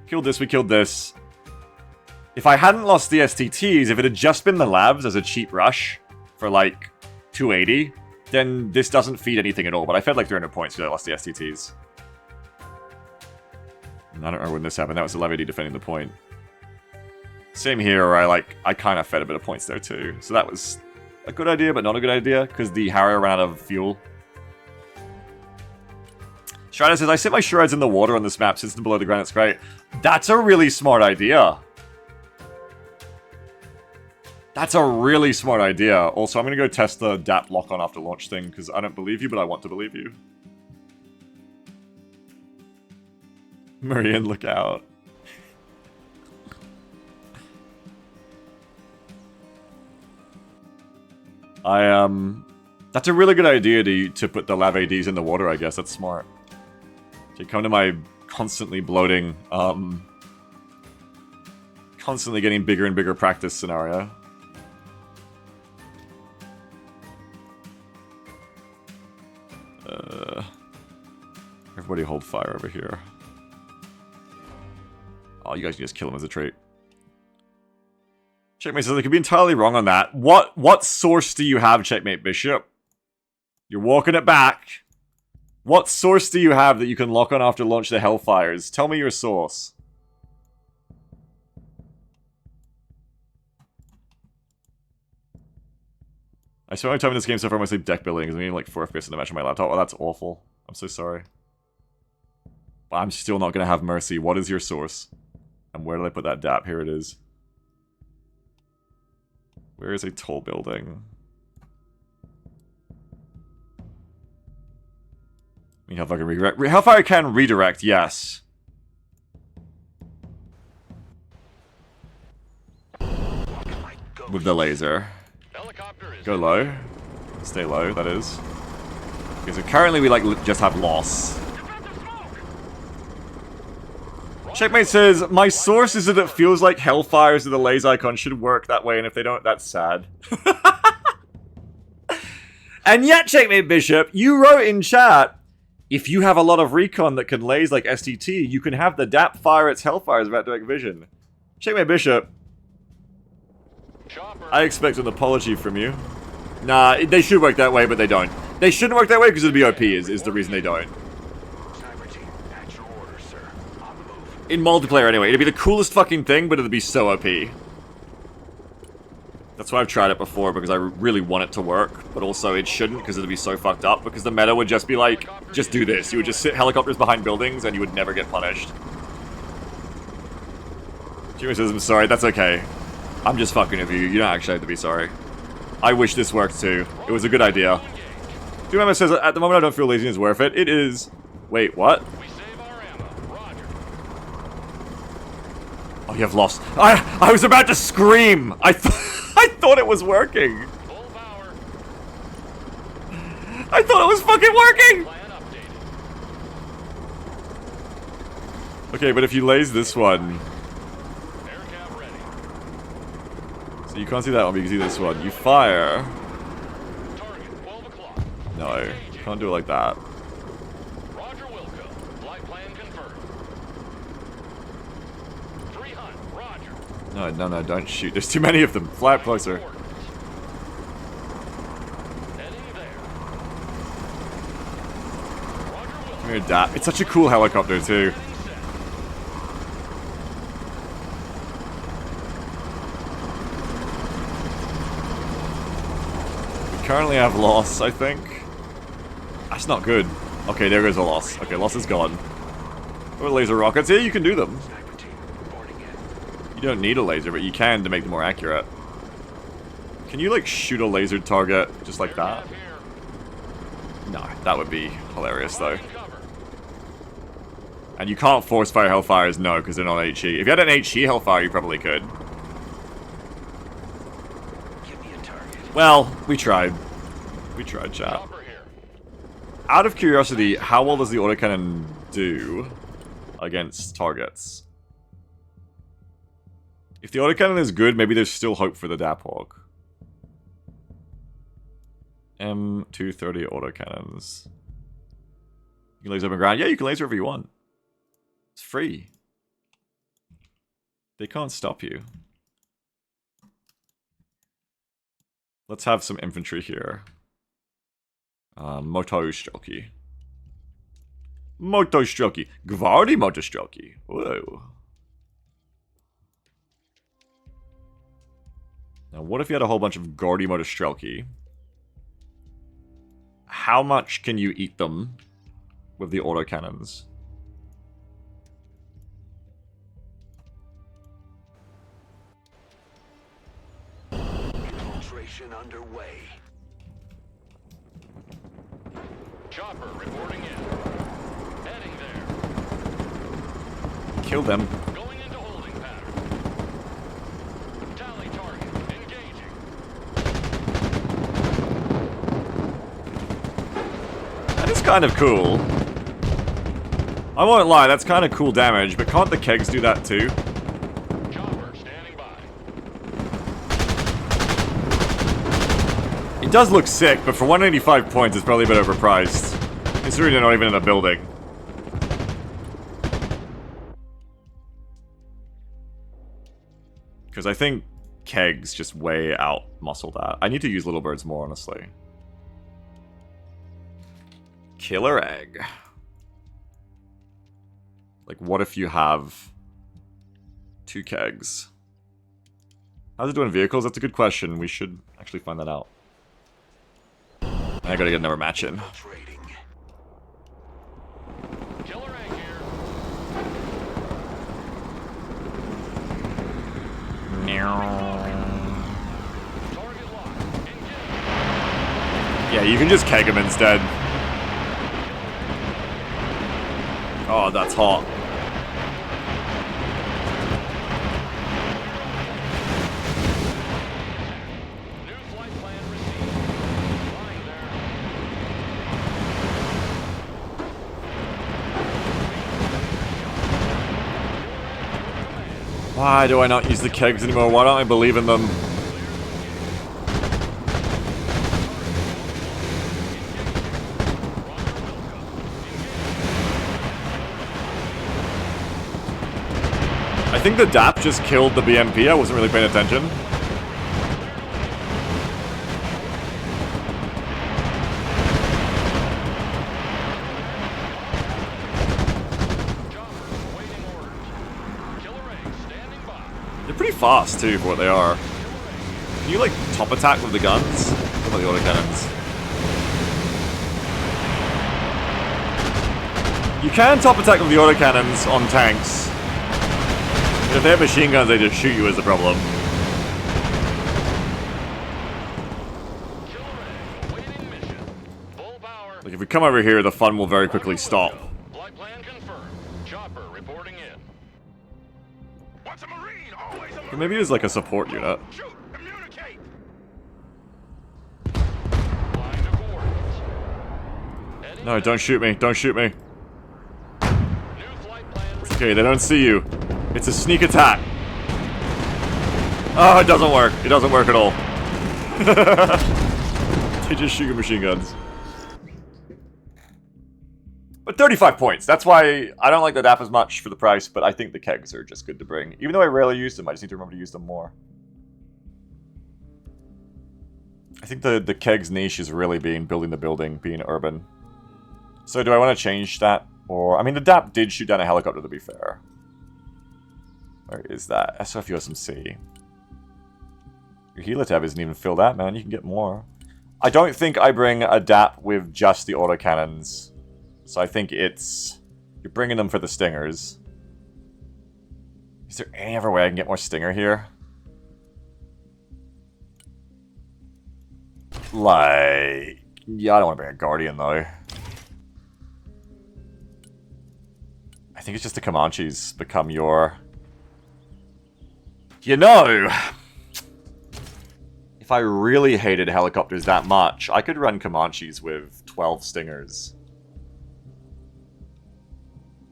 Killed this, we killed this. If I hadn't lost the STTs, if it had just been the Lavs as a cheap rush for, like, 280, then this doesn't feed anything at all, but I fed like 300 points because I lost the STTs. And I don't remember when this happened, that was the Levity defending the point. Same here, where I kind of fed a bit of points there too. So that was a good idea, but not a good idea, because the Harrier ran out of fuel. Strider says, I sit my shreds in the water on this map, sits below the ground, it's great. That's a really smart idea. That's a really smart idea. Also, I'm going to go test the DAP lock-on after launch thing, because I don't believe you, but I want to believe you. Marianne, look out. That's a really good idea to put the Lav ADs in the water, I guess. That's smart. Okay, come to my constantly bloating, constantly getting bigger and bigger practice scenario. Everybody hold fire over here. Oh, you guys can just kill him as a trait. Checkmate says, I could be entirely wrong on that. What source do you have, Checkmate Bishop? You're walking it back. What source do you have that you can lock on after launch the Hellfires? Tell me your source. I spent my time in this game so far, mostly deck building, because I'm getting like 4 FPS in the match on my laptop. Oh, that's awful. I'm so sorry. But I'm still not going to have mercy. What is your source? And where did I put that DAP? Here it is. Where is a tall building? I mean, Hellfire can redirect. Hellfire can redirect, yes. With the laser. Go low. Stay low, that is. Okay, so currently we, like, just have loss. Checkmate says, my source is that it feels like Hellfires with the laser icon should work that way, and if they don't, that's sad. And yet, Checkmate Bishop, you wrote in chat, if you have a lot of recon that can laze like STT, you can have the DAP fire its Hellfires without direct vision. Checkmate Bishop, I expect an apology from you. Nah, they should work that way, but they don't. They shouldn't work that way because it'd be OP is the reason they don't. In multiplayer anyway, it'd be the coolest fucking thing, but it'd be so OP. That's why I've tried it before, because I really want it to work, but also it shouldn't, because it'd be so fucked up, because the meta would just be like, just do this. You would just sit helicopters behind buildings, and you would never get punished. Jimmy says, I'm sorry, that's okay. I'm just fucking with you, you don't actually have to be sorry. I wish this worked too. It was a good idea. Member says, at the moment I don't feel laziness is worth it. It is. Wait, what? Oh, you have lost. I was about to scream! I thought it was working! I thought it was fucking working! Okay, but if you laze this one... So you can't see that one, but you can see this one. You fire... No, you can't do it like that. Roger Wilco. Flight plan confirmed. 300. Roger. No, don't shoot. There's too many of them. Fly up closer. Heading there. Roger Wilco. Come here, DAP. It's such a cool helicopter too. We currently have loss, I think. That's not good. Okay, there goes a loss. Okay, loss is gone. Or laser rockets. Yeah, you can do them. You don't need a laser, but you can to make them more accurate. Can you, like, shoot a lasered target just like that? No, that would be hilarious, though. And you can't force fire Hellfires, no, because they're not HE. If you had an HE Hellfire, you probably could. Well, we tried. We tried, chat. Out of curiosity, how well does the autocannon do against targets? If the autocannon is good, maybe there's still hope for the DAP Hawk. M230 autocannons. You can laser open ground. Yeah, you can laser wherever you want. It's free. They can't stop you. Let's have some infantry here. Motostrzelki. Motostrzelki. Gwardi Motostrzelki. Whoa. Now, what if you had a whole bunch of Gwardi Motostrzelki? How much can you eat them with the autocannons? Infiltration underway. Chopper reporting in. Heading there. Kill them. Going into holding pattern. Tally target. Engaging. That is kind of cool. I won't lie, that's kind of cool damage, but can't the kegs do that too? Chopper standing by. It does look sick, but for 185 points, it's probably a bit overpriced. Considering they're not even in a building. Because I think kegs just way out-muscle that. I need to use Little Birds more, honestly. Killer egg. Like, what if you have 2 kegs? How's it doing vehicles? That's a good question. We should actually find that out. I gotta get another match in. Killer egg here. Yeah, you can just keg him instead. Oh, that's hot. Why do I not use the kegs anymore? Why don't I believe in them? I think the DAP just killed the BMP. I wasn't really paying attention. They're pretty fast too for what they are. Can you like top attack with the guns? What about the autocannons? You can top attack with the autocannons on tanks. But if they have machine guns, they just shoot you as the problem. Like if we come over here, the fun will very quickly stop. Flight plan confirmed. Chopper reporting in. What's a Marine? Always a Marine. Or maybe it's like a support unit. Shoot! Communicate! Line of coordinates. Heading No, don't shoot me. Don't shoot me. new flight plan. Okay, they don't see you. It's a sneak attack. Oh, it doesn't work. It doesn't work at all. They just shoot your machine guns. But 35 points. That's why I don't like the DAP as much for the price, but I think the kegs are just good to bring. Even though I rarely use them, I just need to remember to use them more. I think the kegs niche is really being building the building, being urban. So do I want to change that? Or, I mean, the DAP did shoot down a helicopter, to be fair. Where is that? SOF USMC. Your Helitab isn't even filled out, man. You can get more. I don't think I bring a DAP with just the autocannons. So I think it's... You're bringing them for the Stingers. Is there any other way I can get more Stinger here? Like... Yeah, I don't want to bring a Guardian, though. I think it's just the Comanches become your... You know... If I really hated helicopters that much, I could run Comanches with 12 Stingers.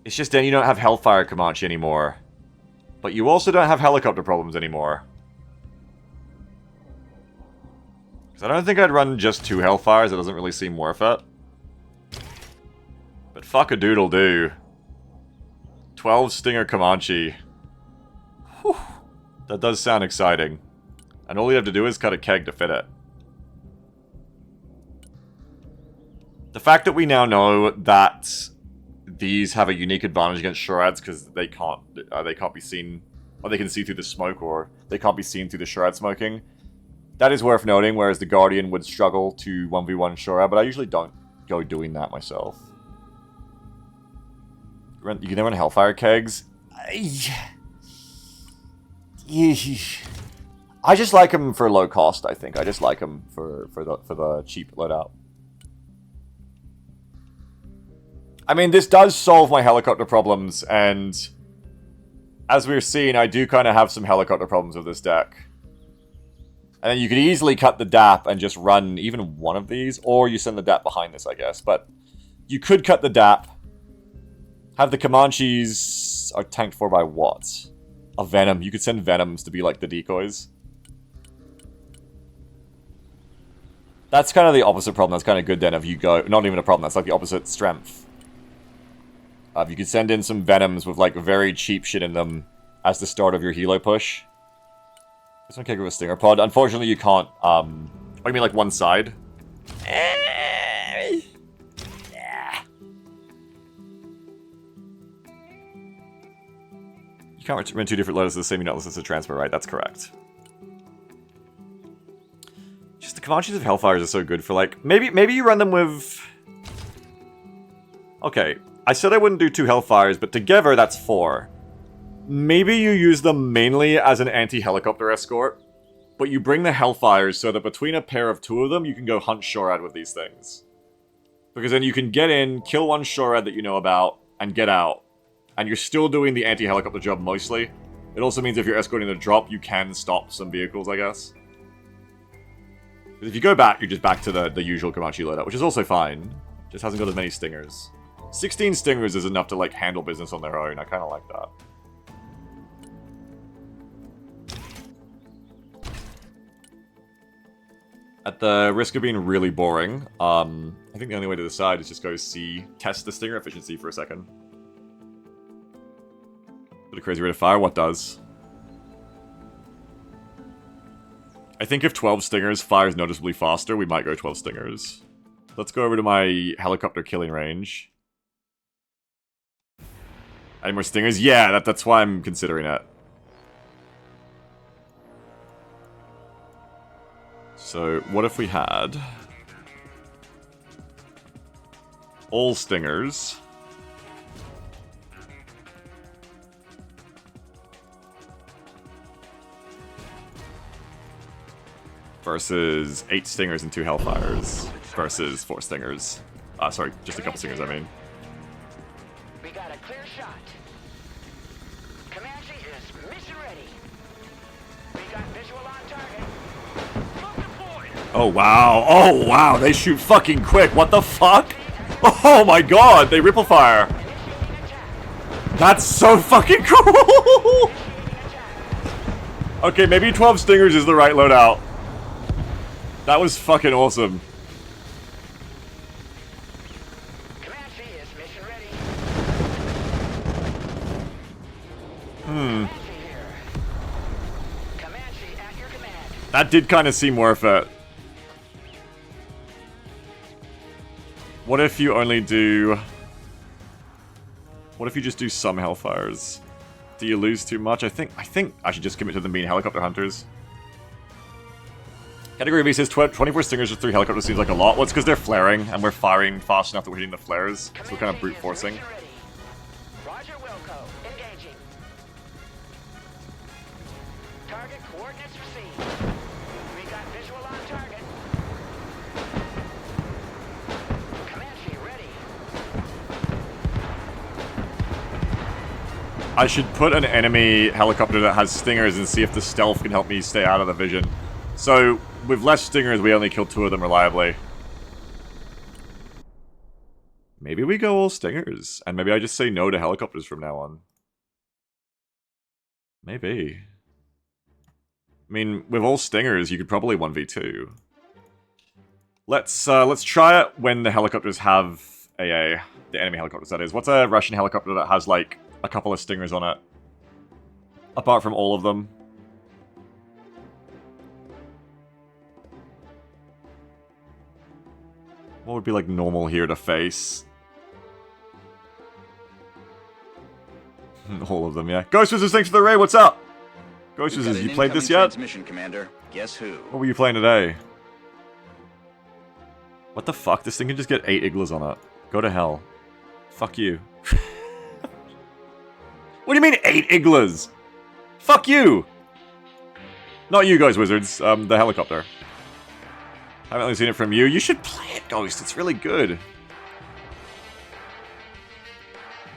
It's just then you don't have Hellfire Comanche anymore. But you also don't have helicopter problems anymore. Because I don't think I'd run just 2 Hellfires, it doesn't really seem worth it. But fuck a doodle do. 12 Stinger Comanche. Whew. That does sound exciting. And all you have to do is cut a keg to fit it. The fact that we now know that these have a unique advantage against Sharads because they can't be seen, or they can see through the smoke, or they can't be seen through the Sharad smoking. That is worth noting, whereas the Guardian would struggle to 1v1 Sharad, but I usually don't go doing that myself. You can run Hellfire kegs. I just like them for low cost, I think. I just like them for the cheap loadout. I mean, this does solve my helicopter problems, and as we're seeing, I do kind of have some helicopter problems with this deck. And then you could easily cut the DAP and just run even one of these, or you send the DAP behind this, I guess. But you could cut the DAP, have the Comanches are tanked for by what? A Venom. You could send Venoms to be like the decoys. That's kind of the opposite problem. That's kind of good then if you go... Not even a problem. That's like the opposite strength. If you could send in some Venoms with like very cheap shit in them as the start of your Helo push. This one can't go with a Stinger Pod. Unfortunately, you can't... Oh, you mean like one side? You can't run 2 different loaders of the same unit unless it's a transfer, right? That's correct. Just the Comanches of Hellfires are so good for like... Maybe you run them with... Okay, I said I wouldn't do 2 Hellfires, but together that's 4. Maybe you use them mainly as an anti-helicopter escort, but you bring the Hellfires so that between a pair of two of them, you can go hunt SHORAD with these things. Because then you can get in, kill one SHORAD that you know about, and get out. And you're still doing the anti-helicopter job mostly. It also means if you're escorting the drop, you can stop some vehicles, I guess. Because if you go back, you're just back to the usual Comanche loadout, which is also fine. Just hasn't got as many stingers. 16 stingers is enough to, like, handle business on their own. I kind of like that. At the risk of being really boring, I think the only way to decide is just go test the stinger efficiency for a second. Bit of crazy rate of fire, what does? I think if 12 stingers fires noticeably faster, we might go 12 stingers. Let's go over to my helicopter killing range. Any more stingers? Yeah, that's why I'm considering it. So, what if we had all stingers versus 8 stingers and 2 Hellfires versus 4 stingers. Sorry, just a couple stingers, I mean. We got a clear shot. Comanche is mission ready. We got visual on target. Oh wow, oh wow, they shoot fucking quick, what the fuck? Oh my god, they ripple fire. That's so fucking cool! Okay, maybe 12 stingers is the right loadout. That was fucking awesome. Comanche is mission ready. Comanche at your command. That did kind of seem worth it. What if you only do... What if you just do some Hellfires? Do you lose too much? I think I should just commit to them being helicopter hunters. Category B says 24 stingers with 3 helicopters seems like a lot. Well, it's because they're flaring, and we're firing fast enough that we're hitting the flares. So we're kind of brute forcing. Roger, Wilco. Engaging. Target coordinates received. We got visual on target. Comanche ready. I should put an enemy helicopter that has stingers and see if the stealth can help me stay out of the vision. So, with less stingers, we only kill 2 of them reliably. Maybe we go all stingers, and maybe I just say no to helicopters from now on. Maybe. I mean, with all stingers, you could probably 1v2. Let's try it when the helicopters have AA. The enemy helicopters, that is. What's a Russian helicopter that has, like, a couple of stingers on it? Apart from all of them. What would be, like, normal here to face? All of them, yeah. Ghost Wizards, thanks for the raid, what's up? Ghost Wizards, you played this yet? Transmission, Commander. Guess who? What were you playing today? What the fuck? This thing can just get 8 Iglas on it. Go to hell. Fuck you. What do you mean 8 Iglas? Fuck you! Not you guys, Wizards. The helicopter. I haven't really seen it from you. You should play it, Ghost. It's really good.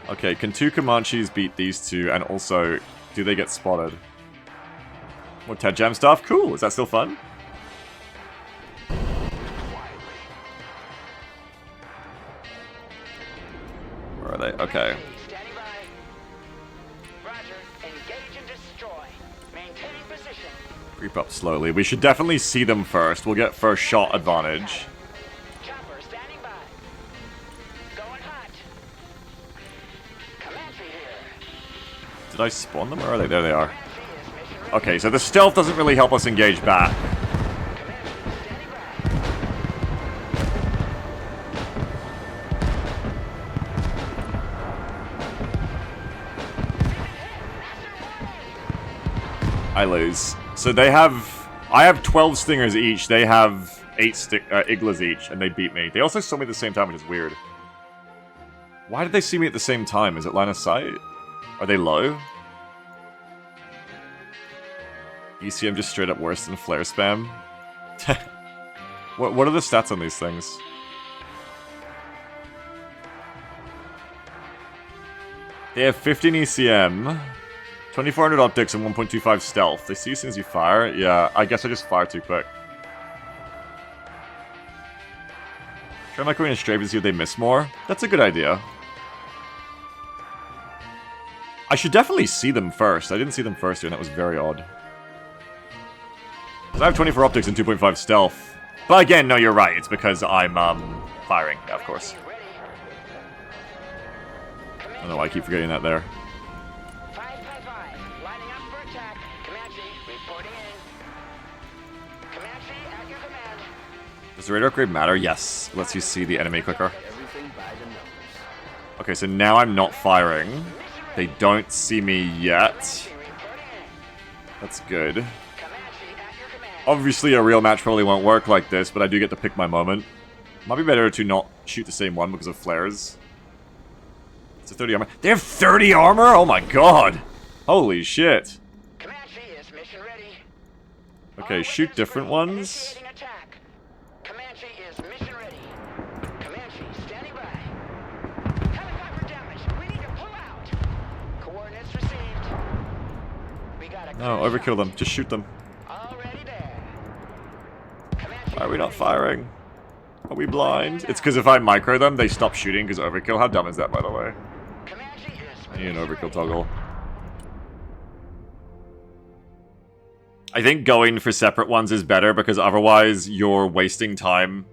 Okay, can 2 Comanches beat these 2? And also, do they get spotted? More Ted Jam stuff? Cool. Is that still fun? Where are they? Okay. Standing by. Roger. Engage and destroy. Maintaining position. Creep up slowly. We should definitely see them first. We'll get first shot advantage. Chopper standing by. Going hot. Comanche here. Did I spawn them? Where are they? There they are. Okay, so the stealth doesn't really help us engage back. I lose. So they have... I have 12 stingers each. They have 8 Iglas each, and they beat me. They also saw me at the same time, which is weird. Why did they see me at the same time? Is it line of sight? Are they low? ECM just straight up worse than flare spam. What are the stats on these things? They have 15 ECM, 2400 optics, and 1.25 stealth. They see you as soon as you fire. Yeah, I guess I just fire too quick. Try microwing a strafe to see if they miss more. That's a good idea. I should definitely see them first. I didn't see them first here, and that was very odd. So I have 24 optics and 2.5 stealth. But again, no, you're right. It's because I'm, firing. Yeah, of course. I don't know why I keep forgetting that there. 555, lining up for attack. Comanche, reporting in. Comanche, at your command. Does the radar upgrade matter? Yes. Lets you see the enemy quicker. Okay, so now I'm not firing. They don't see me yet. That's good. Obviously, a real match probably won't work like this, but I do get to pick my moment. Might be better to not shoot the same one because of flares. It's a 30 armor. They have 30 armor? Oh my god! Holy shit. Okay, shoot different ones. No, overkill them. Just shoot them. Why are we not firing? Are we blind? It's because if I micro them, they stop shooting because overkill. How dumb is that, by the way? I need an overkill toggle. I think going for separate ones is better because otherwise you're wasting time.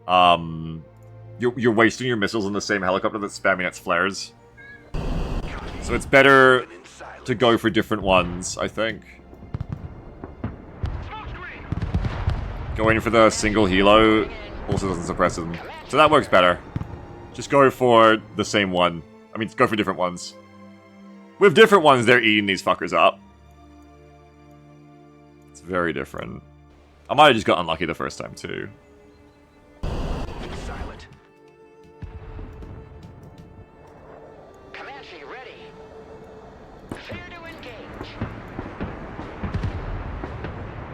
You're wasting your missiles on the same helicopter that's spamming its flares. So it's better to go for different ones, I think. Going for the single helo also doesn't suppress them. So that works better. Just go for the same one. I mean, go for different ones. With different ones, they're eating these fuckers up. It's very different. I might have just got unlucky the first time, too. Silent. Comanche ready. Clear to engage.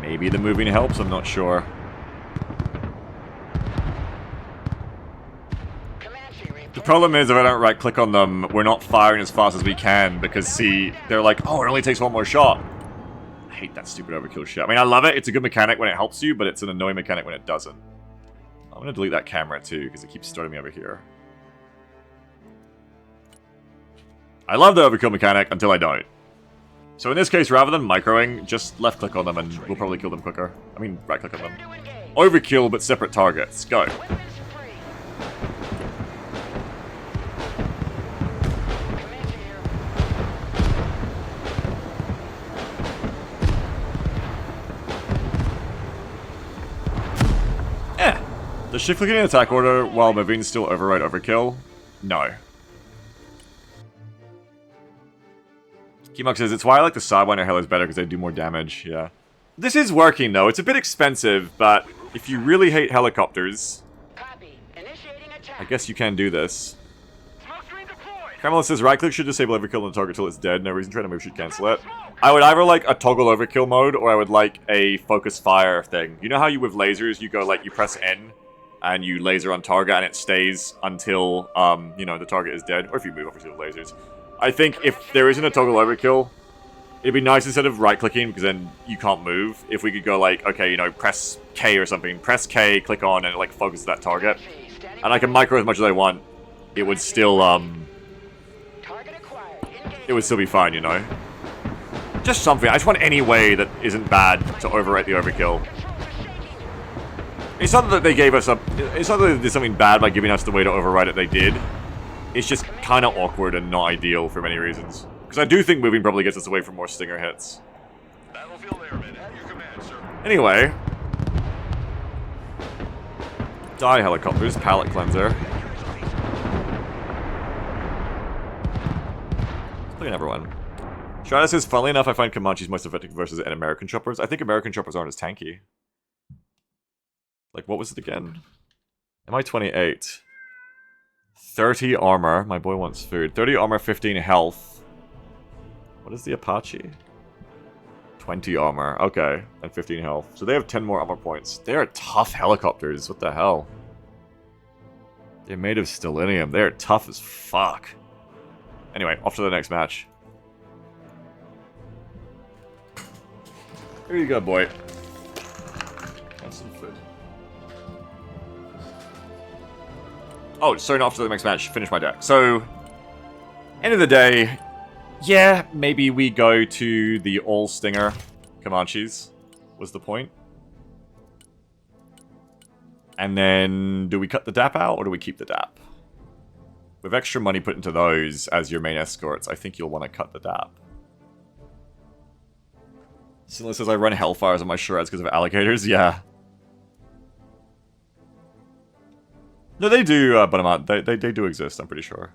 Maybe the moving helps, I'm not sure. The problem is if I don't right click on them, we're not firing as fast as we can because see, they're like, oh, it only takes one more shot. I hate that stupid overkill shit. I mean, I love it. It's a good mechanic when it helps you, but it's an annoying mechanic when it doesn't. I'm going to delete that camera too because it keeps starting me over here. I love the overkill mechanic until I don't. So in this case, rather than microing, just left click on them and we'll probably kill them quicker. I mean, right click on them. Overkill, but separate targets. Go. Does shift clicking in attack order while moving still override overkill? No. Keymok says, it's why I like the Sidewinder Halos better because they do more damage, yeah. This is working though, it's a bit expensive, but if you really hate helicopters, I guess you can do this. Kamala says, right click should disable overkill on the target till it's dead, no reason trying to move should cancel it. I would either like a toggle overkill mode, or I would like a focus fire thing. You know how you with lasers, you go like, you press N, and you laser on target and it stays until, you know, the target is dead, or if you move obviously with lasers. I think if there isn't a toggle overkill, it'd be nice instead of right-clicking, because then you can't move, if we could go like, okay, you know, press K or something, press K, click on, and it like focuses that target. And I can micro as much as I want, it would still, it would still be fine, you know? Just something, I just want any way that isn't bad to overwrite the overkill. It's not that they gave us a... It's not that they did something bad by giving us the way to override it they did. It's just kind of awkward and not ideal for many reasons. Because I do think moving probably gets us away from more Stinger hits. Battlefield Airmen at your command, sir. Anyway. Die helicopters, pallet cleanser. Look at everyone. Shada says, funnily enough, I find Comanche's most effective versus American choppers. I think American choppers aren't as tanky. Like, what was it again? MI-28. 30 armor. My boy wants food. 30 armor, 15 health. What is the Apache? 20 armor. Okay. And 15 health. So they have 10 more armor points. They are tough helicopters. What the hell? They're made of stellinium. They're tough as fuck. Anyway, off to the next match. Here you go, boy. Have some food. Oh, sorry, not off to the next match. Finish my deck. So, end of the day, yeah, maybe we go to the all-stinger Comanches, was the point. And then, do we cut the DAP out, or do we keep the DAP? With extra money put into those as your main escorts, I think you'll want to cut the DAP. Sinless says I run Hellfires on my Shareds because of alligators. Yeah. No, they do, but they do exist, I'm pretty sure.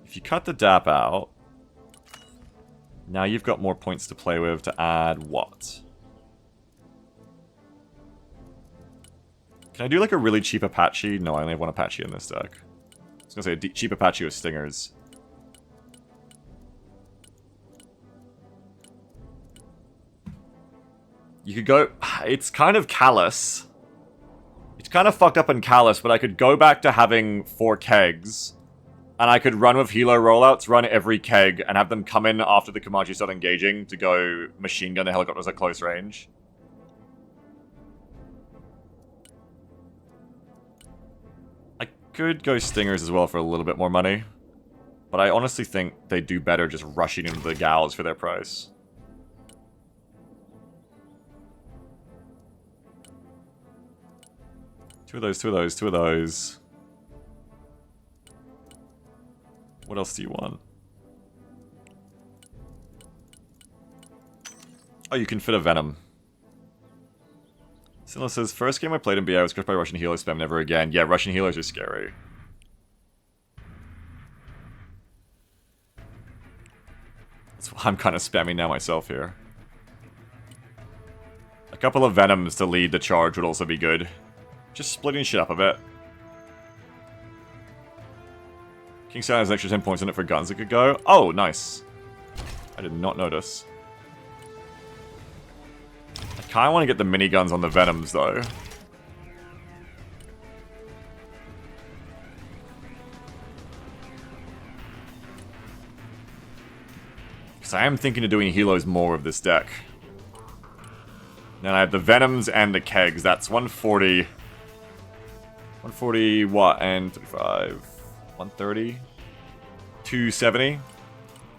If you cut the DAP out, now you've got more points to play with to add what? Can I do like a really cheap Apache? No, I only have one Apache in this deck. I was gonna say a cheap Apache with stingers. You could go... It's kind of callous. It's kind of fucked up and callous, but I could go back to having 4 kegs. And I could run with helo rollouts, run every keg, and have them come in after the Comanche start engaging to go machine gun the helicopters at close range. I could go stingers as well for a little bit more money. But I honestly think they do better just rushing into the gals for their price. Two of those. What else do you want? Oh, you can fit a Venom. Sinla says, first game I played in BA was crushed by Russian helo spam, never again. Yeah, Russian healers are scary. That's why I'm kind of spamming now myself here. A couple of Venoms to lead the charge would also be good. Just splitting shit up a bit. King Sally has an extra 10 points in it for guns that could go. Oh, nice. I did not notice. I kind of want to get the miniguns on the Venoms, though. Because I am thinking of doing helos more with this deck. Then I have the Venoms and the kegs. That's 140... 140 what? And 35... 130? 270?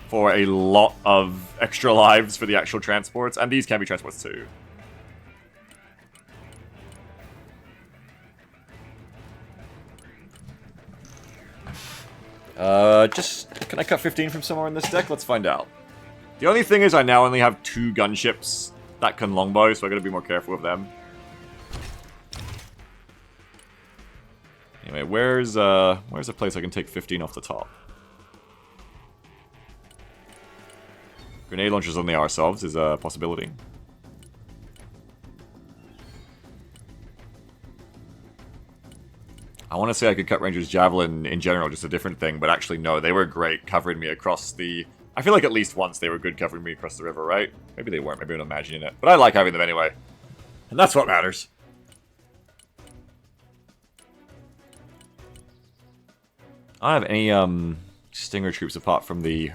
For a lot of extra lives for the actual transports. And these can be transports too. Can I cut 15 from somewhere in this deck? Let's find out. The only thing is I now only have 2 gunships that can longbow, so I gotta be more careful with them. Anyway, where's a place I can take 15 off the top? Grenade launchers on the ourselves is a possibility. I want to say I could cut Ranger's Javelin in general, just a different thing, but actually no, they were great covering me across the... I feel like at least once they were good covering me across the river, right? Maybe they weren't, maybe I'm imagining it. But I like having them anyway. And that's what matters. I don't have any Stinger troops apart from the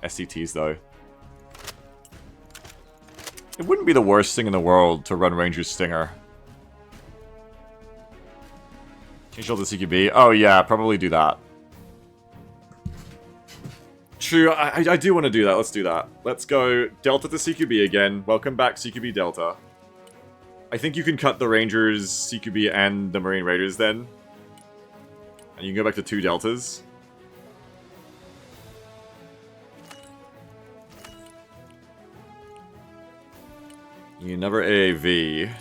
SCTs, though. It wouldn't be the worst thing in the world to run Ranger's Stinger. Change all the CQB? Oh yeah, probably do that. True, I do want to do that. Let's do that. Let's go Delta to CQB again. Welcome back, CQB Delta. I think you can cut the Rangers, CQB, and the Marine Raiders then. And you can go back to 2 Deltas. You never AAV.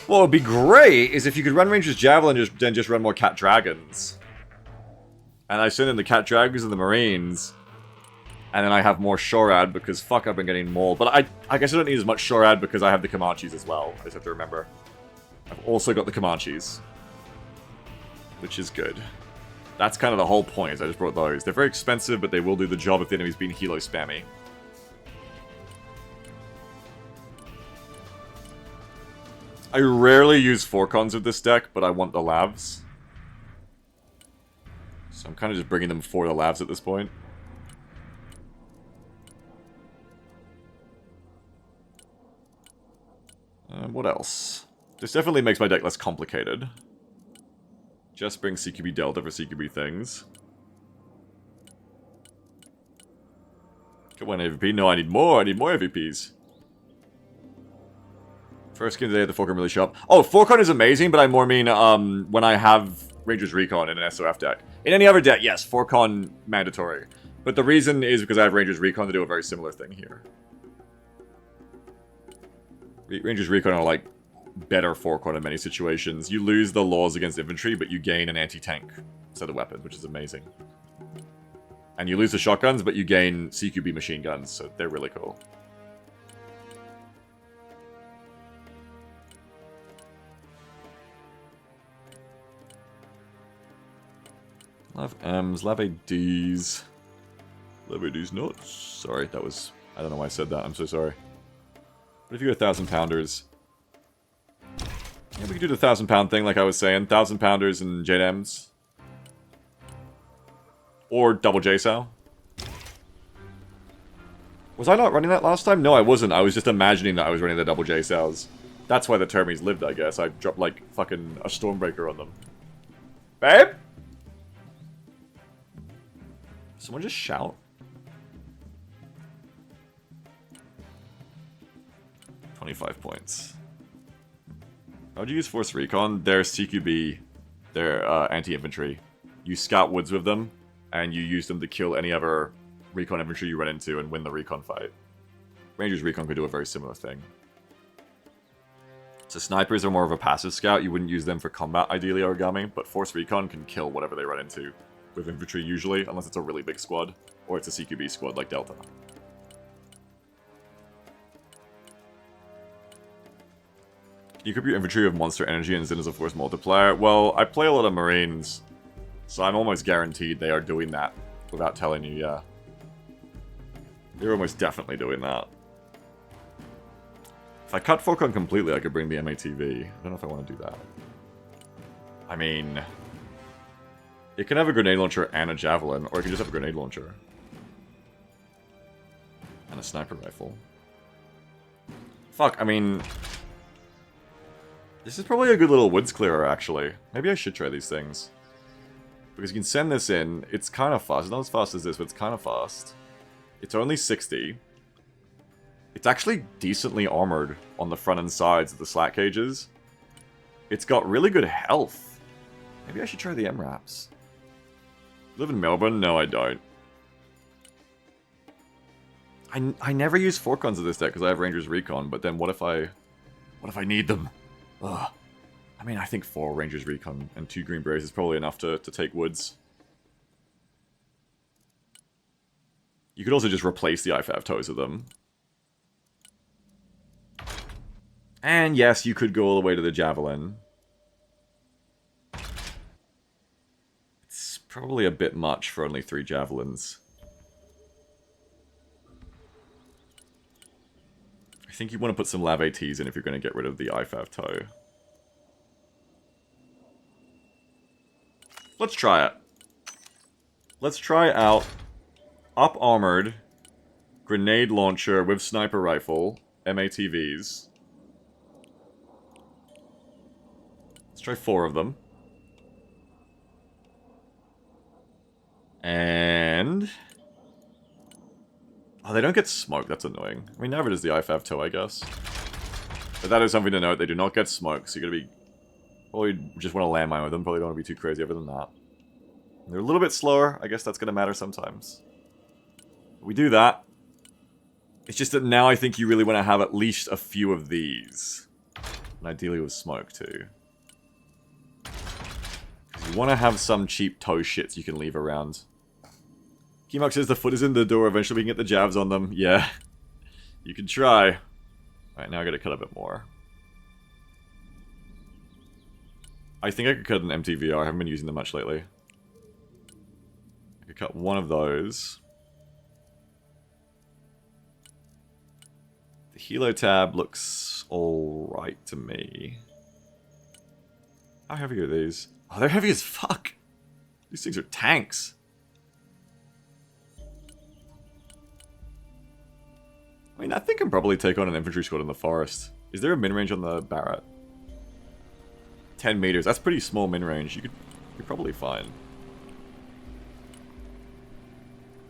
What would be great is if you could run Ranger's Javelin and then just run more Cat Dragons. And I send in the Cat Dragons and the Marines. And then I have more Shorad because fuck, I've been getting mauled. But I guess I don't need as much Shorad because I have the Comanches as well. I just have to remember. I've also got the Comanches. Which is good. That's kind of the whole point, is I just brought those. They're very expensive, but they will do the job if the enemy's being helo spammy. I rarely use 4-cons with this deck, but I want the lavs. So I'm kind of just bringing them for the lavs at this point. What else? This definitely makes my deck less complicated. Just bring CQB Delta for CQB things. Come on, AVP. No, I need more. I need more AVPs. First game today at the 4-con really sharp. Oh, 4-con is amazing, but I more mean when I have Rangers Recon in an SOF deck. In any other deck, yes, 4-con mandatory. But the reason is because I have Rangers Recon to do a very similar thing here. Rangers Recon are like better 4-con in many situations. You lose the laws against infantry, but you gain an anti-tank set of weapons, which is amazing. And you lose the shotguns, but you gain CQB machine guns, so they're really cool. Lav M's, Lav ADs. Lav ADs nuts. Sorry, that was... I don't know why I said that, I'm so sorry. But if you go 1,000 pounders... Yeah, we could do the 1,000 pound thing like I was saying. 1,000 pounders and JDMs. Or double JSOW. Was I not running that last time? No, I wasn't. I was just imagining that I was running the double JSOWs. That's why the Termies lived, I guess. I dropped like fucking a Stormbreaker on them. Babe? Someone just shout? 25 points. How would you use Force Recon? They're CQB. They're anti-infantry. You scout woods with them, and you use them to kill any other recon infantry you run into and win the recon fight. Rangers Recon could do a very similar thing. So snipers are more of a passive scout. You wouldn't use them for combat, ideally, Origami, but Force Recon can kill whatever they run into with infantry usually, unless it's a really big squad, or it's a CQB squad like Delta. Can you equip your infantry with monster energy and Zen as a force multiplier? Well, I play a lot of Marines, so I'm almost guaranteed they are doing that without telling you, yeah. They're almost definitely doing that. If I cut 4-con completely, I could bring the MATV. I don't know if I want to do that. I mean... It can have a grenade launcher and a javelin, or it can just have a grenade launcher. And a sniper rifle. Fuck, I mean... This is probably a good little woods clearer, actually. Maybe I should try these things. Because you can send this in, it's kind of fast. It's not as fast as this, but it's kind of fast. It's only 60. It's actually decently armored on the front and sides of the slat cages. It's got really good health. Maybe I should try the MRAPs. Live in Melbourne? No, I don't. I never use 4-cons of this deck because I have Rangers Recon, but then what if I need them? Ugh. I mean, I think 4 Rangers Recon and 2 Green Berets is probably enough to take woods. You could also just replace the IFAV toes with them. And yes, you could go all the way to the Javelin. It's probably a bit much for only 3 Javelins. I think you want to put some Lav ATs in if you're going to get rid of the IFAV toe. Let's try it. Let's try out up armored grenade launcher with sniper rifle MATVs. Let's try 4 of them. And... Oh, they don't get smoked. That's annoying. I mean, never does the IFAV toe, I guess. But that is something to note. They do not get smoked, so you're going to be... Probably just want to landmine with them. Probably don't want to be too crazy other than that. They're a little bit slower. I guess that's going to matter sometimes. We do that. It's just that now I think you really want to have at least a few of these. And ideally with smoke, too. You want to have some cheap toe shits you can leave around. Keymark says the foot is in the door. Eventually we can get the jabs on them. Yeah. You can try. Alright, now I gotta cut a bit more. I think I could cut an MTVR. I haven't been using them much lately. could cut one of those. The helo tab looks alright to me. How heavy are these? Oh, they're heavy as fuck. These things are tanks. I mean, I think I can probably take on an infantry squad in the forest. Is there a min-range on the Barrett? 10 meters. That's pretty small min-range. You're probably fine.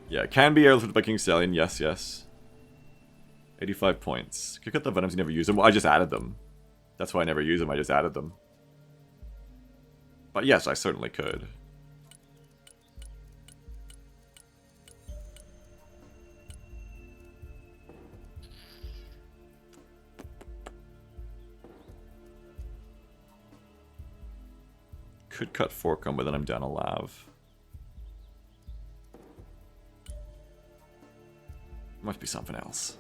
Yeah, it can be airlifted by King Stallion. Yes, yes. 85 points. Could cut the Venoms, you never use them. Well, I just added them. That's why I never use them. I just added them. But yes, I certainly could. Could cut Forcom, but then I'm down a lav. Must be something else.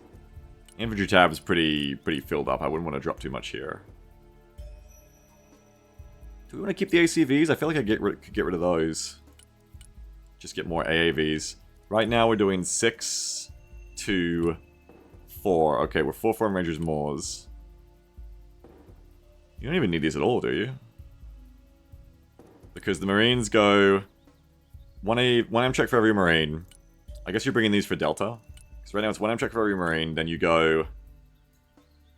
Infantry tab is pretty filled up. I wouldn't want to drop too much here. Do we want to keep the ACVs? I feel like I could get rid of those. Just get more AAVs. Right now we're doing 6 to 4. Okay, we're 4 Foreign Rangers Moors. You don't even need these at all, do you? Because the Marines go 1 Amtrak for every Marine. I guess you're bringing these for Delta. Because right now it's 1 Amtrak for every Marine, then you go...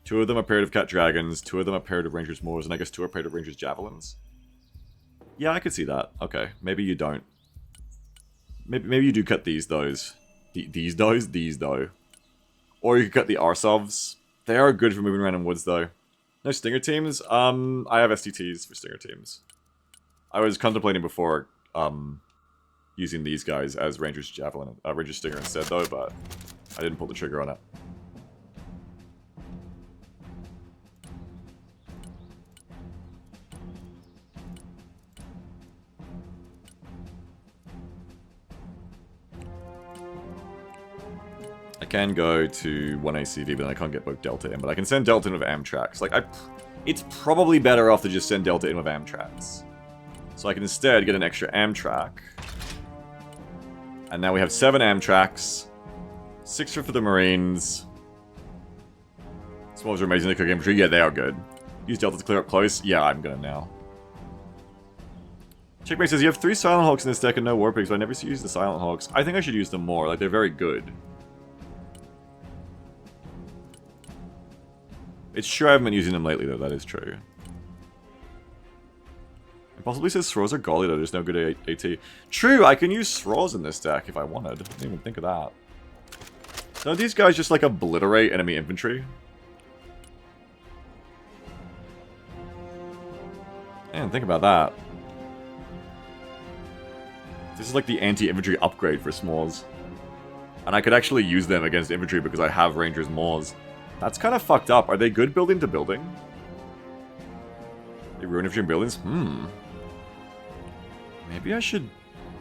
2 of them are paired of Cat Dragons, 2 of them are paired of Rangers Moors, and I guess 2 are paired of Rangers Javelins. Yeah, I could see that. Okay, maybe you don't. Maybe you do cut these, those. These, though. Or you could cut the Arsovs. They are good for moving around in woods, though. No Stinger teams? I have STTs for Stinger teams. I was contemplating before, using these guys as Rangers Javelin, Rangers Stinger instead, though, but I didn't pull the trigger on it. I can go to 1 ACV, but then I can't get both Delta in. But I can send Delta in with Amtraks. Like, it's probably better off to just send Delta in with Amtraks. So I can instead get an extra Amtrak. And now we have 7 Amtraks. 6 for the Marines. Smalls are amazing to cook infantry. Yeah, they are good. Use Delta to clear up close. Yeah, I'm gonna now. Checkmate says, you have 3 Silent Hawks in this deck and no Warpigs, but I never see you use the Silent Hawks. I think I should use them more. Like, they're very good. It's true I haven't been using them lately, though. That is true. It possibly says Sroz are golly, though. There's no good AT. True, I can use Sroz in this deck if I wanted. I didn't even think of that. Don't these guys just, like, obliterate enemy infantry? Man, think about that. This is like the anti-infantry upgrade for Smalls. And I could actually use them against infantry because I have Rangers Moors. That's kind of fucked up. Are they good building to building? They ruin infantry buildings? Maybe I should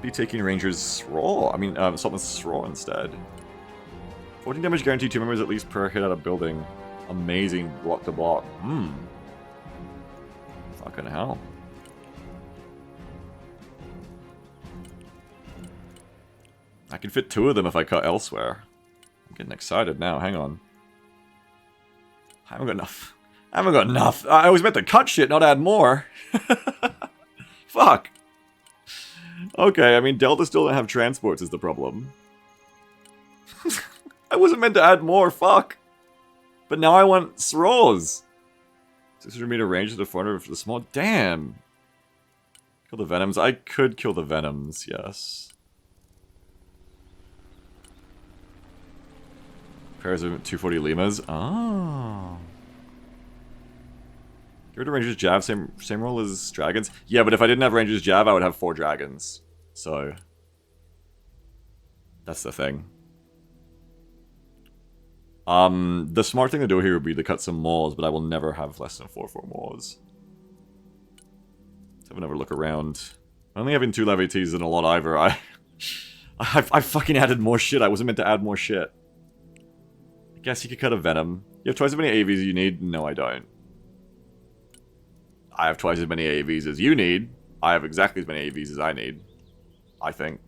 be taking Rangers Raw. I mean, Sultan's Raw instead. 14 damage guaranteed 2 members at least per hit out of building. Amazing block to block. Fucking hell. I can fit 2 of them if I cut elsewhere. I'm getting excited now. Hang on. I haven't got enough. I haven't got enough. I was meant to cut shit, not add more. Fuck. Okay, I mean, Delta still don't have transports is the problem. I wasn't meant to add more, fuck. But now I want Sroz. 600 meter range to the 400 for the small. Damn. Kill the Venoms. I could kill the Venoms, yes. Pairs of 240 Limas. Oh. Get rid of Rangers Jav, same role as Dragons. Yeah, but if I didn't have Rangers Jav, I would have 4 Dragons. So that's the thing. The smart thing to do here would be to cut some Moors, but I will never have less than 4 Moors. Let's have another look around. Only having 2 Levities and a lot either. I fucking added more shit. I wasn't meant to add more shit. I guess you could cut a Venom. You have twice as many AVs as you need? No, I don't. I have twice as many AVs as you need. I have exactly as many AVs as I need. I think.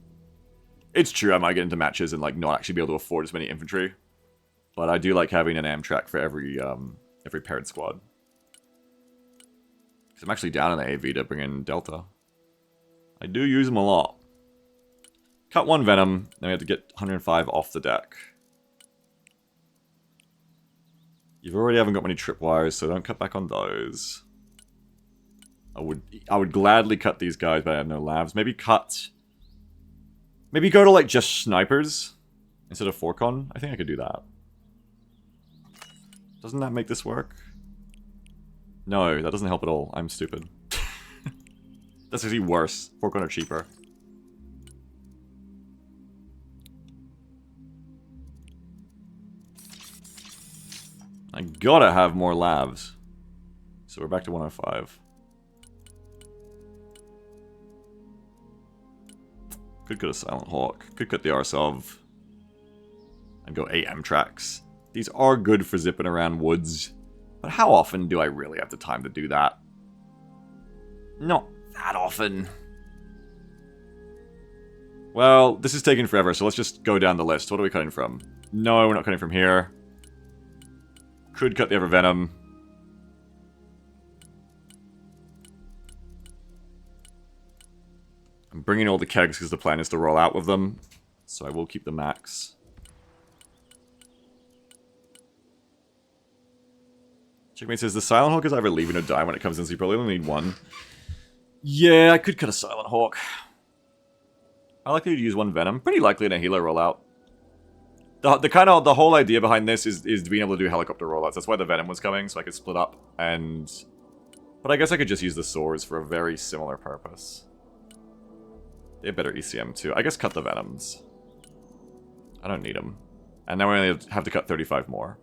It's true, I might get into matches and like not actually be able to afford as many infantry. But I do like having an Amtrak for every paired squad. Because I'm actually down in the AV to bring in Delta. I do use them a lot. Cut one Venom, then we have to get 105 off the deck. You already haven't got many tripwires, so don't cut back on those. I would gladly cut these guys, but I have no labs. Maybe go to like just snipers instead of Forcon. I think I could do that. Doesn't that make this work? No, that doesn't help at all. I'm stupid. That's actually worse. Forcon are cheaper. I gotta have more labs. So we're back to 105. Could cut a Silent Hawk. Could cut the Arsov. And go 8 Amtraks. These are good for zipping around woods. But how often do I really have the time to do that? Not that often. Well, this is taking forever, so let's just go down the list. What are we cutting from? No, we're not cutting from here. Could cut the other Venom. I'm bringing all the kegs because the plan is to roll out with them. So I will keep the max. Checkmate says, the Silent Hawk is either leaving or die when it comes in, so you probably only need one. Yeah, I could cut a Silent Hawk. I likely to use one Venom. Pretty likely in a Helo rollout. The whole idea behind this is being able to do helicopter rollouts. That's why the Venom was coming, so I could split up and... But I guess I could just use the Swords for a very similar purpose. They have better ECM too. I guess cut the Venoms. I don't need them. And now we only have to cut 35 more.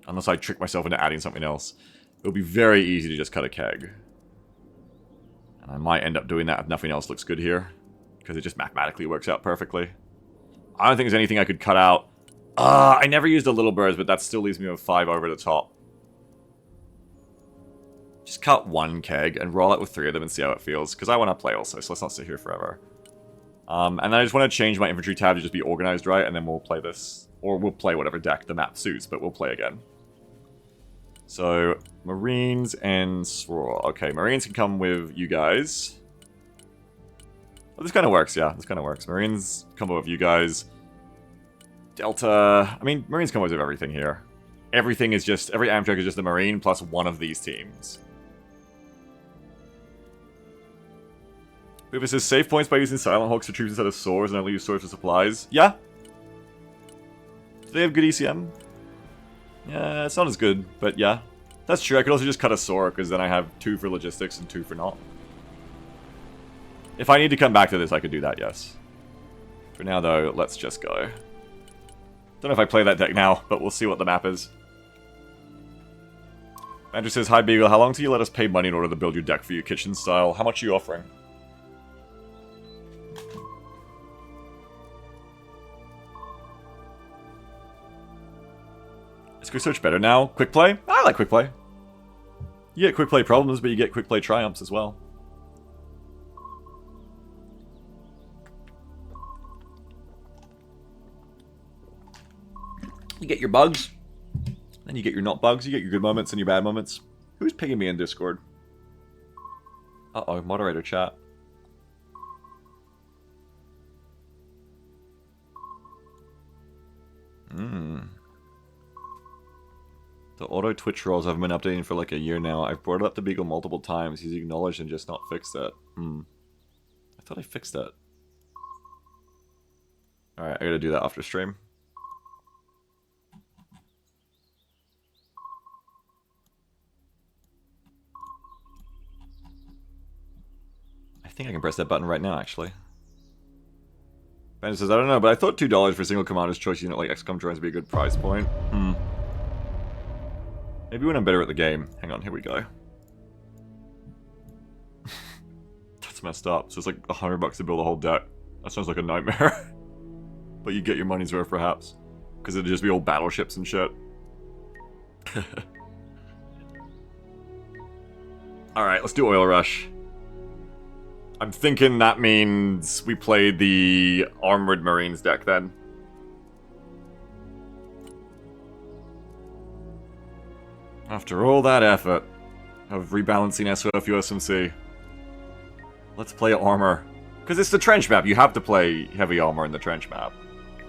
Unless I trick myself into adding something else. It would be very easy to just cut a keg. And I might end up doing that if nothing else looks good here. Because it just mathematically works out perfectly. I don't think there's anything I could cut out. I never used the little birds, but that still leaves me with 5 over the top. Just cut one keg and roll it with 3 of them and see how it feels. Because I want to play also, so let's not sit here forever. And then I just want to change my infantry tab to just be organized right, and then we'll play this. Or we'll play whatever deck the map suits, but we'll play again. So, Marines and Swarm. Okay, Marines can come with you guys. Oh, this kind of works, yeah. This kind of works. Marines come with you guys. Delta... I mean, Marines come with everything here. Everything is just... Every Amtrak is just a Marine plus one of these teams. If it says save points by using Silent Hawks for troops instead of swords and only use swords for supplies. Yeah. Do they have good ECM? Yeah, it's not as good, but yeah. That's true. I could also just cut a sword because then I have 2 for logistics and 2 for not. If I need to come back to this, I could do that, yes. For now, though, let's just go. Don't know if I play that deck now, but we'll see what the map is. Andrew says, hi, Beagle. How long till you let us pay money in order to build your deck for your kitchen style? How much are you offering? Is Quick Search better now? Quick Play? I like Quick Play. You get Quick Play problems, but you get Quick Play triumphs as well. You get your bugs, then you get your not bugs, you get your good moments and your bad moments. Who's pinging me in Discord? Uh-oh, moderator chat. The auto Twitch rolls haven't been updating for like a year now. I've brought it up to Beagle multiple times. He's acknowledged and just not fixed it. I thought I fixed it. Alright, I gotta do that after stream. I think I can press that button right now, actually. Ben says, I don't know, but I thought $2 for a single commander's choice unit like XCOM drones would be a good price point. Maybe when I'm better at the game. Hang on, here we go. That's messed up. So it's like $100 to build a whole deck. That sounds like a nightmare. But you get your money's worth, perhaps. Because it'd just be all battleships and shit. Alright, let's do Oil Rush. I'm thinking that means we play the Armored Marines deck then. After all that effort of rebalancing SOF USMC, let's play armor. Because it's the trench map, you have to play heavy armor in the trench map.